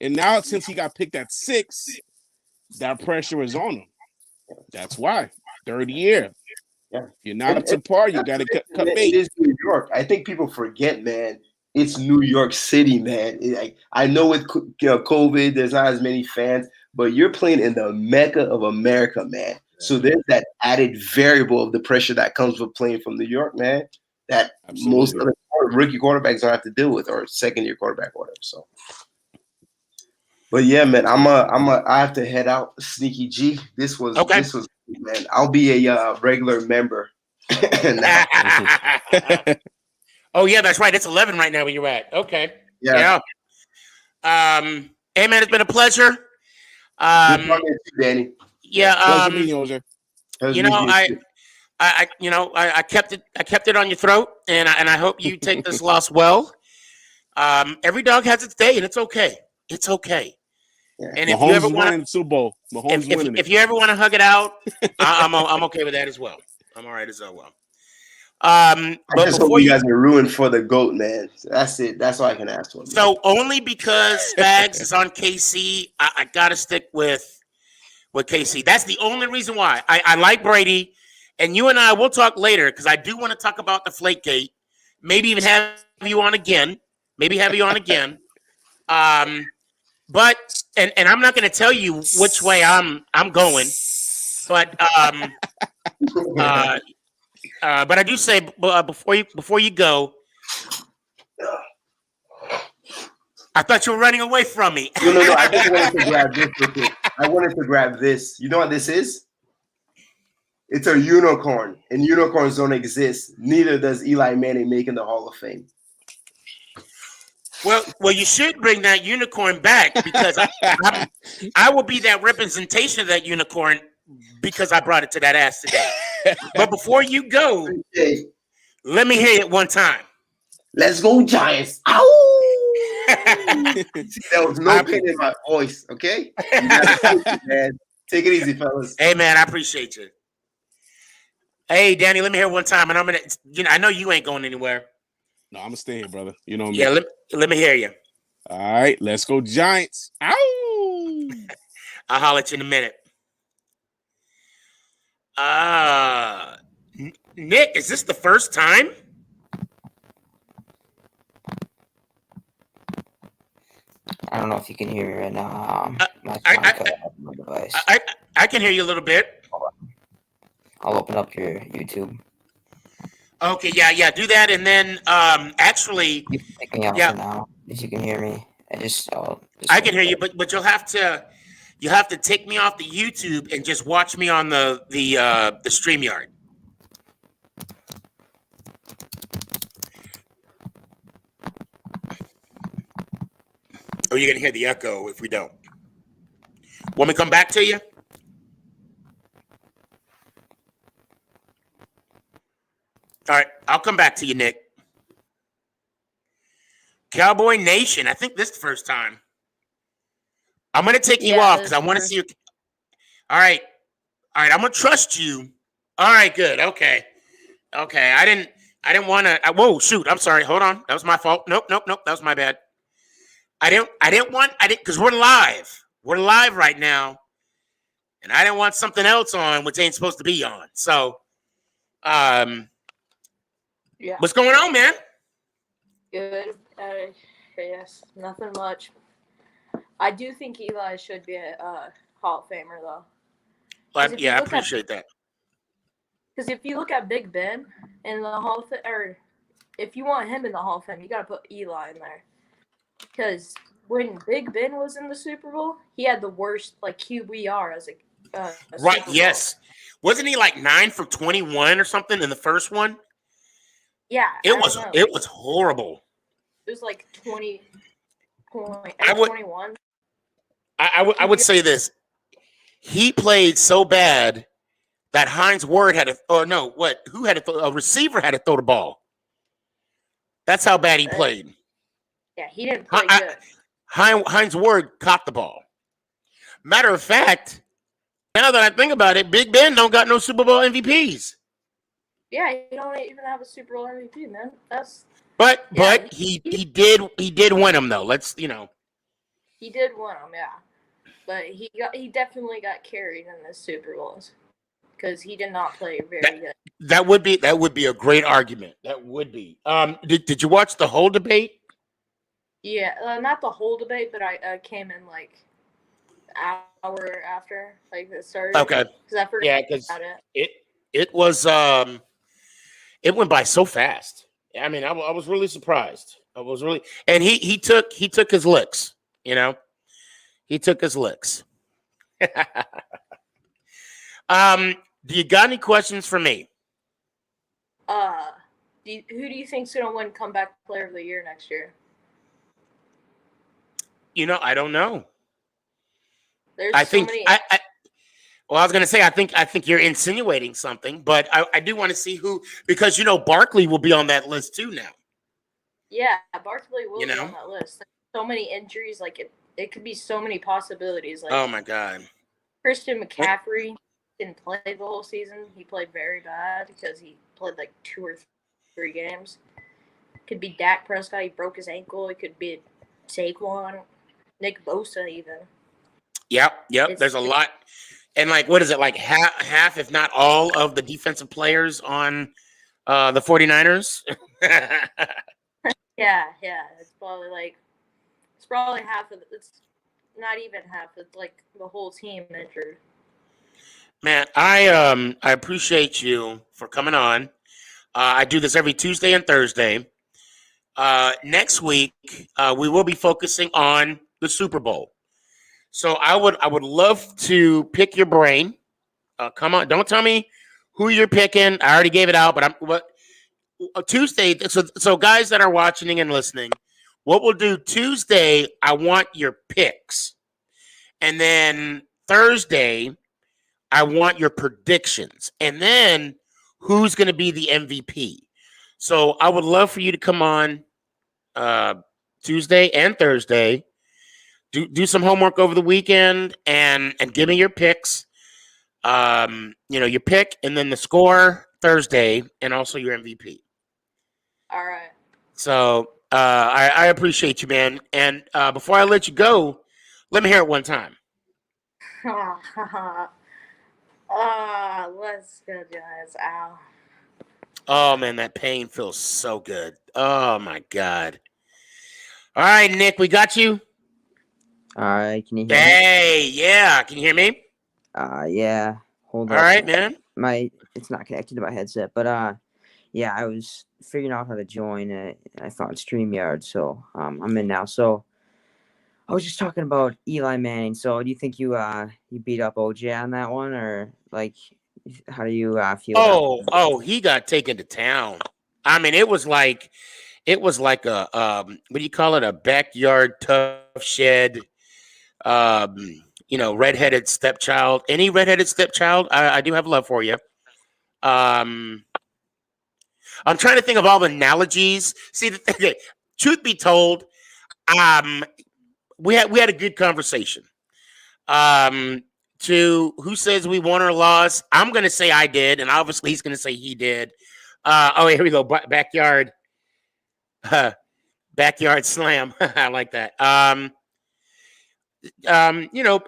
S10: and now since he got picked at 6, that pressure is on him. That's why 3rd year.
S4: Yeah,
S10: you're not up to par. You got to cut bait.
S4: It is New York. I think people forget, man. It's New York City, man. I know with COVID, there's not as many fans, but you're playing in the Mecca of America, man. So there's that added variable of the pressure that comes with playing from New York, man. That most of the rookie quarterbacks don't have to deal with, or second-year quarterback, or whatever. So, but yeah, man, I have to head out. Sneaky G, this was man. I'll be a regular member.
S1: Oh yeah, that's right. It's 11 right now where you're at. Okay.
S4: Yeah.
S1: Hey man, it's been a pleasure.
S4: Good talking to you, Danny.
S1: Yeah.
S10: Pleasure meeting you,
S1: I kept it on your throat, and I hope you take this loss well. Every dog has its day, and it's okay. It's okay.
S10: Yeah.
S1: And
S10: if you ever want to Super Bowl,
S1: if you ever want to hug it out, I'm okay with that as well. I'm all right as well.
S4: I just hope you guys are ruined for the GOAT, man. That's it. That's all I can ask for. Man.
S1: So only because Spags is on KC, I gotta stick with KC. That's the only reason why. I like Brady, and you and I will talk later because I do want to talk about the Flakegate. Maybe even have you on again. But I'm not going to tell you which way I'm going. But I do say before you go, I thought you were running away from me.
S4: No. I just wanted to grab this real quick. I wanted to grab this. You know what this is? It's a unicorn, and unicorns don't exist. Neither does Eli Manning making the Hall of Fame.
S1: Well, you should bring that unicorn back because I will be that representation of that unicorn because I brought it to that ass today. But before you go, let me hear it one time.
S4: Let's go, Giants! Ow! There was no pain in my voice. Okay, man. Take it easy, fellas.
S1: Hey, man, I appreciate you. Hey, Danny, let me hear it one time, and I'm gonna. I know you ain't going anywhere.
S10: No, I'm gonna stay here, brother. You know me.
S1: Yeah, let me hear you.
S10: All right, let's go, Giants! Ow!
S1: I'll holler at you in a minute. Nick, is this the first time?
S11: I don't know if you can hear me right now. My
S1: I,
S11: sound cut out of my device.
S1: I can hear you a little bit.
S11: I'll open up your YouTube.
S1: Okay, yeah, do that, and then actually,
S11: You can take me out
S1: yeah,
S11: for now, if you can hear me.
S1: I can hear you, but you'll have to take me off the YouTube and just watch me on the StreamYard. Or you're gonna hear the echo if we don't. Want me to come back to you? All right, I'll come back to you, Nick. Cowboy Nation. I think this is the first time. I'm gonna take you off because I want to see you. All right. I'm gonna trust you. All right, good. Okay. I didn't want to. Whoa, shoot. I'm sorry. Hold on. That was my fault. Nope. That was my bad. I didn't because we're live. We're live right now, and I didn't want something else on which ain't supposed to be on. So,
S12: Yeah.
S1: What's going on, man?
S12: Good. Yes, nothing much. I do think Eli should be a Hall of Famer, though.
S1: Yeah, I appreciate that.
S12: Because if you look at Big Ben in the Hall of Fame, or if you want him in the Hall of Fame, you got to put Eli in there. Because when Big Ben was in the Super Bowl, he had the worst QBR as a
S1: right.
S12: Super Bowl.
S1: Yes. Wasn't he like 9 for 21 or something in the first one?
S12: Yeah.
S1: It was horrible.
S12: It was like 20 point. 21.
S1: I would say this. He played so bad that Heinz Ward had a receiver had to throw the ball. That's how bad he played.
S12: Yeah, he didn't play good.
S1: Heinz Ward caught the ball. Matter of fact, now that I think about it, Big Ben don't got no Super Bowl MVPs.
S12: Yeah, he don't even have a Super Bowl MVP, man.
S1: But he did win them though. He
S12: did win them, yeah. But he definitely got carried in the Super Bowls because he did not play very good.
S1: That would be a great argument. That would be. Did you watch the whole debate?
S12: Yeah, not the whole debate, but I came in like hour after it started.
S1: Okay.
S12: Because I forgot about it.
S1: It was it went by so fast. I mean, I was really surprised. And he took his licks. He took his licks. Do you got any questions for me?
S12: Who do you think's gonna win Comeback Player of the Year next year?
S1: I don't know.
S12: There's
S1: I
S12: so many.
S1: I was gonna say I think you're insinuating something, but I do want to see who, because Barkley will be on that list too now.
S12: Yeah, Barkley will be on that list. There's so many injuries, it could be so many possibilities.
S1: Oh my God.
S12: Christian McCaffrey didn't play the whole season. He played very bad because he played 2 or 3 games. Could be Dak Prescott. He broke his ankle. It could be Saquon, Nick Bosa even.
S1: Yep. There's a lot. And what is it, half, if not all, of the defensive players on the 49ers?
S12: Yeah. It's probably half of it's not even half. It's the whole team injured.
S1: Man, I appreciate you for coming on. I do this every Tuesday and Thursday. Next week, we will be focusing on the Super Bowl. So I would love to pick your brain. Come on, don't tell me who you're picking. I already gave it out, but Tuesday. So guys that are watching and listening, what we'll do Tuesday, I want your picks, and then Thursday, I want your predictions, and then who's going to be the MVP. So I would love for you to come on Tuesday and Thursday. Do some homework over the weekend and give me your picks. Your pick and then the score Thursday and also your MVP.
S12: All right.
S1: So I appreciate you, man. And before I let you go, let me hear it one time.
S12: Let's go, guys. Ow.
S1: Oh man, that pain feels so good. Oh my God. All right, Nick, we got you.
S11: All right, can you hear me?
S1: Hey, yeah. Can you hear me?
S11: Yeah. Hold
S1: All
S11: up.
S1: right, man.
S11: It's not connected to my headset, but yeah, I was figuring out how to join. I found StreamYard, so I'm in now. So I was just talking about Eli Manning. So do you think you beat up OJ on that one, or like how do you feel about
S1: Oh, he got taken to town. I mean, it was like a what do you call it? A backyard tough shed. Redheaded stepchild. Any redheaded stepchild, I do have love for you. I'm trying to think of all the analogies. See, okay, truth be told, um, we had a good conversation. To who says we won or lost? I'm gonna say I did, and obviously he's gonna say he did. Here we go. Backyard, backyard slam. I like that.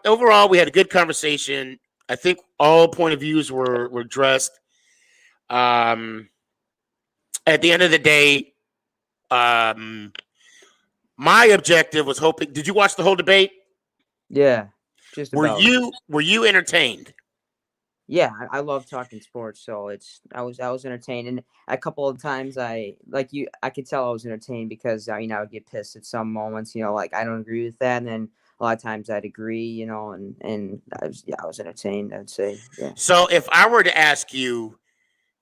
S1: Overall, we had a good conversation. I think all point of views were addressed. At the end of the day, my objective was hoping. Did you watch the whole debate?
S11: Yeah, just
S1: Were
S11: about.
S1: you entertained?
S11: Yeah, I love talking sports, so I was entertained, and a couple of times I could tell I was entertained because I would get pissed at some moments, like I don't agree with that, and then a lot of times I'd agree, and I was entertained. I'd say, yeah.
S1: So if I were to ask you,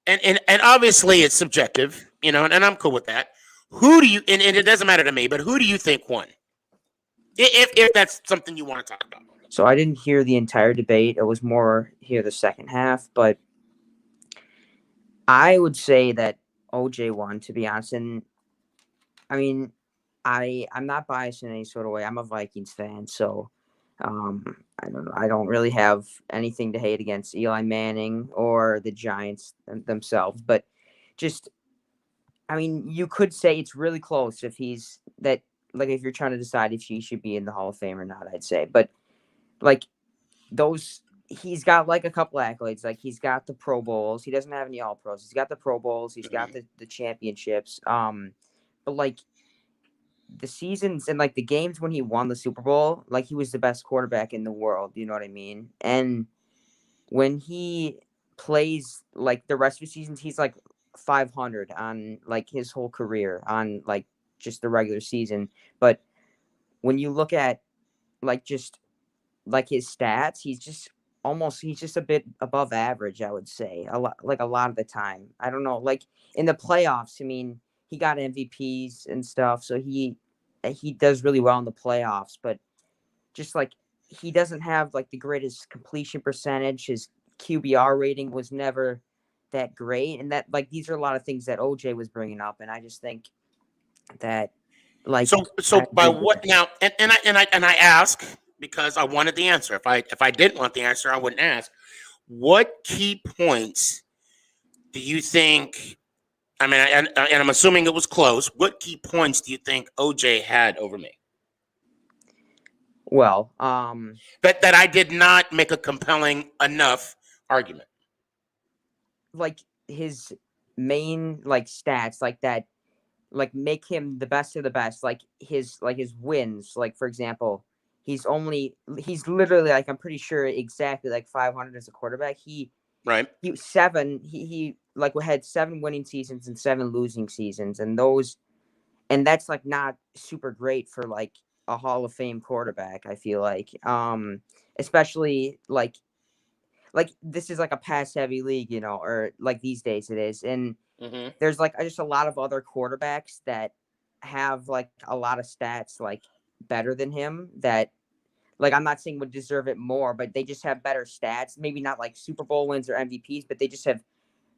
S1: and obviously it's subjective, and I'm cool with that. Who do you and it doesn't matter to me, but who do you think won? If that's something you want to talk about.
S11: So I didn't hear the entire debate. It was more hear the second half, but I would say that OJ won, to be honest. And I mean, I'm not biased in any sort of way. I'm a Vikings fan, so I don't know. I don't really have anything to hate against Eli Manning or the Giants themselves, but just you could say it's really close if he's that. Like if you're trying to decide if he should be in the Hall of Fame or not, I'd say, but like those he's got like a couple accolades. Like he's got the Pro Bowls. He doesn't have any All Pros. He's got the Pro Bowls. He's got the championships. But like the seasons and like the games when he won the Super Bowl, like he was the best quarterback in the world. You know what I mean? And when he plays like the rest of the seasons, he's like 500 on like his whole career on like just the regular season. But when you look at like just like his stats, he's just a bit above average, I would say. A lot of the time. I don't know, like in the playoffs, he got MVPs and stuff, so he does really well in the playoffs, but just like he doesn't have like the greatest completion percentage. His QBR rating was never that great, and that like these are a lot of things that OJ was bringing up, and I just think that like
S1: so by what now? And I ask because I wanted the answer. If I didn't want the answer, I wouldn't ask. What key points do you think? I mean, and I'm assuming it was close. What key points do you think OJ had over me?
S11: Well,
S1: that I did not make a compelling enough argument.
S11: Like his main like stats, like that, like make him the best of the best. Like his wins, like for example, he's literally like I'm pretty sure exactly like 500 as a quarterback. He like had 7 winning seasons and 7 losing seasons, and that's like not super great for like a Hall of Fame quarterback, I feel like. Especially like this is like a pass heavy league, or like these days it is. And there's like just a lot of other quarterbacks that have like a lot of stats like better than him that like I'm not saying would deserve it more, but they just have better stats. Maybe not like Super Bowl wins or MVPs, but they just have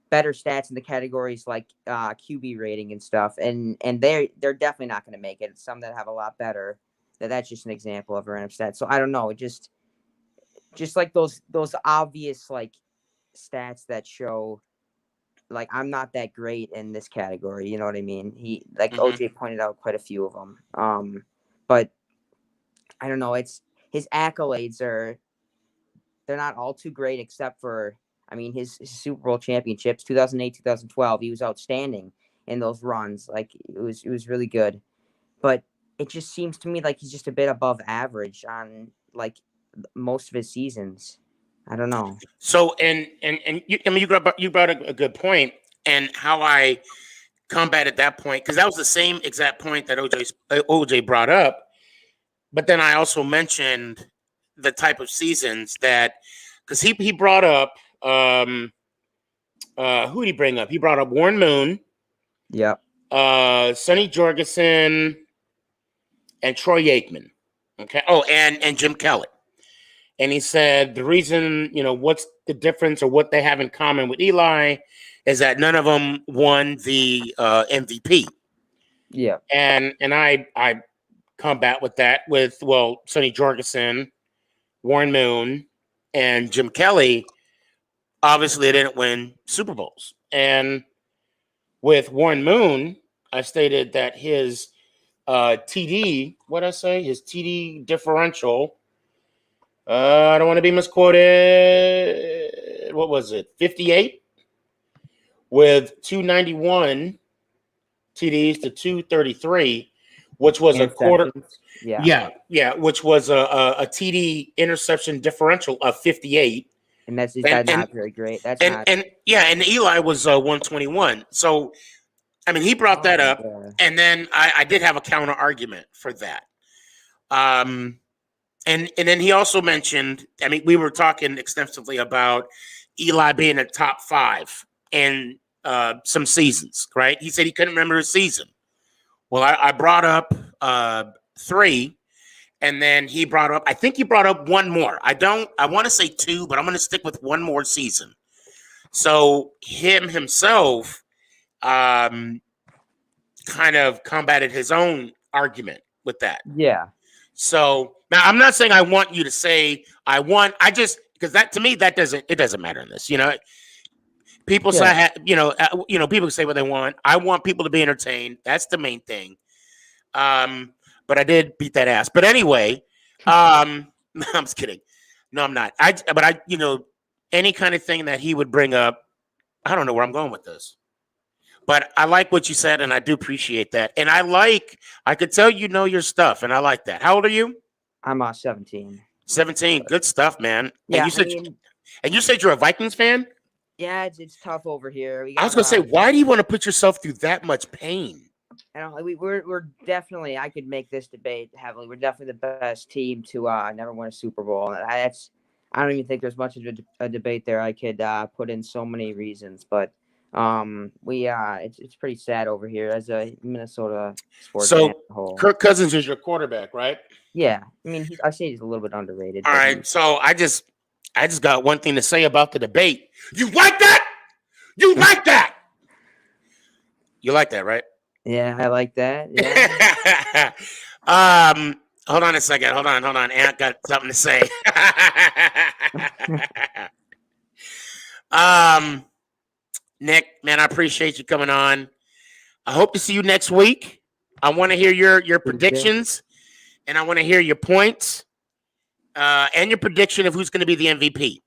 S11: better stats in the categories like QB rating and stuff. And they're definitely not going to make it. Some that have a lot better. That's just an example of a random stat. So I don't know. Just like those obvious like stats that show like I'm not that great in this category. You know what I mean? He like OJ pointed out quite a few of them. But I don't know. It's his accolades they're not all too great except for his Super Bowl championships 2008 2012. He was outstanding in those runs. Like it was really good. But it just seems to me like he's just a bit above average on like most of his seasons. I don't know.
S1: So and you, I mean, you brought a good point, and how I combated that point, because that was the same exact point that OJ brought up. But then I also mentioned the type of seasons that, because he brought up who did he bring up? He brought up Warren Moon,
S11: Yeah.
S1: Sonny Jorgensen, and Troy Aikman. Okay. Oh, and Jim Kelly. And he said the reason, what's the difference or what they have in common with Eli is that none of them won the MVP.
S11: Yeah.
S1: And I combat with that with, Sonny Jorgensen, Warren Moon, and Jim Kelly. Obviously, they didn't win Super Bowls. And with Warren Moon, I stated that his TD, his TD differential, I don't want to be misquoted. What was it? 58 with 291 TDs to 233, which was a quarter.
S11: Yeah.
S1: Yeah, which was a TD interception differential of 58.
S11: And that's not very great.
S1: And Eli was 121. So, I mean, he brought that up, and then I did have a counter argument for that. And then he also mentioned, I mean, we were talking extensively about Eli being a top 5 in some seasons, right? He said he couldn't remember a season. Well, I brought up 3, and then I think he brought up one more. I want to say 2, but I'm going to stick with one more season. So himself kind of combated his own argument with that.
S11: Yeah.
S1: So now I'm not saying I want you to say because that, to me, it doesn't matter in this, people say, people say what they want. I want people to be entertained. That's the main thing. But I did beat that ass. But anyway, I'm just kidding. No, I'm not. Any kind of thing that he would bring up, I don't know where I'm going with this. But I like what you said, and I do appreciate that. And I could tell you know your stuff, and I like that. How old are you?
S11: I'm 17.
S1: 17. Good stuff, man.
S11: Yeah,
S1: and you said you're a Vikings fan?
S11: Yeah, it's tough over here.
S1: I was gonna say, why do you want to put yourself through that much pain?
S11: I don't. We're definitely. I could make this debate heavily. We're definitely the best team to never win a Super Bowl. I don't even think there's much of a debate there. I could put in so many reasons, but it's pretty sad over here as a Minnesota sports fan as a whole.
S1: Kirk Cousins is your quarterback, right?
S11: Yeah, I mean, I say he's a little bit underrated.
S1: All right, so I just got one thing to say about the debate. You like that? You like that? You like that, right?
S11: Yeah, I like that.
S1: Yeah. Hold on a second. Hold on. Aunt got something to say. Nick, man, I appreciate you coming on. I hope to see you next week. I want to hear your predictions, and I want to hear your points, and your prediction of who's going to be the MVP.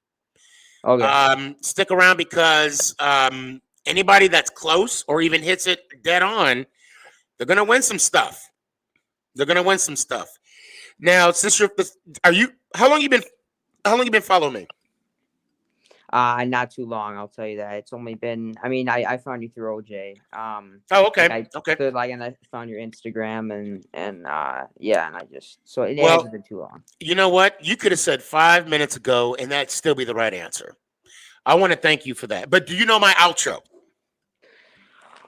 S11: Okay.
S1: Stick around because anybody that's close or even hits it dead on, they're going to win some stuff. Now, since how long you been following me?
S11: Not too long, I'll tell you that. It's only been, I found you through OJ.
S1: Okay.
S11: And I found your Instagram and it hasn't been too long.
S1: You know what? You could have said 5 minutes ago, and that'd still be the right answer. I want to thank you for that. But do you know my outro?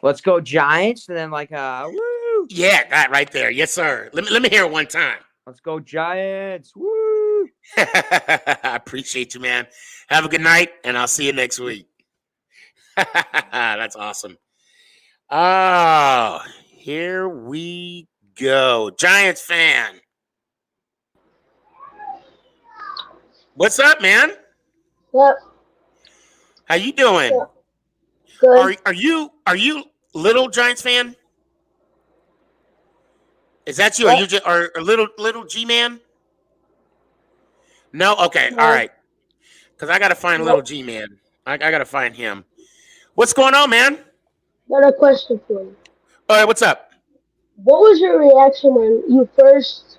S11: Let's go Giants, and then woo!
S1: Yeah, that right there. Yes, sir. Let me hear it one time.
S11: Let's go Giants. Woo!
S1: I appreciate you, man. Have a good night, and I'll see you next week. That's awesome. Oh, here we go. Giants fan. What's up, man?
S13: Yep.
S1: How you doing?
S13: Yeah. Good.
S1: Are you little Giants fan? Is that you?
S13: What?
S1: Are you just or little G man? No. Okay.
S13: No.
S1: All right. Because I gotta find little G man. I gotta find him. What's going on, man?
S13: Got a question for you.
S1: All right. What's up?
S13: what was your reaction when you first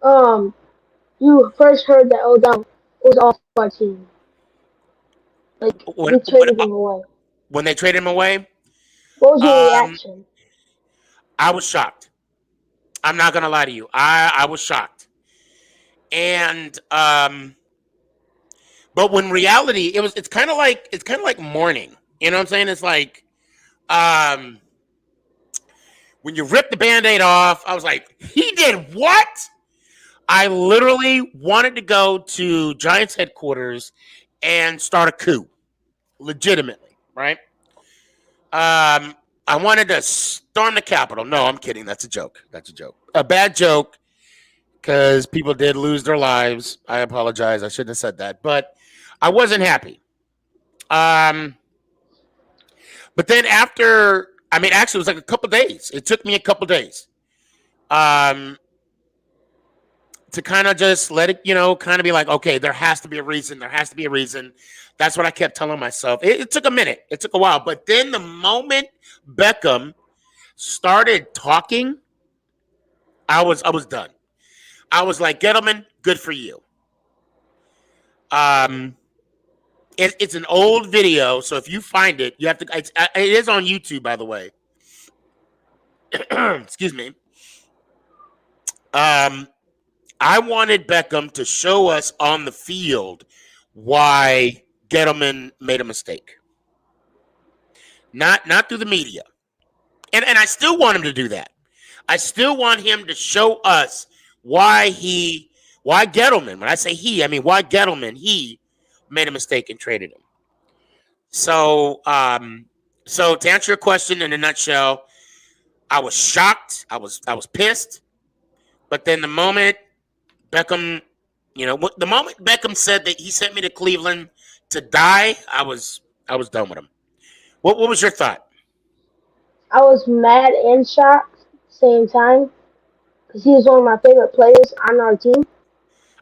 S13: heard that Odell was off our team? Like
S1: When
S13: we traded him away.
S1: when they traded him away,
S13: What was your
S1: um,
S13: reaction?
S1: I was shocked. I'm not gonna lie to you. I was shocked. And but when reality, it's kind of like mourning. You know what I'm saying? It's like um when you rip the Band-Aid off, I was like, he did what? I literally wanted to go to Giants headquarters and start a coup. Legitimately, right? I wanted to storm the Capitol. No, I'm kidding. That's a joke. That's a joke. A bad joke because people did lose their lives. I apologize. I shouldn't have said that, but I wasn't happy. But then after, I mean, actually, it was like a couple days. It took me a couple days, to kind of just let it, kind of be like, okay, there has to be a reason. There has to be a reason. That's what I kept telling myself. It took a minute. It took a while. But then the moment Beckham started talking, I was done. I was like, Gettleman, good for you. It's an old video, so if you find it, you have to. It is on YouTube, by the way. Excuse me. I wanted Beckham to show us on the field why Gettleman made a mistake. Not through the media. And I still want him to do that. I still want him to show us why Gettleman, when I say he, I mean why Gettleman, he made a mistake and traded him. So to answer your question in a nutshell, I was shocked. I was pissed. But then the moment Beckham, the moment Beckham said that he sent me to Cleveland to die, I was done with him. What was your thought?
S13: I was mad and shocked same time because he was one of my favorite players on our team.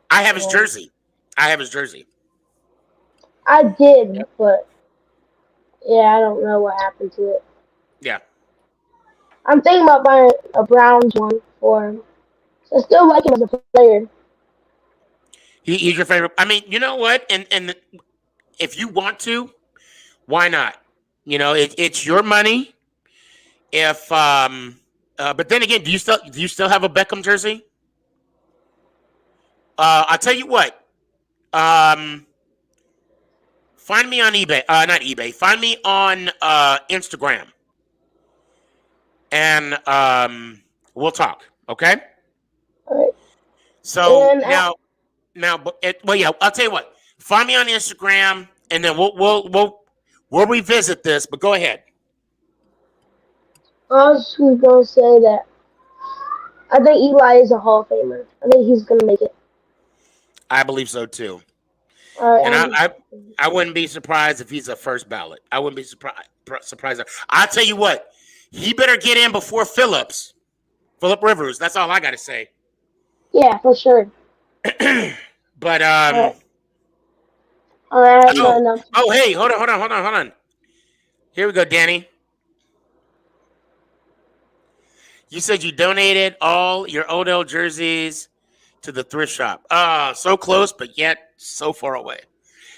S1: I have his jersey. I
S13: did, but yeah, I don't know what happened to it.
S1: Yeah.
S13: I'm thinking about buying a Browns one for him. So I still like him as a player.
S1: He's your favorite. I mean, you know what? And if you want to, why not? It's your money. If but then again, do you still have a Beckham jersey? I'll tell you what. Find me on eBay. Not eBay. Find me on Instagram, and we'll talk. Okay.
S13: All right.
S1: So yeah. I'll tell you what. Find me on Instagram, and then we'll revisit this. But go ahead.
S13: I was going to say that I think Eli is a Hall of Famer. I think he's going to make it.
S1: I believe so too.
S13: And
S1: I wouldn't be surprised if he's a first ballot. I wouldn't be surprised. I'll tell you what. He better get in before Phillip Rivers. That's all I got to say.
S13: Yeah, for sure.
S1: But
S13: all right.
S1: Oh, hey, hold on. Here we go, Danny. You said you donated all your Odell jerseys to the thrift shop. So close, but yet so far away.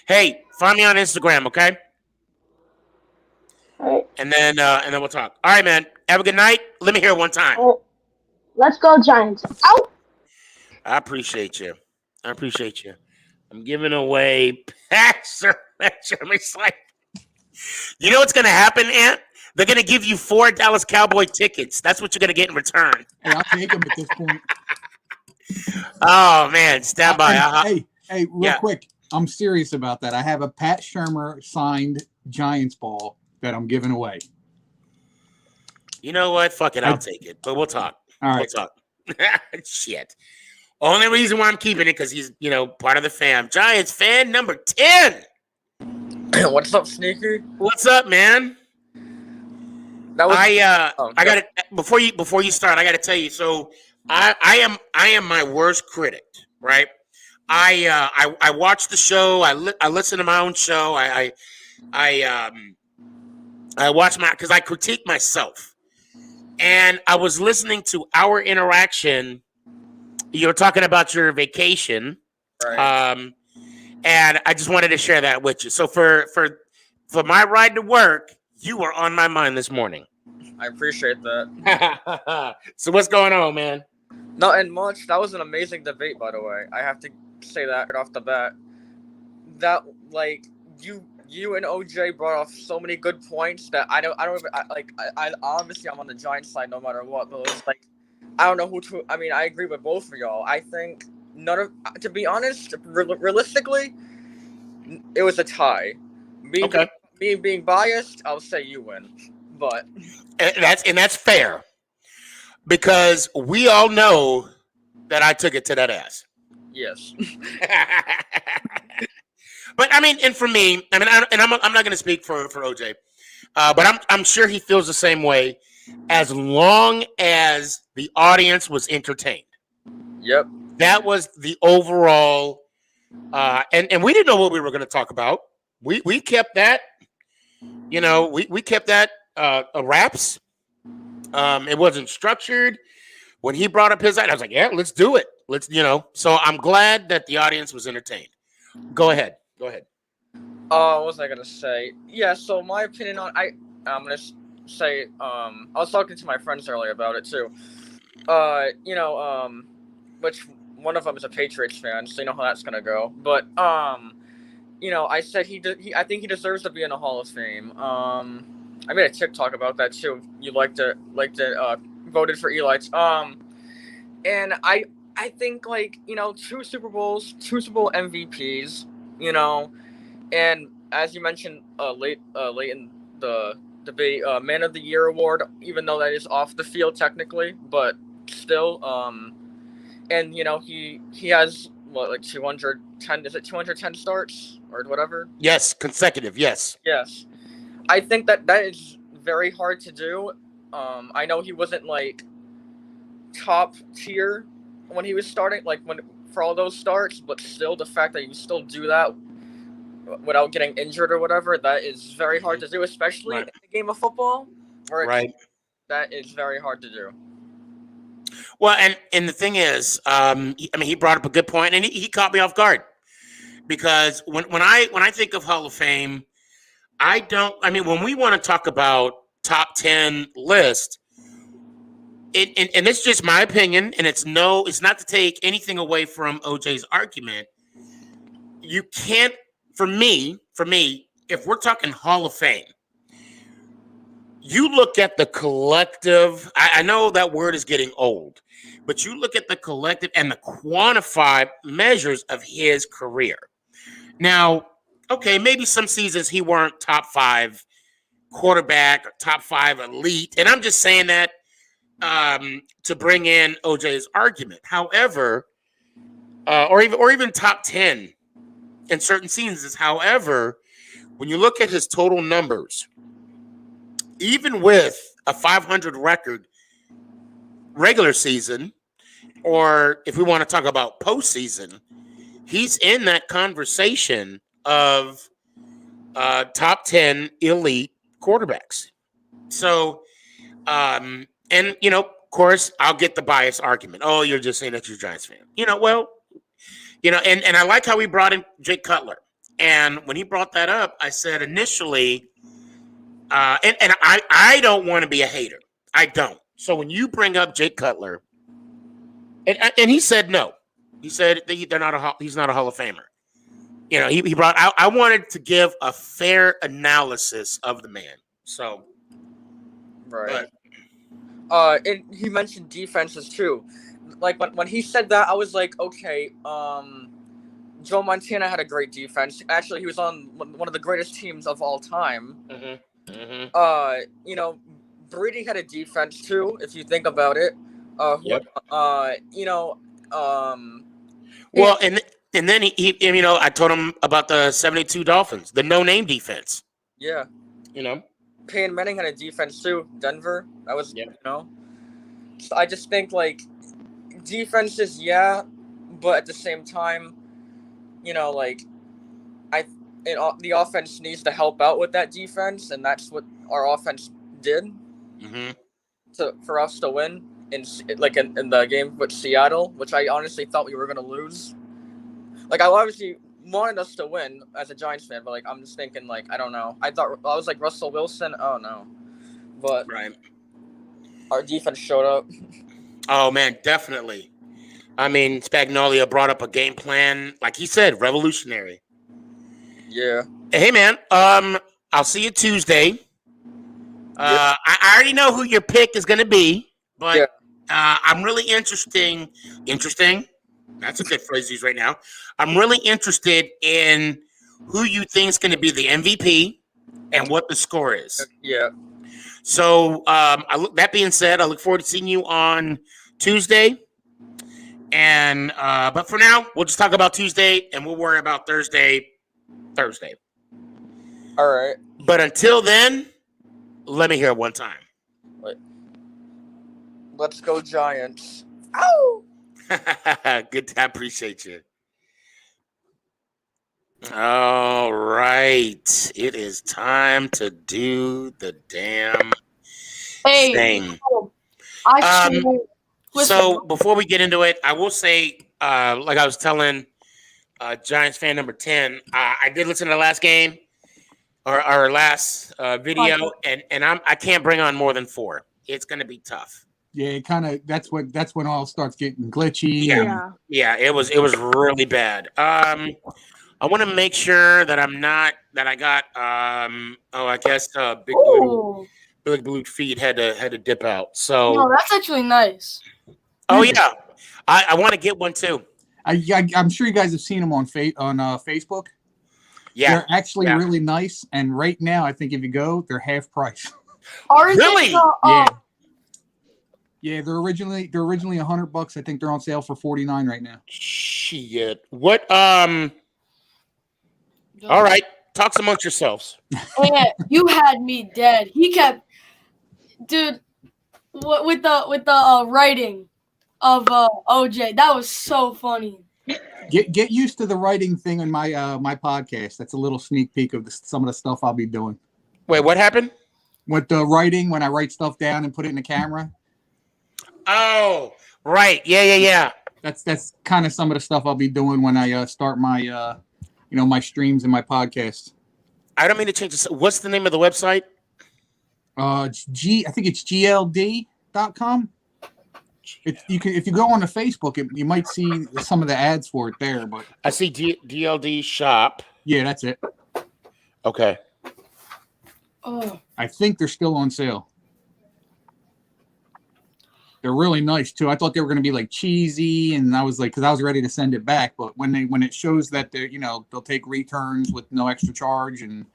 S1: Hey, find me on Instagram, okay?
S13: All right.
S1: And then we'll talk. All right, man. Have a good night. Let me hear it one time.
S13: Let's go, Giants. Out.
S1: I appreciate you. I'm giving away packs. It's like, you know what's going to happen, Ant? They're going to give you 4 Dallas Cowboy tickets. That's what you're going to get in return.
S9: Hey, I'll take them at this point.
S1: Oh, man. Stand by.
S9: Hey, real quick. I'm serious about that. I have a Pat Shurmur signed Giants ball that I'm giving away.
S1: You know what? Fuck it. I'll take it. But we'll talk.
S9: All right.
S1: We'll talk. Shit. Only reason why I'm keeping it because he's, part of the fam. Giants fan number 10.
S14: What's up, Sneaker?
S1: What's up, man? I got it before you start. I got to tell you. So I am my worst critic, right? I watch the show. I listen to my own show. I watch because I critique myself. And I was listening to our interaction. You were talking about your vacation.
S14: Right.
S1: And I just wanted to share that with you. So for my ride to work, you were on my mind this morning.
S14: I appreciate that.
S1: So what's going on, man?
S14: Nothing much. That was an amazing debate, by the way. I have to say that right off the bat. That like you and OJ brought off so many good points that I don't even I obviously I'm on the Giants side no matter what, but it's like I don't know who to. I mean, I agree with both of y'all. I think none of, to be honest, realistically, it was a tie. Me being biased, I'll say you win, but
S1: that's fair because we all know that I took it to that ass.
S14: Yes.
S1: But I mean, and for me, I mean, I'm not going to speak for OJ, but I'm sure he feels the same way. As long as the audience was entertained.
S14: Yep.
S1: That was the overall, and we didn't know what we were going to talk about. We kept that, we kept that wraps. It wasn't structured. When he brought up his idea, I was like, yeah, let's do it. So I'm glad that the audience was entertained. Go ahead.
S14: What was I gonna say? Yeah. So my opinion on I'm gonna say I was talking to my friends earlier about it too. Which one of them is a Patriots fan, so you know how that's gonna go. But I said I think he deserves to be in the Hall of Fame. I made a TikTok about that too. You voted for Eli. And I think 2 Super Bowls, 2 Super Bowl MVPs, and as you mentioned late in the debate, Man of the Year award, even though that is off the field technically, but still, and he has 210, is it 210 starts or whatever?
S1: Yes, consecutive, yes.
S14: Yes. I think that is very hard to do. I know he wasn't top tier when he was starting, for all those starts, but still the fact that you still do that without getting injured or whatever, that is very hard to do, especially in a game of football.
S1: Right.
S14: That is very hard to do.
S1: Well, and the thing is, he brought up a good point, and he caught me off guard because when I think of Hall of Fame, when we want to talk about top 10 list, and it's just my opinion, and it's not to take anything away from OJ's argument. You can't, for me, if we're talking Hall of Fame, you look at the collective. I know that word is getting old, but you look at the collective and the quantified measures of his career. Now, okay, maybe some seasons he weren't top 5 quarterback or top 5 elite, and I'm just saying that to bring in OJ's argument. However, or even top 10 in certain seasons. However, when you look at his total numbers, even with a 500 record regular season, or if we want to talk about postseason, he's in that conversation of top 10 elite quarterbacks. So, of course, I'll get the bias argument. Oh, you're just saying that you're a Giants fan. And I like how he brought in Jake Cutler. And when he brought that up, I said initially, and I don't want to be a hater. I don't. So when you bring up Jake Cutler, and he said no. He said he's not a Hall of Famer. He brought. I wanted to give a fair analysis of the man. So,
S14: right. And he mentioned defenses too. When he said that, I was like, okay. Joe Montana had a great defense. Actually, he was on one of the greatest teams of all time. Mm-hmm. Brady had a defense too, if you think about it.
S1: Yep.
S14: Well,
S1: and then he I told him about the 72 Dolphins, the no-name defense.
S14: Yeah. Peyton Manning had a defense too. Denver. That was So I just think defenses, yeah, but at the same time, the offense needs to help out with that defense, and that's what our offense did.
S1: Mm-hmm.
S14: for us to win in the game with Seattle, which I honestly thought we were gonna lose. Like I obviously wanted us to win as a Giants fan, but like I'm just thinking like I don't know. I was like Russell Wilson. Oh no, but
S1: right.
S14: Our defense showed up.
S1: Oh man, definitely. I mean, Spagnuolo brought up a game plan, like he said, revolutionary.
S14: Yeah.
S1: Hey man, I'll see you Tuesday. I already know who your pick is going to be, but I'm really interesting. That's a good phrase to use right now. I'm really interested in who you think is going to be the MVP and what the score is.
S14: Yeah.
S1: So, that being said, I look forward to seeing you on Tuesday. And but for now, we'll just talk about Tuesday, and we'll worry about Thursday.
S14: All right.
S1: But until then, let me hear it one time.
S14: Wait. Let's go Giants. Ow!
S1: Good. I appreciate you. All right. It is time to do the damn thing. So before we get into it, I will say, like I was telling Giants fan number 10, I did listen to the last game or our last video, and I can't bring on more than 4. It's going to be tough.
S9: Yeah, it kind of that's when all starts getting glitchy.
S1: Yeah, it was really bad. I want to make sure that I got I guess Big Blue Feet had to dip out. So
S15: no, that's actually nice.
S1: Oh yeah, I want to get one too.
S9: I'm sure you guys have seen them on Facebook.
S1: Yeah,
S9: they're actually really nice. And right now, I think if you go, they're half price.
S1: Really?
S9: Yeah, they're originally $100. I think they're on sale for $49 right now.
S1: Shit. What? All right, talk amongst yourselves.
S15: Yeah, you had me dead. He kept, dude, with the writing of OJ. That was so funny.
S9: Get used to the writing thing in my my podcast. That's a little sneak peek of some of the stuff I'll be doing.
S1: Wait, what happened?
S9: With the writing, when I write stuff down and put it in the camera.
S1: Oh, right. Yeah.
S9: That's kind of some of the stuff I'll be doing when I start my my streams and my podcast.
S1: I don't mean to change this. What's the name of the website?
S9: I think it's gld.com. If you go on to Facebook, you might see some of the ads for it there. But
S1: I see DLD shop.
S9: Yeah, that's it.
S1: Okay.
S15: Oh.
S9: I think they're still on sale. They're really nice too. I thought they were going to be like cheesy, and I was like, because I was ready to send it back. But when it shows that they're they'll take returns with no extra charge and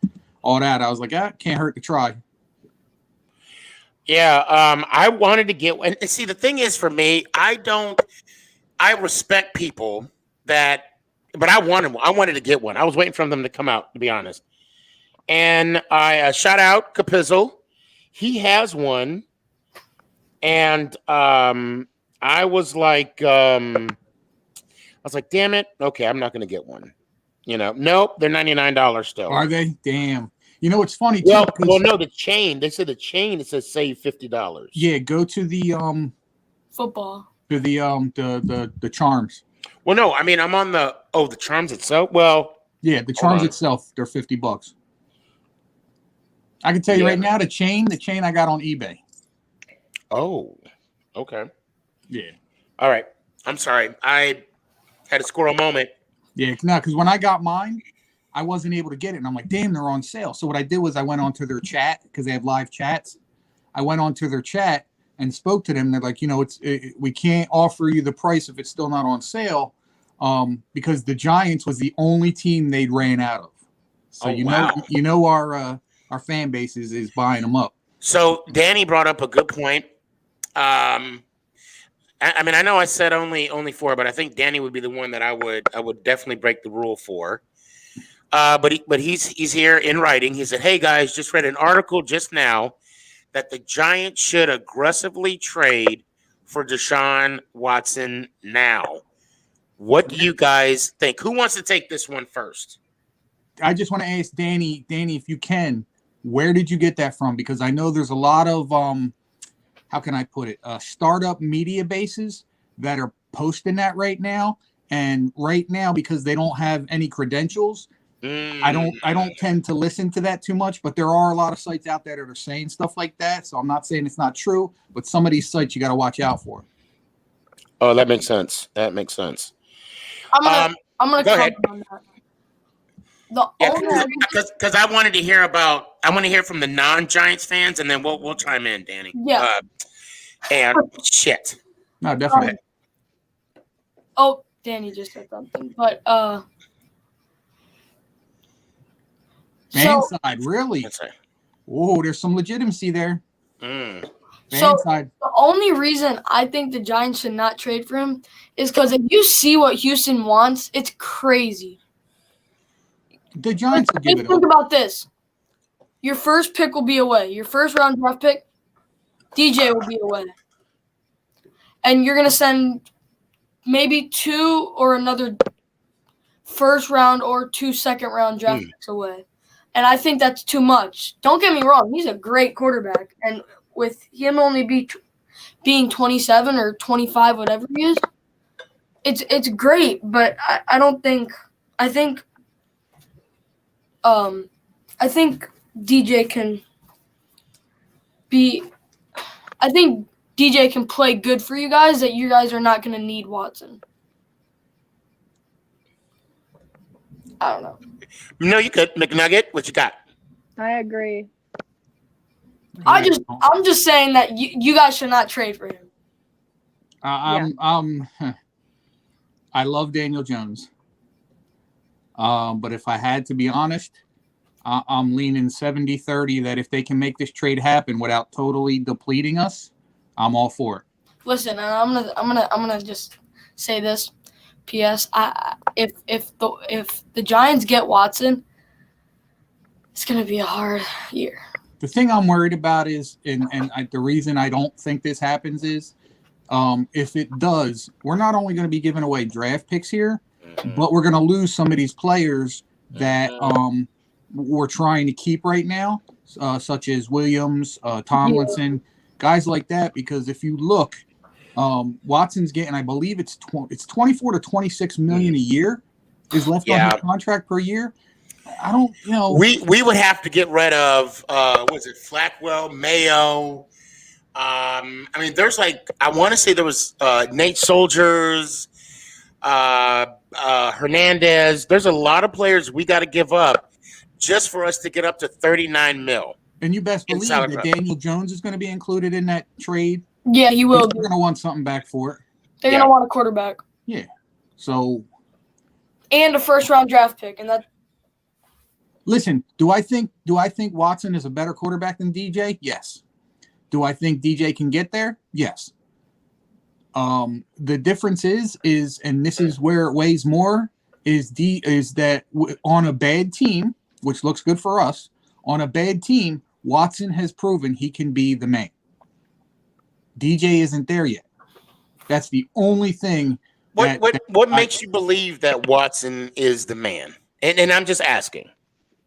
S9: all that, I was like, can't hurt to try.
S1: Yeah, I wanted to get one. See, the thing is, for me, I respect people but I wanted to get one. I was waiting for them to come out, to be honest. And I shout out Capizzle. He has one. And I was like, damn it. Okay, I'm not going to get one. Nope, they're $99 still.
S9: Are they? Damn. What's funny?
S1: Well, no, the chain. They said the chain. It says save $50.
S9: Yeah, go to the
S15: football.
S9: To the charms.
S1: Well, no, I mean I'm on the charms itself. Well,
S9: yeah, the charms itself. They're $50. I can tell you right now, the chain I got on eBay.
S1: Oh, okay.
S9: Yeah.
S1: All right. I'm sorry. I had a squirrel moment.
S9: Yeah, no, because when I got mine, I wasn't able to get it. And I'm like, damn, they're on sale. So what I did was I went onto their chat because they have live chats. I went onto their chat and spoke to them. They're like, we can't offer you the price if it's still not on sale because the Giants was the only team they'd ran out of. So our fan base is buying them up.
S1: So Danny brought up a good point. I mean, I know I said only 4, but I think Danny would be the one that I would definitely break the rule for. But he's here in writing. He said, "Hey guys, just read an article just now that the Giants should aggressively trade for Deshaun Watson now. What do you guys think? Who wants to take this one first?"
S9: I just want to ask Danny, if you can, where did you get that from? Because I know there's a lot of how can I put it? Startup media bases that are posting that right now. And right now, because they don't have any credentials, I don't tend to listen to that too much. But there are a lot of sites out there that are saying stuff like that. So I'm not saying it's not true, but some of these sites you got to watch out for.
S1: Oh, that makes sense. That makes sense.
S15: I'm gonna
S1: go ahead.
S15: comment on that.
S1: Because I wanted to hear from the non-Giants fans, and then we'll chime in, Danny.
S15: Yeah.
S1: And shit.
S9: No, definitely.
S15: Oh, Danny just said something, but
S9: fan side, really? Oh, there's some legitimacy there.
S15: So the only reason I think the Giants should not trade for him is because if you see what Houston wants, it's crazy.
S9: The Giants will give it up.
S15: Think about this. Your first pick will be away. Your first round draft pick, DJ will be away. And you're going to send maybe 2 or another first round or 2 second round draft picks away. And I think that's too much. Don't get me wrong. He's a great quarterback. And with him only being 27 or 25, whatever he is, it's great. But I don't think – I think DJ can be – I think DJ can play good for you guys that you guys are not going to need Watson. I don't know.
S1: No, you could. McNugget, what you got?
S16: I agree.
S15: I'm just saying that you guys should not trade for him.
S9: I love Daniel Jones. But if I had to be honest, I'm leaning 70-30 that if they can make this trade happen without totally depleting us, I'm all for it.
S15: Listen, and I'm gonna just say this. P.S. If the Giants get Watson, it's gonna be a hard year.
S9: The thing I'm worried about is, the reason I don't think this happens is, if it does, we're not only going to be giving away draft picks here, but we're going to lose some of these players that we're trying to keep right now, such as Williams, Tomlinson, guys like that. Because if you look, Watson's getting, I believe it's 24 to 26 million a year is left on his contract per year. I don't,
S1: we would have to get rid of was it Flackwell, Mayo? I mean, there's I want to say there was Nate Soldiers, Hernandez. There's a lot of players we got to give up just for us to get up to 39 mil.
S9: And you best believe that Daniel Jones is going to be included in that trade.
S15: Yeah, he will.
S9: They're going to want something back for it.
S15: They're going to want a quarterback.
S9: Yeah. So.
S15: And a first round draft pick, and that.
S9: Listen, do I think Watson is a better quarterback than DJ? Yes. Do I think DJ can get there? Yes. The difference is, and this is where it weighs more, is that on a bad team, which looks good for us, on a bad team, Watson has proven he can be the man. DJ isn't there yet. That's the only thing.
S1: What makes you believe that Watson is the man? And I'm just asking.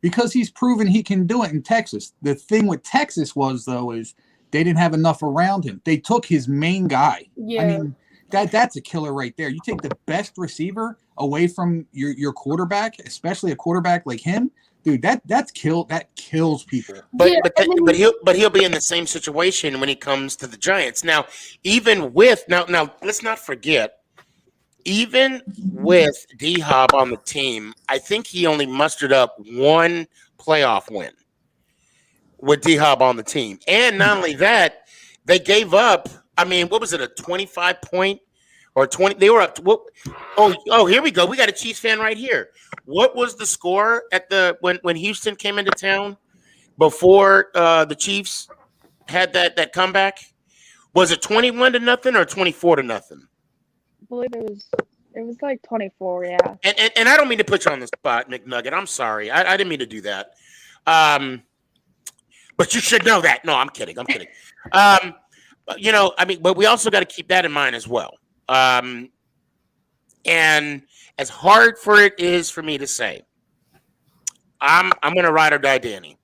S9: Because he's proven he can do it in Texas. The thing with Texas was, though, is they didn't have enough around him. They took his main guy.
S15: Yeah.
S9: I mean, that's a killer right there. You take the best receiver away from your quarterback, especially a quarterback like him, dude. That kills people.
S1: But he'll be in the same situation when he comes to the Giants. Now, even with now let's not forget. Even with D-Hop on the team, I think he only mustered up one playoff win with D-Hop on the team. And not only that, they gave up, I mean, what was it, a 25-point or 20? They were up to, oh, here we go. We got a Chiefs fan right here. What was the score at when Houston came into town before the Chiefs had that comeback? Was it 21-0 or 24-0?
S16: I believe it was like 24, yeah.
S1: And I don't mean to put you on the spot, McNugget. I'm sorry. I didn't mean to do that. But you should know that. No, I'm kidding. But we also got to keep that in mind as well. And as hard for it is for me to say, I'm going to ride or die Danny.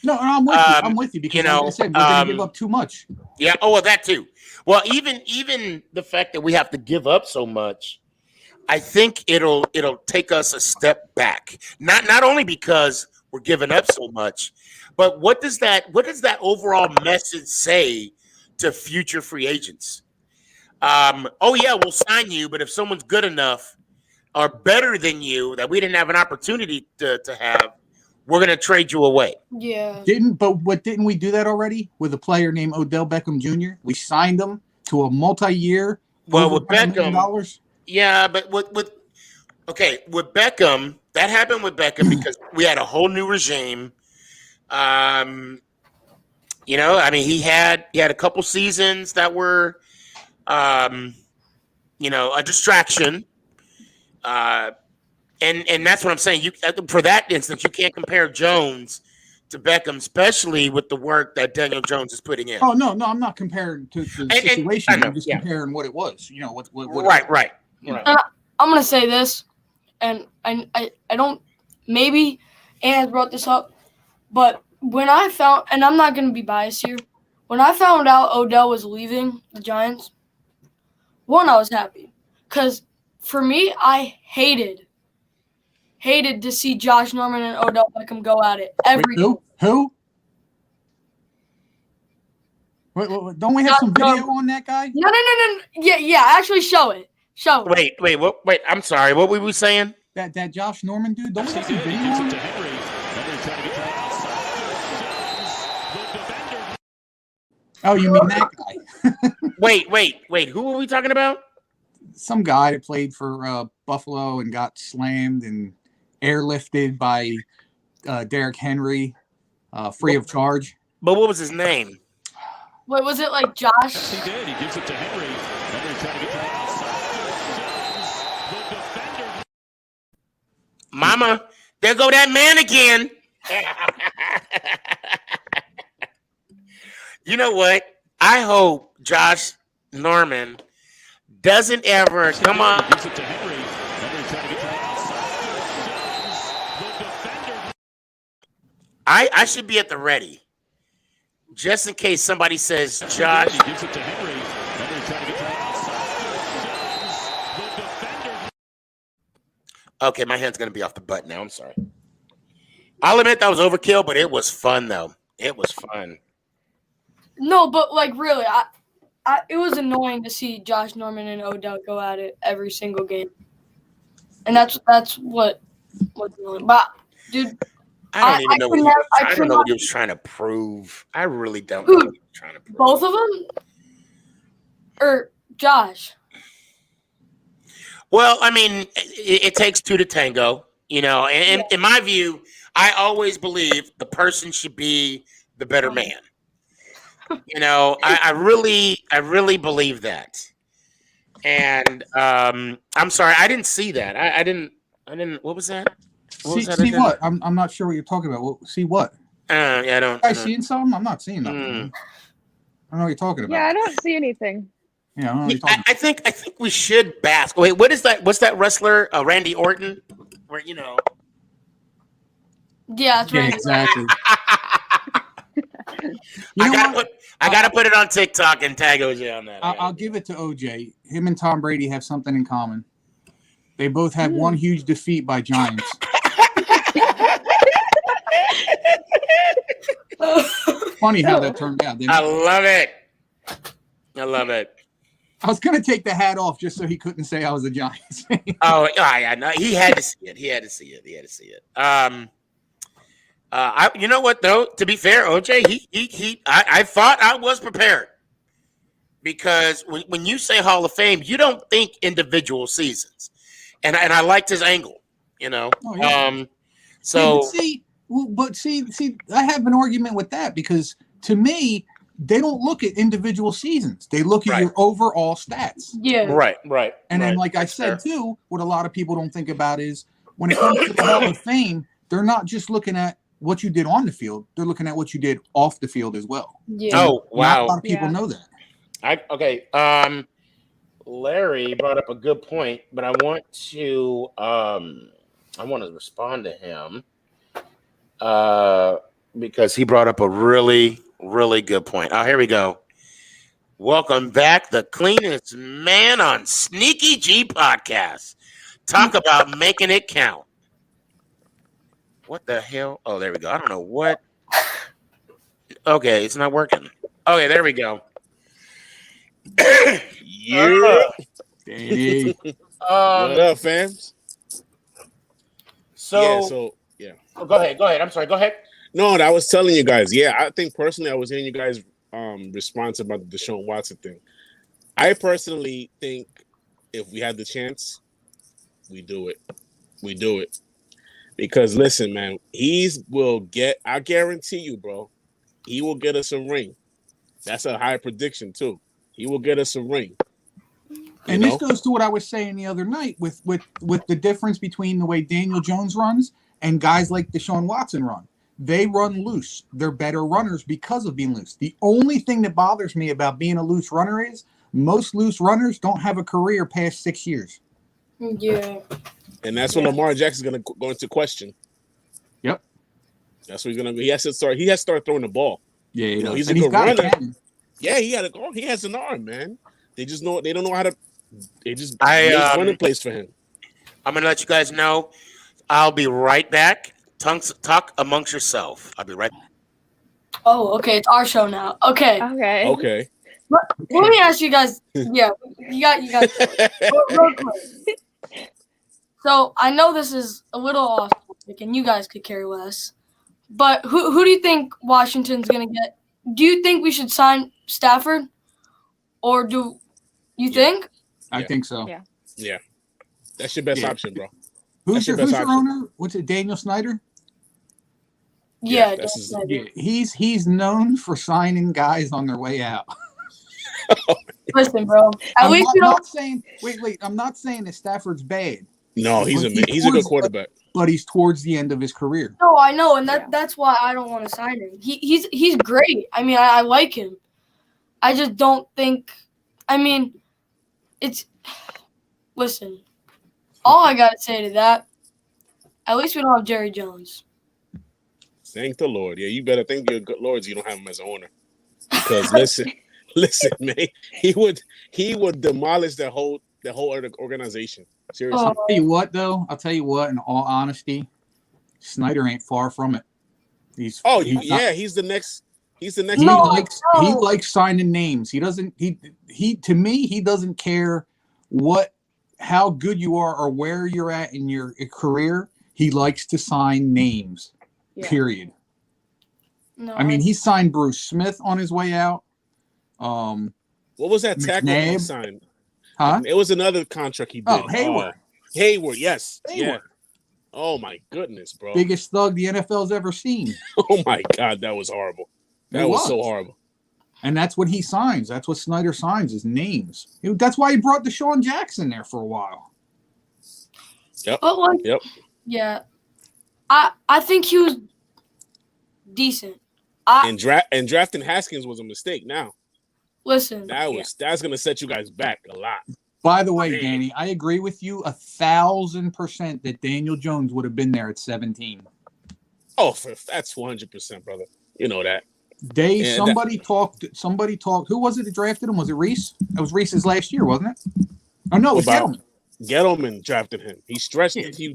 S9: No, I'm with you. I'm with you because like I said, we're going to give up too much.
S1: Yeah. Oh, well, that too. Well, even the fact that we have to give up so much, I think it'll take us a step back. Not only because we're giving up so much, but what does that overall message say to future free agents? Oh yeah, we'll sign you, but if someone's good enough or better than you that we didn't have an opportunity to have, we're gonna trade you away.
S15: Yeah.
S9: Didn't we do that already with a player named Odell Beckham Jr.? We signed him to a multi-year.
S1: Well,
S9: over
S1: with
S9: $100 million.
S1: Beckham, yeah, but with Beckham, that happened with Beckham because we had a whole new regime. I mean, he had a couple seasons that were, a distraction. And that's what I'm saying. For that instance, you can't compare Jones to Beckham, especially with the work that Daniel Jones is putting in.
S9: Oh no, I'm not comparing to the situation. I'm just comparing what it was.
S1: Right.
S15: I'm gonna say this, and I don't. Maybe Anna brought this up, but when I found, and I'm not gonna be biased here, when I found out Odell was leaving the Giants, I was happy, because for me, I hated to see Josh Norman and Odell Beckham go at it every.
S9: Who? Wait, don't we have some video on that guy?
S15: No. Yeah. Actually, show it.
S1: Wait. I'm sorry. What were we saying?
S9: That Josh Norman dude. Don't we have some video on it? Oh, you mean that guy?
S1: Wait. Who are we talking about?
S9: Some guy that played for Buffalo and got slammed and airlifted by Derrick Henry, free of charge.
S1: But what was his name?
S15: Wait, was it like Josh?
S17: He did. He gives it to Henry. Henry trying to get that.
S1: Mama, there go that man again. You know what? I hope Josh Norman doesn't ever come on.
S17: Gives it to Henry. Henry trying to get that.
S1: I should be at the ready. Just in case somebody says Josh.
S17: He gives it to Henry. Henry trying to get that.
S1: Okay, my hand's gonna be off the button now. I'm sorry. I'll admit that was overkill, but it was fun though. It was fun.
S15: No, but like really, it was annoying to see Josh Norman and Odell go at it every single game, and that's what annoying. But dude,
S1: I don't even know what he was trying to prove. I really don't know what he was trying to prove.
S15: Both of them, or Josh.
S1: Well, I mean, it takes two to tango, and in my view, I always believe the person should be the better man. I really believe that. And I'm sorry, I didn't see that. I didn't. What was that?
S9: See what? I'm not sure what you're talking about. See what?
S1: Yeah, I don't.
S9: I seeing something? I'm not seeing nothing. I don't know what you're talking about.
S16: Yeah, I don't see anything.
S9: Yeah, I don't know what you're talking
S1: I think we should bask. Wait, what is that? What's that wrestler? Randy Orton? Where
S15: Yeah, that's right.
S9: Yeah, exactly.
S1: I gotta put it on TikTok and tag OJ on that.
S9: I'll give it to OJ. Him and Tom Brady have something in common. They both had one huge defeat by Giants. Funny how that turned out.
S1: I love it.
S9: I was gonna take the hat off just so he couldn't say I was a Giants fan.
S1: Oh yeah, no, he had to see it. You know what though? To be fair, OJ, I thought I was prepared because when you say Hall of Fame, you don't think individual seasons, and I liked his angle.
S9: Oh, yeah.
S1: So
S9: but see, I have an argument with that because to me, they don't look at individual seasons. They look at your overall stats.
S15: Yeah.
S1: Right.
S9: And then, like I said too, what a lot of people don't think about is when it comes to the Hall of Fame, they're not just looking at what you did on the field; they're looking at what you did off the field as well.
S15: Yeah.
S1: Oh wow!
S9: Not a lot of people know that.
S1: Okay. Larry brought up a good point, but I want to respond to him because he brought up a really, really good point. Oh, here we go. Welcome back, the cleanest man on Sneakyg podcast. Talk about making it count. What the hell? Oh, there we go. I don't know what. Okay, it's not working. Okay, there we go.
S10: Yeah.
S9: Danny.
S10: What up, fams?
S1: So Oh, go ahead. I'm sorry. Go ahead.
S10: No, I was telling you guys. Yeah, I think personally, I was hearing you guys' response about the Deshaun Watson thing. I personally think if we had the chance, we do it. We do it. Because listen, man, I guarantee you, bro, he will get us a ring. That's a high prediction too. He will get us a ring.
S9: And this goes to what I was saying the other night with the difference between the way Daniel Jones runs and guys like Deshaun Watson run. They run loose. They're better runners because of being loose. The only thing that bothers me about being a loose runner is most loose runners don't have a career past 6 years.
S15: Yeah.
S10: And that's when Lamar Jackson's going to go into question.
S9: Yep.
S10: That's what he's going to be. He has to start throwing the ball.
S9: Yeah,
S10: he's a good runner. Yeah, he has an arm, man. They don't know how to. They just make running plays for him.
S1: I'm gonna let you guys know. I'll be right back. Talk amongst yourself. I'll be right back.
S15: Oh, okay. It's our show now. Okay.
S10: Okay.
S15: Let me ask you guys. Yeah, you got. Real quick. So I know this is a little off topic, and you guys could care less. But who do you think Washington's gonna get? Do you think we should sign Stafford, or do you think?
S9: I think so.
S10: Yeah. That's your best option, bro.
S9: Who's your owner? What's it? Daniel Snyder?
S15: Yeah,
S9: he's known for signing guys on their way out.
S15: Listen, bro.
S9: I'm not saying that Stafford's bad.
S10: No, he's a good quarterback.
S9: But he's towards the end of his career.
S15: No, I know, and that's why I don't want to sign him. He's great. I mean, I like him. I just don't think. I mean, listen. All I gotta say to that, at least we don't have Jerry Jones.
S10: Thank the Lord. Yeah, you better thank your good Lord you don't have him as an owner. Because listen, man, he would demolish the whole organization. Seriously.
S9: I'll tell you what, though. In all honesty, Snyder ain't far from it. He's the next. He likes signing names. He doesn't. To me, he doesn't care how good you are or where you're at in your career. He likes to sign names. Yeah. Period. No, I mean, he signed Bruce Smith on his way out.
S10: What was that tackle he signed?
S9: Huh?
S10: It was another contract he did.
S9: Oh, Hayward.
S10: Hayward, yes. Hayward. Yeah. Oh my goodness, bro.
S9: Biggest thug the NFL's ever seen.
S10: Oh my God, that was horrible. That was so horrible.
S9: And that's what he signs. That's what Snyder signs, is names. That's why he brought Deshaun Jackson there for a while.
S10: Yep.
S15: Yep. Yeah. I think he was decent.
S10: And drafting Haskins was a mistake now.
S15: Listen.
S10: That's gonna set you guys back a lot.
S9: By the way, Danny, I agree with you 1,000% that Daniel Jones would have been there at 17.
S10: Oh, that's 100%, brother. You know that.
S9: Somebody talked. Who was it that drafted him? Was it Reese? It was Reese's last year, wasn't it? Oh no, it was Gettleman.
S10: Gettleman drafted him. He stretched it. He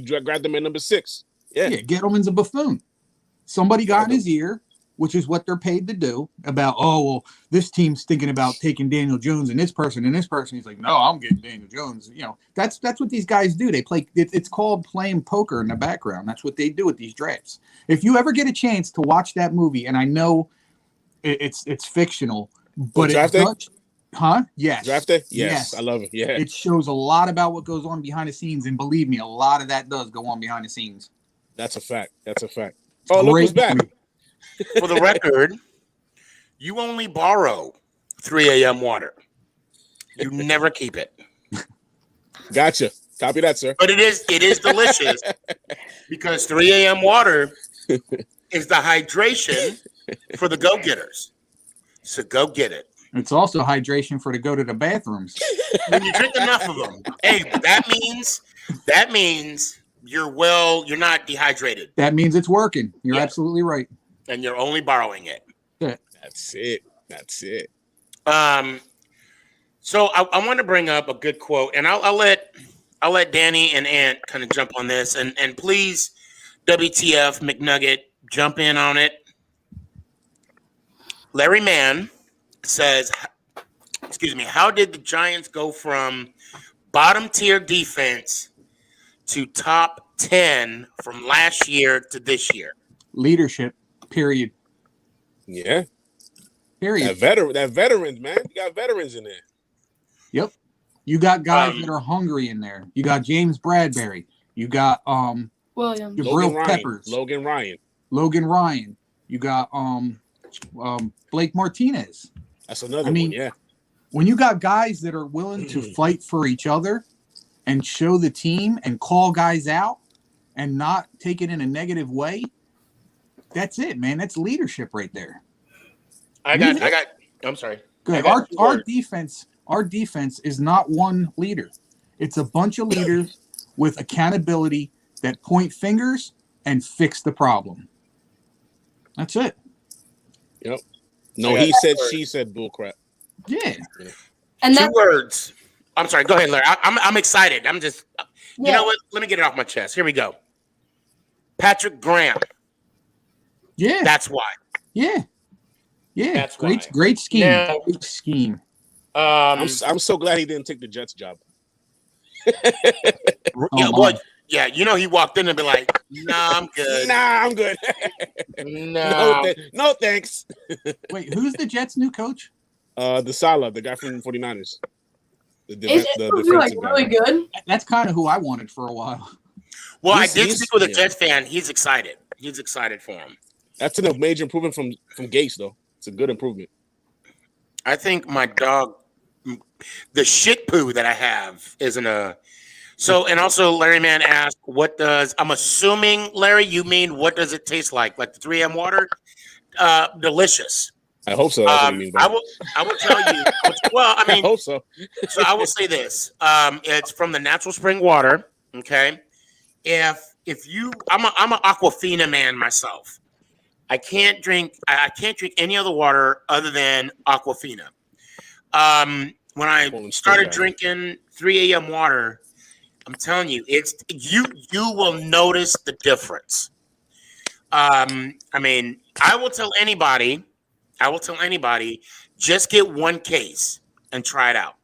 S10: grabbed him at number 6. Yeah,
S9: Gettleman's a buffoon. Somebody got in his ear, which is what they're paid to do, about, this team's thinking about taking Daniel Jones and this person. He's like, no, I'm getting Daniel Jones. That's what these guys do. They play. It's called playing poker in the background. That's what they do with these drafts. If you ever get a chance to watch that movie, and I know it's fictional, but
S10: Draft Day?
S9: Huh? Yes.
S10: Draft Day? Yes. I love it. Yeah.
S9: It shows a lot about what goes on behind the scenes, and believe me, a lot of that does go on behind the scenes.
S10: That's a fact. Oh, look who's back.
S1: For the record, you only borrow 3 a.m. water. You never keep it.
S10: Gotcha. Copy that, sir.
S1: But it is delicious because 3 a.m. water is the hydration for the go-getters. So go get it.
S9: It's also hydration for to go to the bathrooms.
S1: When you drink enough of them, hey, that means you're not dehydrated.
S9: That means it's working. You're absolutely right.
S1: And you're only borrowing it.
S9: Yeah.
S10: That's it.
S1: So I want to bring up a good quote, and I'll let Danny and Ant kind of jump on this, and please, WTF McNugget, jump in on it. Larry Mann says, excuse me, how did the Giants go from bottom tier defense to top 10 from last year to this year?
S9: Leadership, period.
S10: Yeah.
S9: Period.
S10: That veterans, man. You got veterans in there.
S9: Yep. You got guys that are hungry in there. You got James Bradbury. You got
S15: Williams.
S9: Jabril Peppers.
S10: Logan
S9: Ryan. You got Blake Martinez.
S10: That's another one, yeah.
S9: When you got guys that are willing to fight for each other and show the team and call guys out and not take it in a negative way, that's it, man. That's leadership right there.
S1: I'm sorry.
S9: Good. Our defense is not one leader. It's a bunch of leaders with accountability that point fingers and fix the problem. That's it.
S10: Yep. No, he said, she said, bullcrap.
S9: Yeah.
S15: And
S1: Two words. I'm sorry. Go ahead, Larry. I'm excited. I'm just, you know what? Let me get it off my chest. Here we go. Patrick Graham.
S9: Yeah.
S1: That's why.
S9: Yeah. Yeah.
S1: That's
S9: great scheme.
S1: Now,
S9: great scheme.
S10: I'm so glad he didn't take the Jets job.
S1: Yeah, you know he walked in and be like, "Nah, I'm good.
S10: No, thanks."
S9: Wait, who's the Jets' new coach?
S10: The Salah, the guy from 49ers. The
S15: defensive guy. Really good.
S9: That's kind of who I wanted for a while.
S1: Well, I did speak with a Jets fan. He's excited. He's excited for him. That's
S10: a major improvement from Gase, though. It's a good improvement.
S1: I think my dog, the shit poo that I have, isn't a. So, and also Larry Mann asked, what does, I'm assuming, Larry, you mean what does it taste like? Like the 3M water? Delicious.
S10: I hope so. That's what you mean,
S1: I will tell you. Well, I mean,
S10: I hope so.
S1: So I will say this. It's from the natural spring water. Okay. If you, I'm an Aquafina man myself. I can't drink any other water other than Aquafina. When I started drinking 3 a.m. water, I'm telling you, it's you will notice the difference. I mean, I will tell anybody, just get one case and try it out.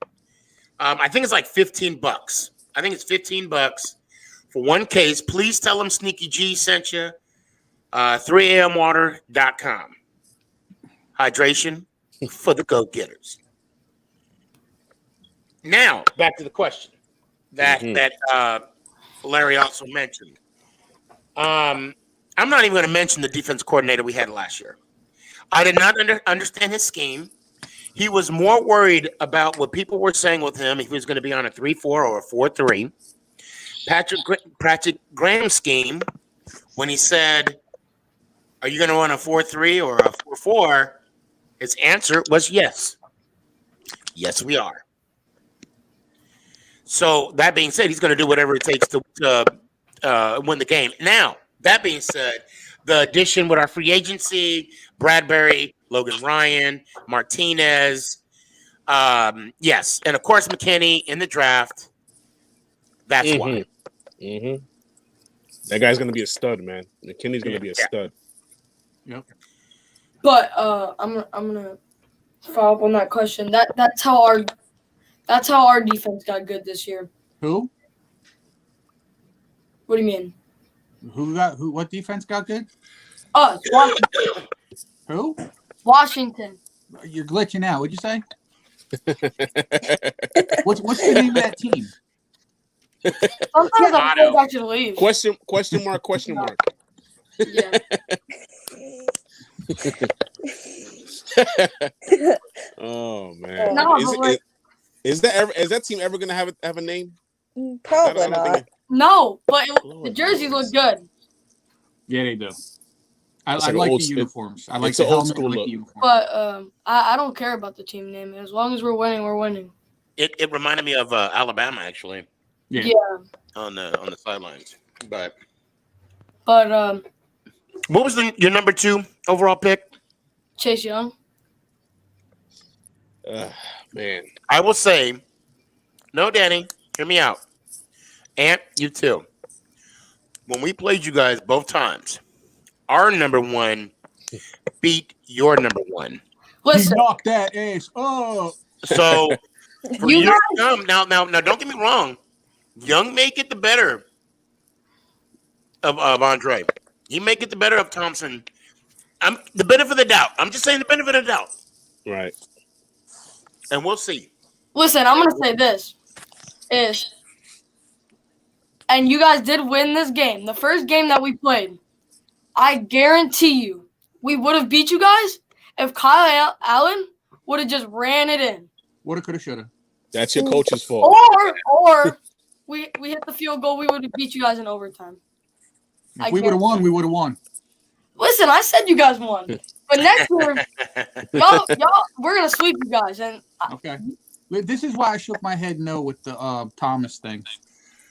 S1: I think it's like $15. I think it's $15 for one case. Please tell them Sneaky G sent you. 3amwater.com. Hydration for the go-getters. Now, back to the question that Larry also mentioned. I'm not even going to mention the defense coordinator we had last year. I did not understand his scheme. He was more worried about what people were saying with him, if he was going to be on a 3-4 or a 4-3. Patrick Graham's scheme, when he said, are you going to run a 4-3 or a 4-4? His answer was yes. Yes, we are. So that being said, he's going to do whatever it takes to win the game. Now, that being said, the addition with our free agency, Bradbury, Logan Ryan, Martinez, yes, and of course McKinney in the draft. That's why.
S10: Mm-hmm. That guy's going to be a stud, man. McKinney's going to be a stud.
S9: Yep.
S15: But I'm gonna follow up on that question. That's how our defense got good this year.
S9: Who?
S15: What do you mean?
S9: What defense got good?
S15: Us, Washington.
S9: Who?
S15: Washington.
S9: You're glitching out. What'd you say? What's the name of that team?
S15: Sometimes I'm going back to the league.
S10: Question mark.
S15: Yeah.
S10: Oh man.
S15: No,
S10: is that team ever gonna have a name?
S12: Probably not.
S15: No, but the jerseys look good.
S9: Yeah, they do. I
S10: like
S9: like
S10: the
S9: uniforms. I like
S10: it's
S9: the
S10: an old
S9: helmet,
S10: school
S9: I like
S10: look.
S9: the uniform.
S15: But I don't care about the team name. As long as we're winning, we're winning.
S1: It reminded me of Alabama actually.
S15: Yeah.
S1: On the sidelines, but
S15: what
S1: was your number 2 overall pick?
S15: Chase Young.
S10: Man.
S1: I will say, no, Danny, hear me out. And you too. When we played you guys both times, our number one beat your number one.
S9: He knocked that ass up.
S1: So for
S15: You
S1: you
S15: guys-
S1: now, don't get me wrong. Young may get the better of Andre. He may get the better of Thompson. I'm the benefit of the doubt. I'm just saying the benefit of the doubt.
S10: Right.
S1: And we'll see.
S15: Listen, I'm gonna say this is, and you guys did win this game. The first game that we played, I guarantee you, we would have beat you guys if Kyle Allen would have just ran it in.
S9: Woulda, coulda, shoulda.
S10: That's your coach's fault.
S15: Or we hit the field goal, we would have beat you guys in overtime.
S9: If we would have won, we would have won.
S15: Listen, I said you guys won. But next year, y'all, we're gonna sweep you guys. And
S9: Okay. This is why I shook my head no with the Thomas thing.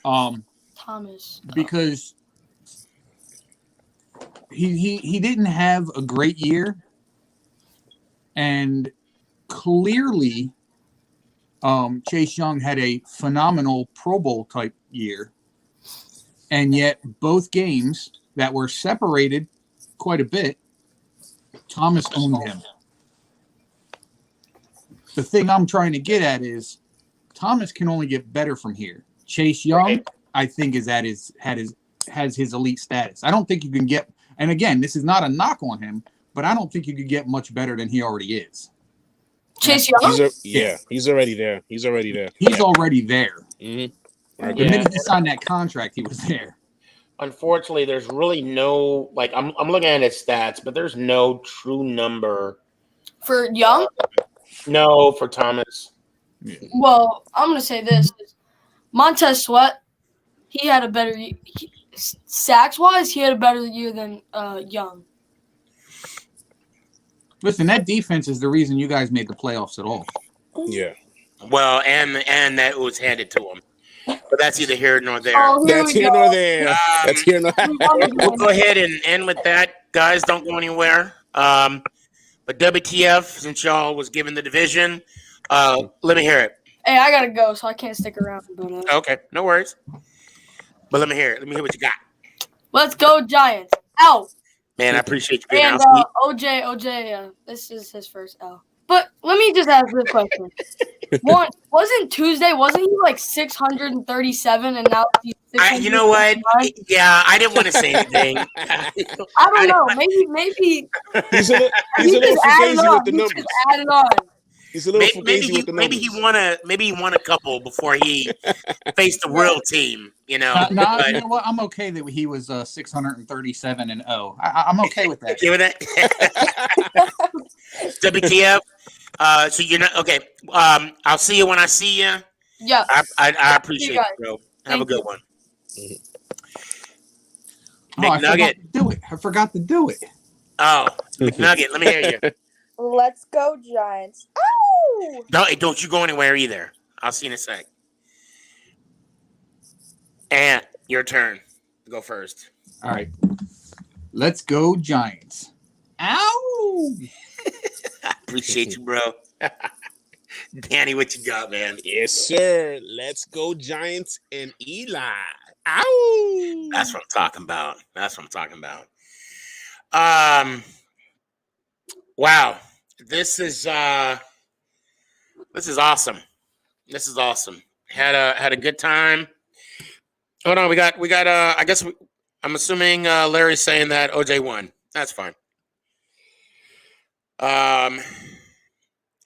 S15: Thomas,
S9: because he didn't have a great year, and clearly Chase Young had a phenomenal Pro Bowl type year, and yet both games that were separated quite a bit, Thomas owned him. The thing I'm trying to get at is Thomas can only get better from here. Chase Young, I think, has his elite status. I don't think you can get, and again, this is not a knock on him, but I don't think you could get much better than he already is.
S15: Chase Young?
S10: He's already there. He's already there.
S9: He's already there.
S10: Mm-hmm.
S9: The minute he signed that contract, he was there.
S1: Unfortunately, there's really no I'm looking at his stats, but there's no true number
S15: for Young.
S1: No, for Thomas.
S15: Well, I'm gonna say this: Montez Sweat, he had a better sacks wise. He had a better year than Young.
S9: Listen, that defense is the reason you guys made the playoffs at all.
S10: Yeah.
S1: Well, and that was handed to him. But that's either here nor there.
S10: That's here nor there. That's here nor there.
S1: We'll go ahead and end with that. Guys, don't go anywhere. But WTF, since y'all was given the division, let me hear it.
S15: Hey, I gotta go, so I can't stick around. But,
S1: Okay, no worries. But let me hear it. Let me hear what you got.
S15: Let's go, Giants. Out.
S1: Man, I appreciate you being
S15: And
S1: out.
S15: OJ, this is his first L. But let me just ask this question. Wasn't Tuesday, wasn't he like 637 and now he's
S1: You know what? Yeah, I didn't want to say anything.
S15: I don't know. Maybe
S10: he's a little fugazi with the numbers.
S15: Adding on.
S10: He's a little fugazi with the numbers.
S1: Maybe he won a couple before he faced the real team. You know.
S9: No, you know what? I'm okay that he was 637 and 0. I'm okay with that.
S1: Okay with that? WTF? So you're not okay. I'll see you when I see you.
S15: Yeah.
S1: I appreciate it, bro. Have a good one.
S9: I forgot to do it.
S1: Oh, McNugget, let me hear you.
S18: Let's go, Giants. Ow!
S1: Don't you go anywhere either. I'll see you in a sec. And your turn. Go first.
S9: All right. Let's go, Giants. Ow!
S1: I appreciate you, bro. Danny, what you got, man?
S10: Yes, sir. Let's go, Giants and Eli. Ow!
S1: That's what I'm talking about. Wow. This is awesome. This is awesome. Had a good time. Hold on, we got I'm assuming Larry's saying that OJ won. That's fine.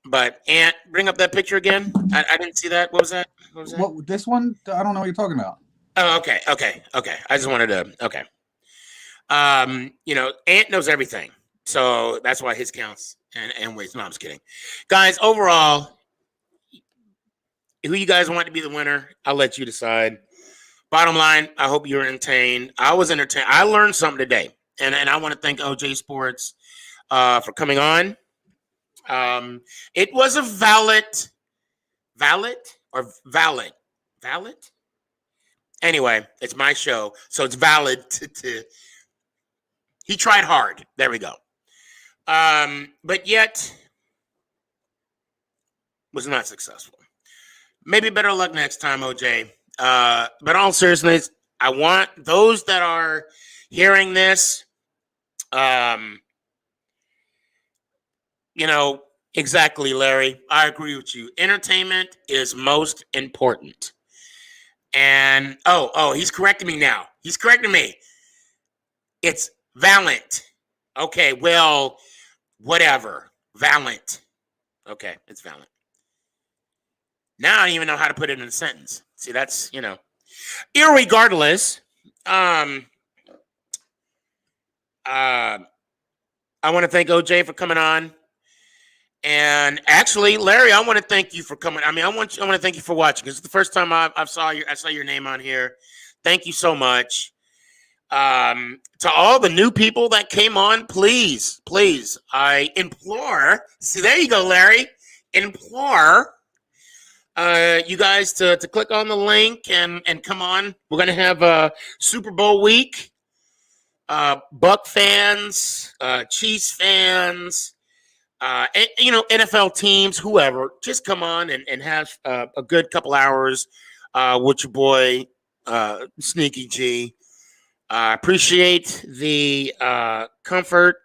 S1: But Ant, bring up that picture again. I didn't see that. What was that?
S9: What this one? I don't know what you're talking about.
S1: Oh, okay. I just wanted to. Okay. Ant knows everything, so that's why his counts and weights. No, I'm just kidding, guys. Overall, who you guys want to be the winner? I'll let you decide. Bottom line, I hope you're entertained. I was entertained. I learned something today, and I want to thank OJ Sports for coming on. It was a valid. Anyway, it's my show, so it's valid to he tried hard. There we go. But yet was not successful. Maybe better luck next time, OJ. But all seriousness, I want those that are hearing this, exactly, Larry. I agree with you. Entertainment is most important. And he's correcting me now. He's correcting me. It's Valent. Okay, well, whatever. Valent. Okay, it's Valent. Now I don't even know how to put it in a sentence. See, that's, irregardless, I want to thank OJ for coming on. And actually, Larry, I want to thank you for coming. I want to thank you for watching. This is the first time I saw your name on here. Thank you so much. To all the new people that came on, please, I implore. See, there you go, Larry. Implore you guys to click on the link and come on. We're gonna have a Super Bowl week. Buck fans, Chiefs fans, NFL teams, whoever, just come on and have a good couple hours with your boy Sneakyg. Appreciate the comfort.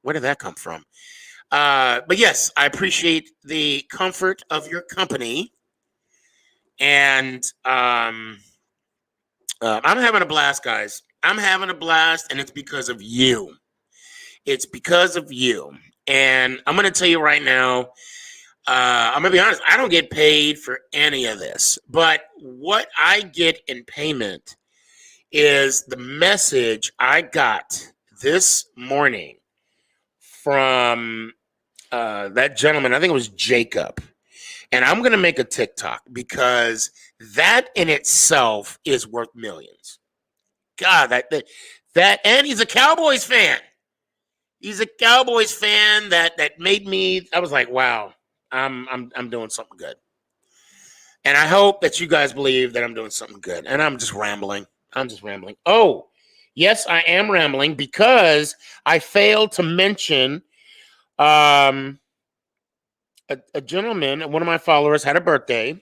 S1: Where did that come from? But yes, I appreciate the comfort of your company, and I'm having a blast, guys. I'm having a blast, and it's because of you. It's because of you. And I'm going to tell you right now, I'm going to be honest, I don't get paid for any of this. But what I get in payment is the message I got this morning from that gentleman. I think it was Jacob. And I'm going to make a TikTok because that in itself is worth millions. God, that, and he's a Cowboys fan. He's a Cowboys fan that made me. I was like, wow, I'm doing something good. And I hope that you guys believe that I'm doing something good. And I'm just rambling. Oh, yes, I am rambling because I failed to mention a gentleman, one of my followers, had a birthday.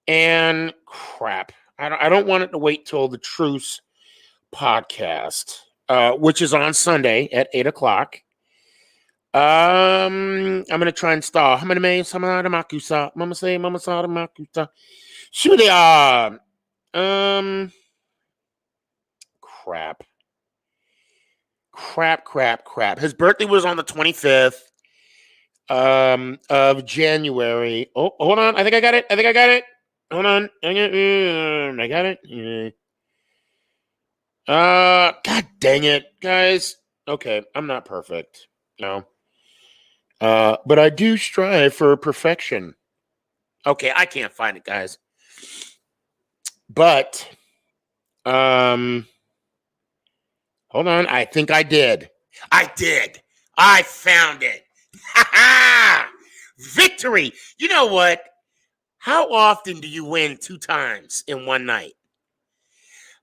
S1: And crap, I don't want it to wait till the Truce podcast, which is on Sunday at 8:00. I'm gonna try and stall. How many may some of the makusa? Mama say, Mama saw the makusa. Should they crap. His birthday was on the 25th of January. Oh, hold on. I think I got it. Hold on. I got it. Yeah. God dang it, guys. Okay, I'm not perfect. No. But I do strive for perfection. Okay, I can't find it, guys. But hold on. I think I did. I found it. Ha ha! Victory. You know what? How often do you win 2 times in one night?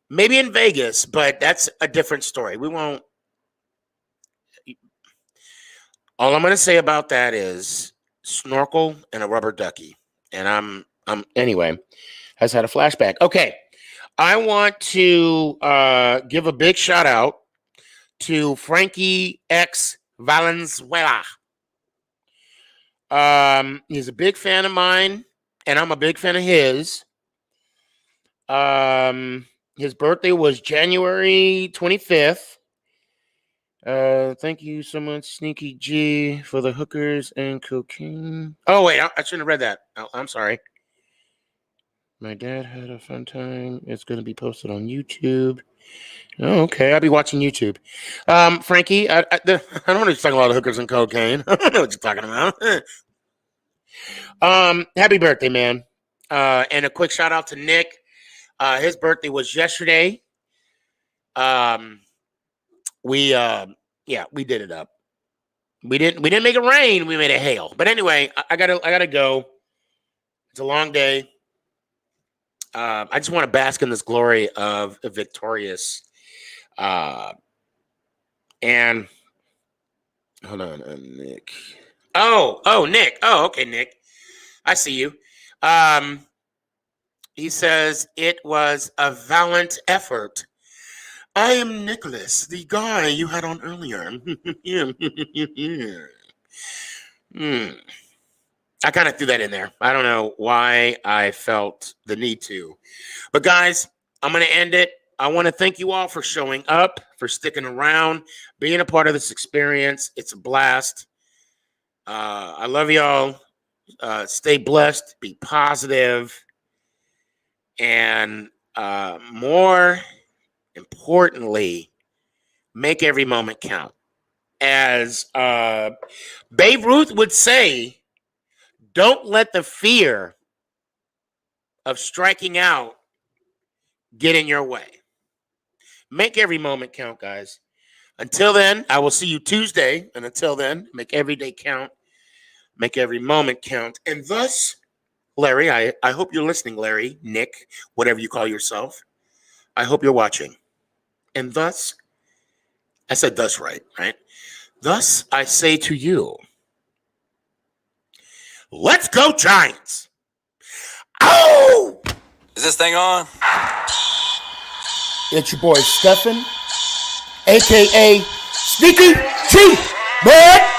S1: Maybe in Vegas, but that's a different story. We won't. All I'm going to say about that is snorkel and a rubber ducky. And I'm anyway, has had a flashback. Okay. I want to give a big shout out to Frankie X Valenzuela. He's a big fan of mine, and I'm a big fan of his. His birthday was January 25th. Thank you so much, Sneakyg, for the hookers and cocaine. Oh, wait, I shouldn't have read that. Oh, I'm sorry. My dad had a fun time. It's going to be posted on YouTube. Oh, okay. I'll be watching YouTube. Frankie, I don't want to talk about hookers and cocaine. I don't know what you're talking about. Happy birthday, man. And a quick shout out to Nick. His birthday was yesterday. We did it up. We didn't make it rain. We made it hail. But anyway, I gotta go. It's a long day. I just want to bask in this glory of a victorious. And hold on, Nick. Oh, Nick. Oh, okay, Nick. I see you. He says it was a valiant effort. I am Nicholas, the guy you had on earlier. I kind of threw that in there. I don't know why I felt the need to. But guys, I'm going to end it. I want to thank you all for showing up, for sticking around, being a part of this experience. It's a blast. I love y'all. Stay blessed, be positive, and more importantly, make every moment count. As Babe Ruth would say, don't let the fear of striking out get in your way. Make every moment count, guys. Until then, I will see you Tuesday. And until then, make every day count. Make every moment count. And thus, Larry, I hope you're listening, Larry, Nick, whatever you call yourself. I hope you're watching. And thus, I said thus right? Thus, I say to you, let's go Giants. Oh!
S2: Is this thing on?
S3: It's your boy Stefan, a.k.a. Sneakyg, Make.